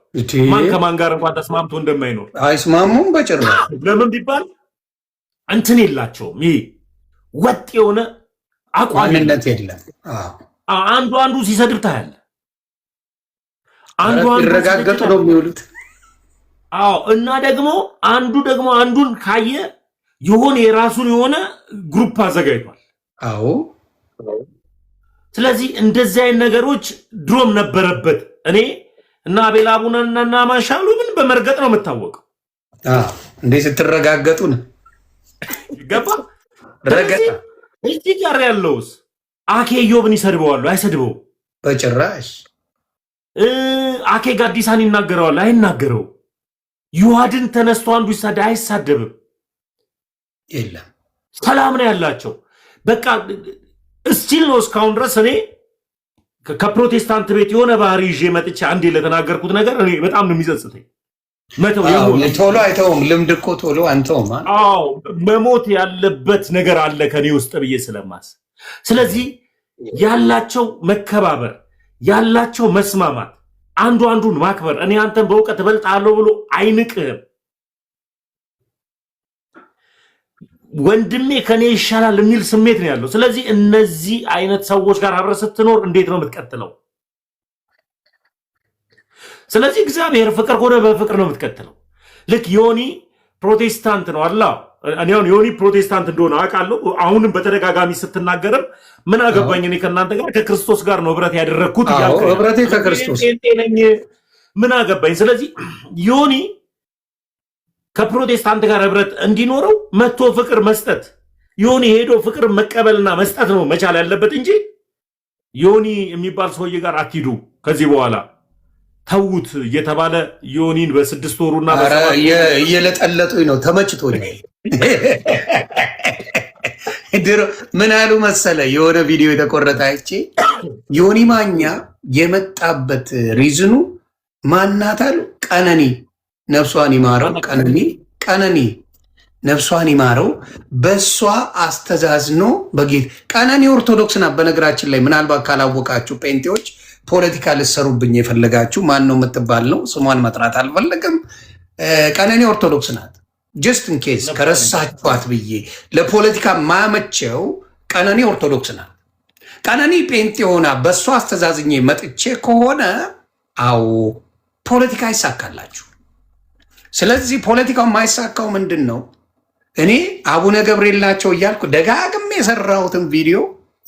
Speaker 4: ማን ከማን ጋር እንኳን ተስማምቶ እንደማይኖር
Speaker 1: አይስማሙም በጭራሽ።
Speaker 4: ለምን ቢባል እንትን የላቸውም። ይሄ ወጥ የሆነ አቋምነት
Speaker 1: የለም።
Speaker 4: አንዱ ሲሰድብ ታያለህ። አንዱ
Speaker 1: ይረጋገጡ ነው የሚውሉት።
Speaker 4: እና ደግሞ አንዱን ካየ የሆነ የራሱን የሆነ ግሩፕ አዘጋጅቷል። ስለዚህ እንደዚህ አይነት ነገሮች ድሮም ነበረበት። እኔ እና አቤል አቡነና ማሻሉ ምን በመርገጥ ነው የምታወቀው።
Speaker 1: እንዴ ስትረጋገጡ ነው
Speaker 4: ገባ። ረገጣ እዚህ ጋር ያለውስ አኬ ኢዮብን ይሰድበዋል አይሰድበው?
Speaker 1: በጭራሽ።
Speaker 4: አኬ ጋዲሳን ይናገረዋል አይናገረው? ዩሃድን ተነስቶ አንዱ ይሳደ አይሳደብም?
Speaker 1: የለም።
Speaker 4: ሰላም ነው ያላቸው። በቃ እስቲል ነው እስካሁን ድረስ እኔ ከፕሮቴስታንት ቤት የሆነ ባህሪ ይዤ መጥቼ አንዴ ለተናገርኩት ነገር እኔ በጣም ነው የሚጸጽተኝ።
Speaker 1: ቶሎ አይተውም። ልምድ እኮ ቶሎ አንተውም።
Speaker 4: መሞት ያለበት ነገር አለ ከኔ ውስጥ ብዬ ስለማስ ስለዚህ ያላቸው መከባበር ያላቸው መስማማት አንዱን ማክበር እኔ አንተን በእውቀት እበልጣለሁ ብሎ አይንቅህም። ወንድሜ ከኔ ይሻላል የሚል ስሜት ነው ያለው። ስለዚህ እነዚህ አይነት ሰዎች ጋር አብረህ ስትኖር እንዴት ነው የምትቀጥለው? ስለዚህ እግዚአብሔር ፍቅር ከሆነ በፍቅር ነው የምትቀጥለው። ልክ ዮኒ ፕሮቴስታንት ነው አላ እኔ አሁን ዮኒ ፕሮቴስታንት እንደሆነ አውቃለሁ። አሁንም በተደጋጋሚ ስትናገርም ምን አገባኝ እኔ ከእናንተ ጋር ከክርስቶስ ጋር ነው ህብረት ያደረግኩት እያልኩ
Speaker 1: ህብረቴ ከክርስቶስ
Speaker 4: ነኝ ምን አገባኝ። ስለዚህ ዮኒ ከፕሮቴስታንት ጋር ህብረት እንዲኖረው መጥቶ ፍቅር መስጠት ዮኒ ሄዶ ፍቅር መቀበልና መስጠት ነው መቻል ያለበት እንጂ ዮኒ የሚባል ሰውዬ ጋር አትሂዱ ከዚህ በኋላ ተውት እየተባለ ዮኒን በ6 ወሩና
Speaker 1: እየለጠለጡኝ ነው። ተመችቶኛል። ድሮ ምን አሉ መሰለ የሆነ ቪዲዮ የተቆረጠ አይቼ ዮኒ ማኛ የመጣበት ሪዝኑ ማናት አሉ ቀነኒ ነፍሷን ይማረው። ቀነኒ ነፍሷን ይማረው። በሷ አስተዛዝኖ በጌት ቀነኒ ኦርቶዶክስ ናት። በነገራችን ላይ ምናልባት ካላወቃችሁ ጴንጤዎች ፖለቲካ ልሰሩብኝ የፈለጋችሁ ማን ነው የምትባል ነው። ስሟን መጥራት አልፈለግም። ቀነኒ ኦርቶዶክስ ናት። ጀስት ኢን ኬዝ ከረሳችኋት ብዬ ለፖለቲካ ማመቸው ቀነኒ ኦርቶዶክስ ናት። ቀነኒ ጴንጤ ሆና በእሷ አስተዛዝኜ መጥቼ ከሆነ አዎ ፖለቲካ ይሳካላችሁ። ስለዚህ ፖለቲካው የማይሳካው ምንድን ነው? እኔ አቡነ ገብርኤል ናቸው እያልኩ ደጋግሜ የሰራሁትን ቪዲዮ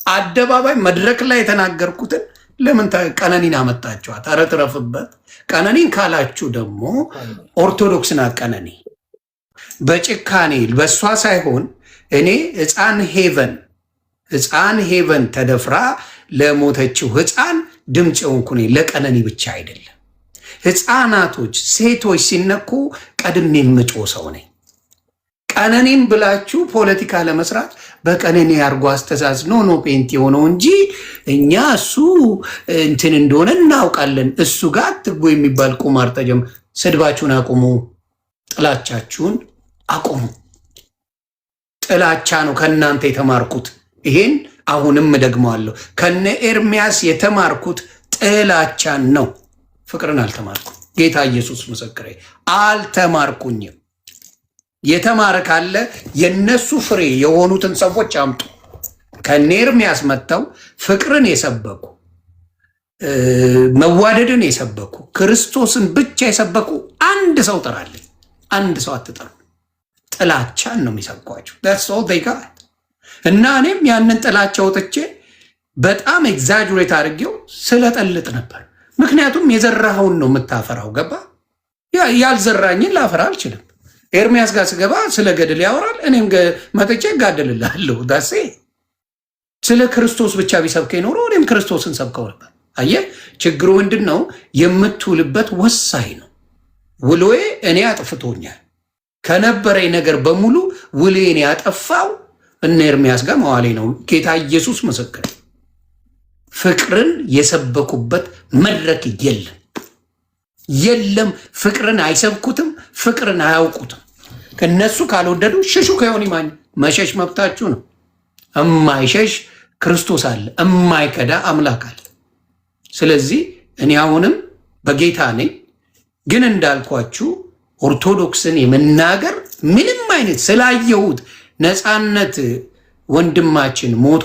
Speaker 1: አደባባይ መድረክ ላይ የተናገርኩትን ለምን ቀነኒን አመጣችኋት? ኧረ ትረፍበት። ቀነኒን ካላችሁ ደግሞ ኦርቶዶክስ ናት ቀነኒ። በጭካኔ በእሷ ሳይሆን እኔ ሕፃን ሄቨን ተደፍራ ለሞተችው ሕፃን ድምፅ የሆንኩ እኔ ለቀነኒ ብቻ አይደለም። ህፃናቶች፣ ሴቶች ሲነኩ ቀድሜ የምጮህ ሰው ነኝ። ቀነኒን ብላችሁ ፖለቲካ ለመስራት በቀነኒ አርጎ አስተዛዝ ኖ ፔንት የሆነው እንጂ እኛ እሱ እንትን እንደሆነ እናውቃለን። እሱ ጋር አትግቡ የሚባል ቁማር ተጀም። ስድባችሁን አቁሙ፣ ጥላቻችሁን አቁሙ። ጥላቻ ነው ከእናንተ የተማርኩት። ይሄን አሁንም እደግመዋለሁ። ከነ ኤርሚያስ የተማርኩት ጥላቻን ነው። ፍቅርን አልተማርኩም። ጌታ ኢየሱስ ምስክሬ፣ አልተማርኩኝም። የተማረ ካለ የነሱ ፍሬ የሆኑትን ሰዎች አምጡ። ከነ ኤርሚያስ መጥተው ፍቅርን የሰበኩ መዋደድን የሰበኩ ክርስቶስን ብቻ የሰበኩ አንድ ሰው ጥራልኝ። አንድ ሰው አትጠሩ። ጥላቻን ነው የሚሰብኳቸው። እና እኔም ያንን ጥላቻ ወጥቼ በጣም ኤግዛጅሬት አድርጌው ስለጠልጥ ነበር። ምክንያቱም የዘራኸውን ነው የምታፈራው። ገባ? ያልዘራኝን ላፈራ አልችልም። ኤርሚያስ ጋር ስገባ ስለ ገድል ያወራል፣ እኔም መጥቼ እጋደልልሃለሁ። ዳሴ ስለ ክርስቶስ ብቻ ቢሰብከኝ ኖሮ እኔም ክርስቶስን ሰብከው ነበር። አየህ፣ ችግሩ ምንድን ነው? የምትውልበት ወሳኝ ነው። ውሎዬ እኔ አጥፍቶኛል። ከነበረኝ ነገር በሙሉ ውሌን ያጠፋው እነ ኤርሚያስ ጋር መዋሌ ነው። ጌታ ኢየሱስ ምስክር። ፍቅርን የሰበኩበት መድረክ የለም። ፍቅርን አይሰብኩትም፣ ፍቅርን አያውቁትም። ከነሱ ካልወደዱ ሽሹ። ከዮኒ ማኛ መሸሽ መብታችሁ ነው። እማይሸሽ ክርስቶስ አለ፣ እማይከዳ አምላክ አለ። ስለዚህ እኔ አሁንም በጌታ ነኝ። ግን እንዳልኳችሁ ኦርቶዶክስን የመናገር ምንም አይነት ስላየሁት ነፃነት ወንድማችን ሞቶ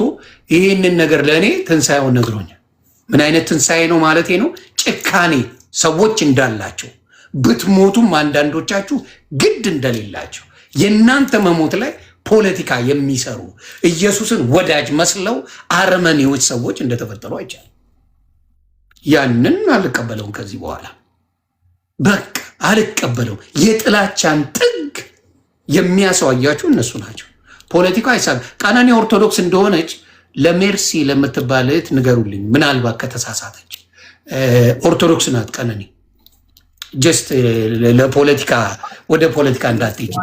Speaker 1: ይህንን ነገር ለእኔ ትንሣኤውን ነግሮኛል። ምን አይነት ትንሣኤ ነው ማለቴ ነው? ጭካኔ ሰዎች እንዳላቸው ብትሞቱም አንዳንዶቻችሁ ግድ እንደሌላቸው የእናንተ መሞት ላይ ፖለቲካ የሚሰሩ ኢየሱስን ወዳጅ መስለው አረመኔዎች ሰዎች እንደተፈጠሩ አይቻልም። ያንን አልቀበለውም። ከዚህ በኋላ በቃ አልቀበለውም። የጥላቻን ጥግ የሚያሳያችሁ እነሱ ናቸው። ፖለቲካ አይሳብ። ቀነኒ ኦርቶዶክስ እንደሆነች ለሜርሲ ለምትባል እህት ንገሩልኝ፣ ምናልባት ከተሳሳተች። ኦርቶዶክስ ናት ቀነኒ። ጀስት ለፖለቲካ ወደ ፖለቲካ እንዳትሄጂ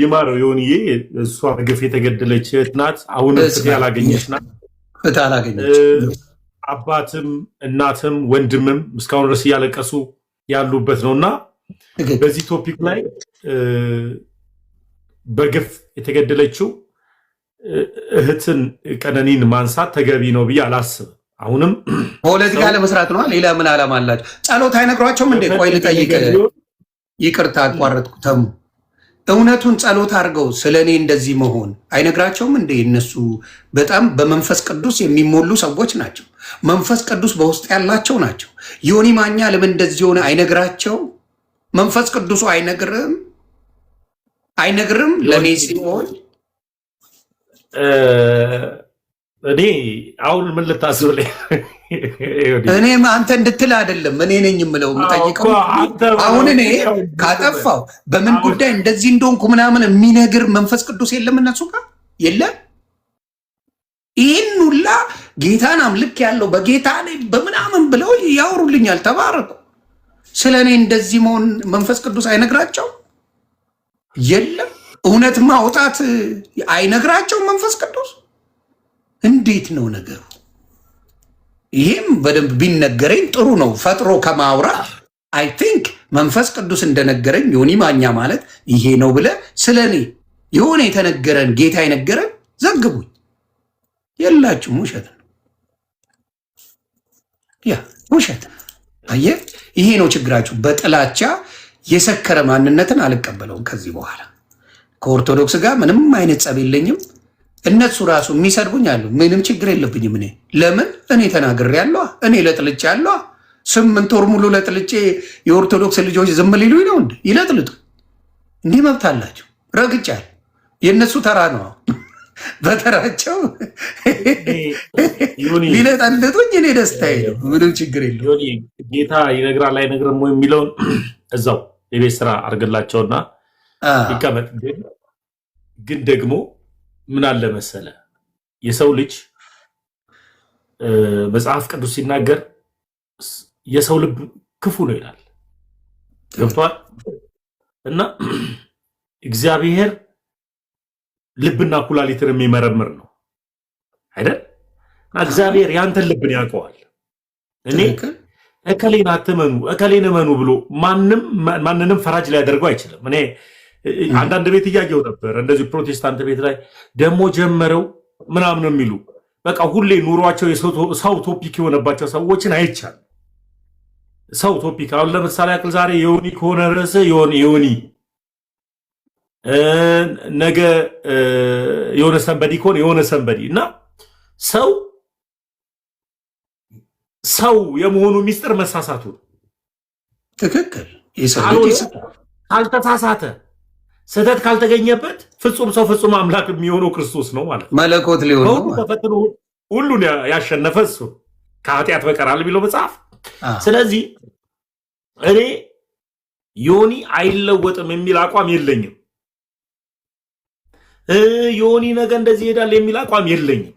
Speaker 4: ይማረው ይሁንዬ። እሷ ግፍ የተገደለች እህት ናት። አሁንም ፍትህ ያላገኘች ናት።
Speaker 1: ፍትህ አላገኘች።
Speaker 4: አባትም እናትም ወንድምም እስካሁን ድረስ እያለቀሱ ያሉበት ነው እና በዚህ ቶፒክ ላይ በግፍ የተገደለችው እህትን ቀነኒን ማንሳት ተገቢ ነው ብዬ አላስብም። አሁንም
Speaker 1: ፖለቲካ ለመስራት ነው። ሌላ ምን ዓላማ አላቸው? ጸሎት አይነግሯቸውም እንዴ? ቆይ ልጠይቅ፣ ይቅርታ አቋረጥኩ። ተሙ እውነቱን ጸሎት አድርገው ስለ እኔ እንደዚህ መሆን አይነግራቸውም እንዴ? እነሱ በጣም በመንፈስ ቅዱስ የሚሞሉ ሰዎች ናቸው። መንፈስ ቅዱስ በውስጥ ያላቸው ናቸው። ዮኒ ማኛ ለምን እንደዚህ ሆነ አይነግራቸው? መንፈስ ቅዱሱ አይነግርም ለእኔ ሲሆን
Speaker 4: እኔ አሁን ምን ልታስብ ላይ
Speaker 1: እኔ አንተ እንድትል አይደለም እኔ ነኝ የምለው የምጠይቀው። አሁን እኔ ካጠፋው በምን ጉዳይ እንደዚህ እንደሆንኩ ምናምን የሚነግር መንፈስ ቅዱስ የለም እነሱ ጋር የለም። ይህን ሁላ ጌታን አምልክ ያለው በጌታ ላይ በምናምን ብለው ያወሩልኛል። ተባረኩ። ስለ እኔ እንደዚህ መሆን መንፈስ ቅዱስ አይነግራቸው የለም። እውነት ማውጣት አይነግራቸው መንፈስ ቅዱስ። እንዴት ነው ነገሩ? ይህም በደንብ ቢነገረኝ ጥሩ ነው። ፈጥሮ ከማውራት አይ ቲንክ መንፈስ ቅዱስ እንደነገረኝ ዮኒ ማኛ ማለት ይሄ ነው ብለ ስለ እኔ የሆነ የተነገረን ጌታ የነገረን ዘግቡኝ። የላችሁም። ውሸት ነው። ያ ውሸት ነው። አየህ፣ ይሄ ነው ችግራችሁ። በጥላቻ የሰከረ ማንነትን አልቀበለውም። ከዚህ በኋላ ከኦርቶዶክስ ጋር ምንም አይነት ጸብ የለኝም። እነሱ ራሱ የሚሰድቡኝ አሉ። ምንም ችግር የለብኝም። እኔ ለምን እኔ ተናግሬ ያለዋ እኔ ለጥልጬ ያለዋ 8 ወር ሙሉ ለጥልጬ የኦርቶዶክስ ልጆች ዝም ሊሉኝ ነው እንዴ? ይለጥልጡ። እንዲህ መብት አላቸው። ረግጫል። የእነሱ ተራ ነው። በተራቸው ሊለጠልጡኝ እኔ ደስታዬ ነው። ምንም ችግር የለው።
Speaker 4: ጌታ ይነግራል አይነግርም የሚለውን እዛው የቤት ስራ አድርግላቸውና ይቀመጥ። ግን ደግሞ ምን አለ መሰለ፣ የሰው ልጅ መጽሐፍ ቅዱስ ሲናገር የሰው ልብ ክፉ ነው ይላል። ገብቷል። እና እግዚአብሔር ልብና ኩላሊትን የሚመረምር ነው አይደል? እና እግዚአብሔር ያንተን ልብን ያውቀዋል። እኔ እከሌን አትመኑ እከሌን እመኑ ብሎ ማንንም ፈራጅ ሊያደርገው አይችልም። እኔ አንዳንድ ቤት እያየው ነበር እንደዚህ ፕሮቴስታንት ቤት ላይ ደግሞ ጀመረው ምናምን የሚሉ በቃ ሁሌ ኑሯቸው ሰው ቶፒክ የሆነባቸው ሰዎችን አይቻል። ሰው ቶፒክ አሁን ለምሳሌ ያክል ዛሬ የሆኒ ከሆነ ርዕስ የሆኒ ነገ የሆነ ሰንበዲ ከሆነ የሆነ ሰንበዲ እና ሰው የመሆኑ ሚስጥር መሳሳቱ
Speaker 1: ትክክል።
Speaker 4: ካልተሳሳተ ስህተት ካልተገኘበት ፍጹም ሰው ፍጹም አምላክ የሚሆነው ክርስቶስ ነው ማለት ነው።
Speaker 1: መለኮት ሊሆን ነው
Speaker 4: ተፈትኖ ሁሉን ያሸነፈ እሱ ከኃጢአት በቀር አለ ቢለው መጽሐፍ። ስለዚህ እኔ ዮኒ አይለወጥም የሚል አቋም የለኝም። ዮኒ ነገ እንደዚህ ይሄዳል የሚል አቋም የለኝም።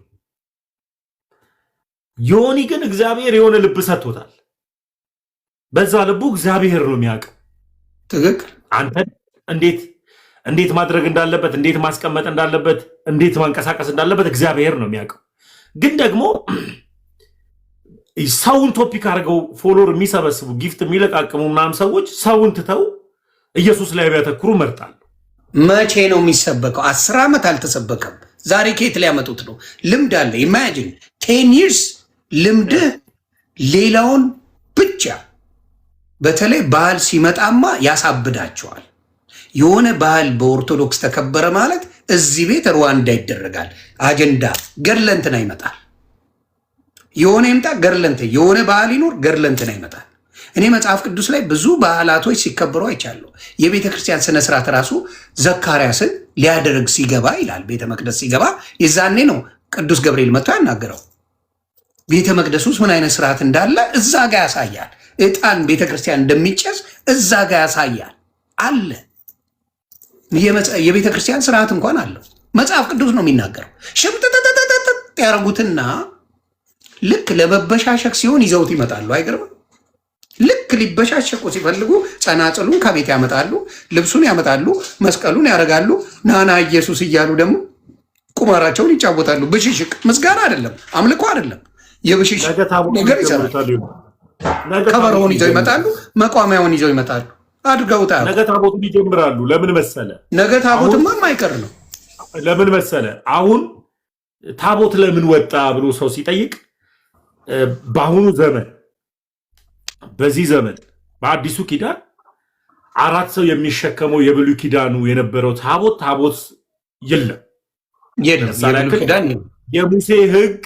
Speaker 4: ዮኒ ግን እግዚአብሔር የሆነ ልብ ሰጥቶታል። በዛ ልቡ እግዚአብሔር ነው የሚያውቀው።
Speaker 1: ትክክል።
Speaker 4: አንተ እንዴት ማድረግ እንዳለበት፣ እንዴት ማስቀመጥ እንዳለበት፣ እንዴት ማንቀሳቀስ እንዳለበት እግዚአብሔር ነው የሚያውቀው። ግን ደግሞ ሰውን ቶፒክ አድርገው ፎሎር የሚሰበስቡ ጊፍት የሚለቃቅሙ ምናምን ሰዎች ሰውን ትተው ኢየሱስ ላይ ቢያተኩሩ መርጣል።
Speaker 1: መቼ ነው የሚሰበከው? 10 ዓመት አልተሰበከም። ዛሬ ከየት ሊያመጡት ነው? ልምድ አለ። ኢማጂን 10 ይርስ ልምድህ ሌላውን ብቻ። በተለይ ባህል ሲመጣማ ያሳብዳቸዋል። የሆነ ባህል በኦርቶዶክስ ተከበረ ማለት እዚህ ቤት ሩዋንዳ ይደረጋል። አጀንዳ ገድለንትና ይመጣል። የሆነ ይምጣ ገድለንት፣ የሆነ ባህል ይኖር ገድለንትና ይመጣል። እኔ መጽሐፍ ቅዱስ ላይ ብዙ ባህላቶች ሲከበሩ አይቻለሁ። የቤተ ክርስቲያን ስነስርዓት ራሱ ዘካርያስን ሊያደርግ ሲገባ ይላል። ቤተ መቅደስ ሲገባ የዛኔ ነው ቅዱስ ገብርኤል መጥቶ ያናገረው። ቤተ መቅደስ ውስጥ ምን አይነት ስርዓት እንዳለ እዛ ጋ ያሳያል። ዕጣን ቤተ ክርስቲያን እንደሚጨስ እዛ ጋ ያሳያል አለ። የቤተ ክርስቲያን ስርዓት እንኳን አለው። መጽሐፍ ቅዱስ ነው የሚናገረው። ሽምጥጥጥጥጥ ያደርጉትና ልክ ለመበሻሸቅ ሲሆን ይዘውት ይመጣሉ። አይገርምም? ልክ ሊበሻሸቁ ሲፈልጉ ጸናጽሉን ከቤት ያመጣሉ፣ ልብሱን ያመጣሉ፣ መስቀሉን ያደርጋሉ። ናና ኢየሱስ እያሉ ደግሞ ቁማራቸውን ይጫወታሉ። ብሽሽቅ ምስጋና አይደለም፣ አምልኮ አይደለም፣ የብሽሽቅ ነገር ይሰራሉ። ከበሮውን ይዘው ይመጣሉ፣ መቋሚያውን ይዘው ይመጣሉ። አድርገውታ
Speaker 4: ነገ ታቦቱን ይጀምራሉ። ለምን መሰለ?
Speaker 1: ነገ ታቦትማ የማይቀር ነው።
Speaker 4: ለምን መሰለ? አሁን ታቦት ለምን ወጣ ብሎ ሰው ሲጠይቅ በአሁኑ ዘመን በዚህ ዘመን በአዲሱ ኪዳን 4 ሰው የሚሸከመው የብሉይ ኪዳኑ የነበረው ታቦት የለም።
Speaker 1: የሙሴ
Speaker 4: ሕግ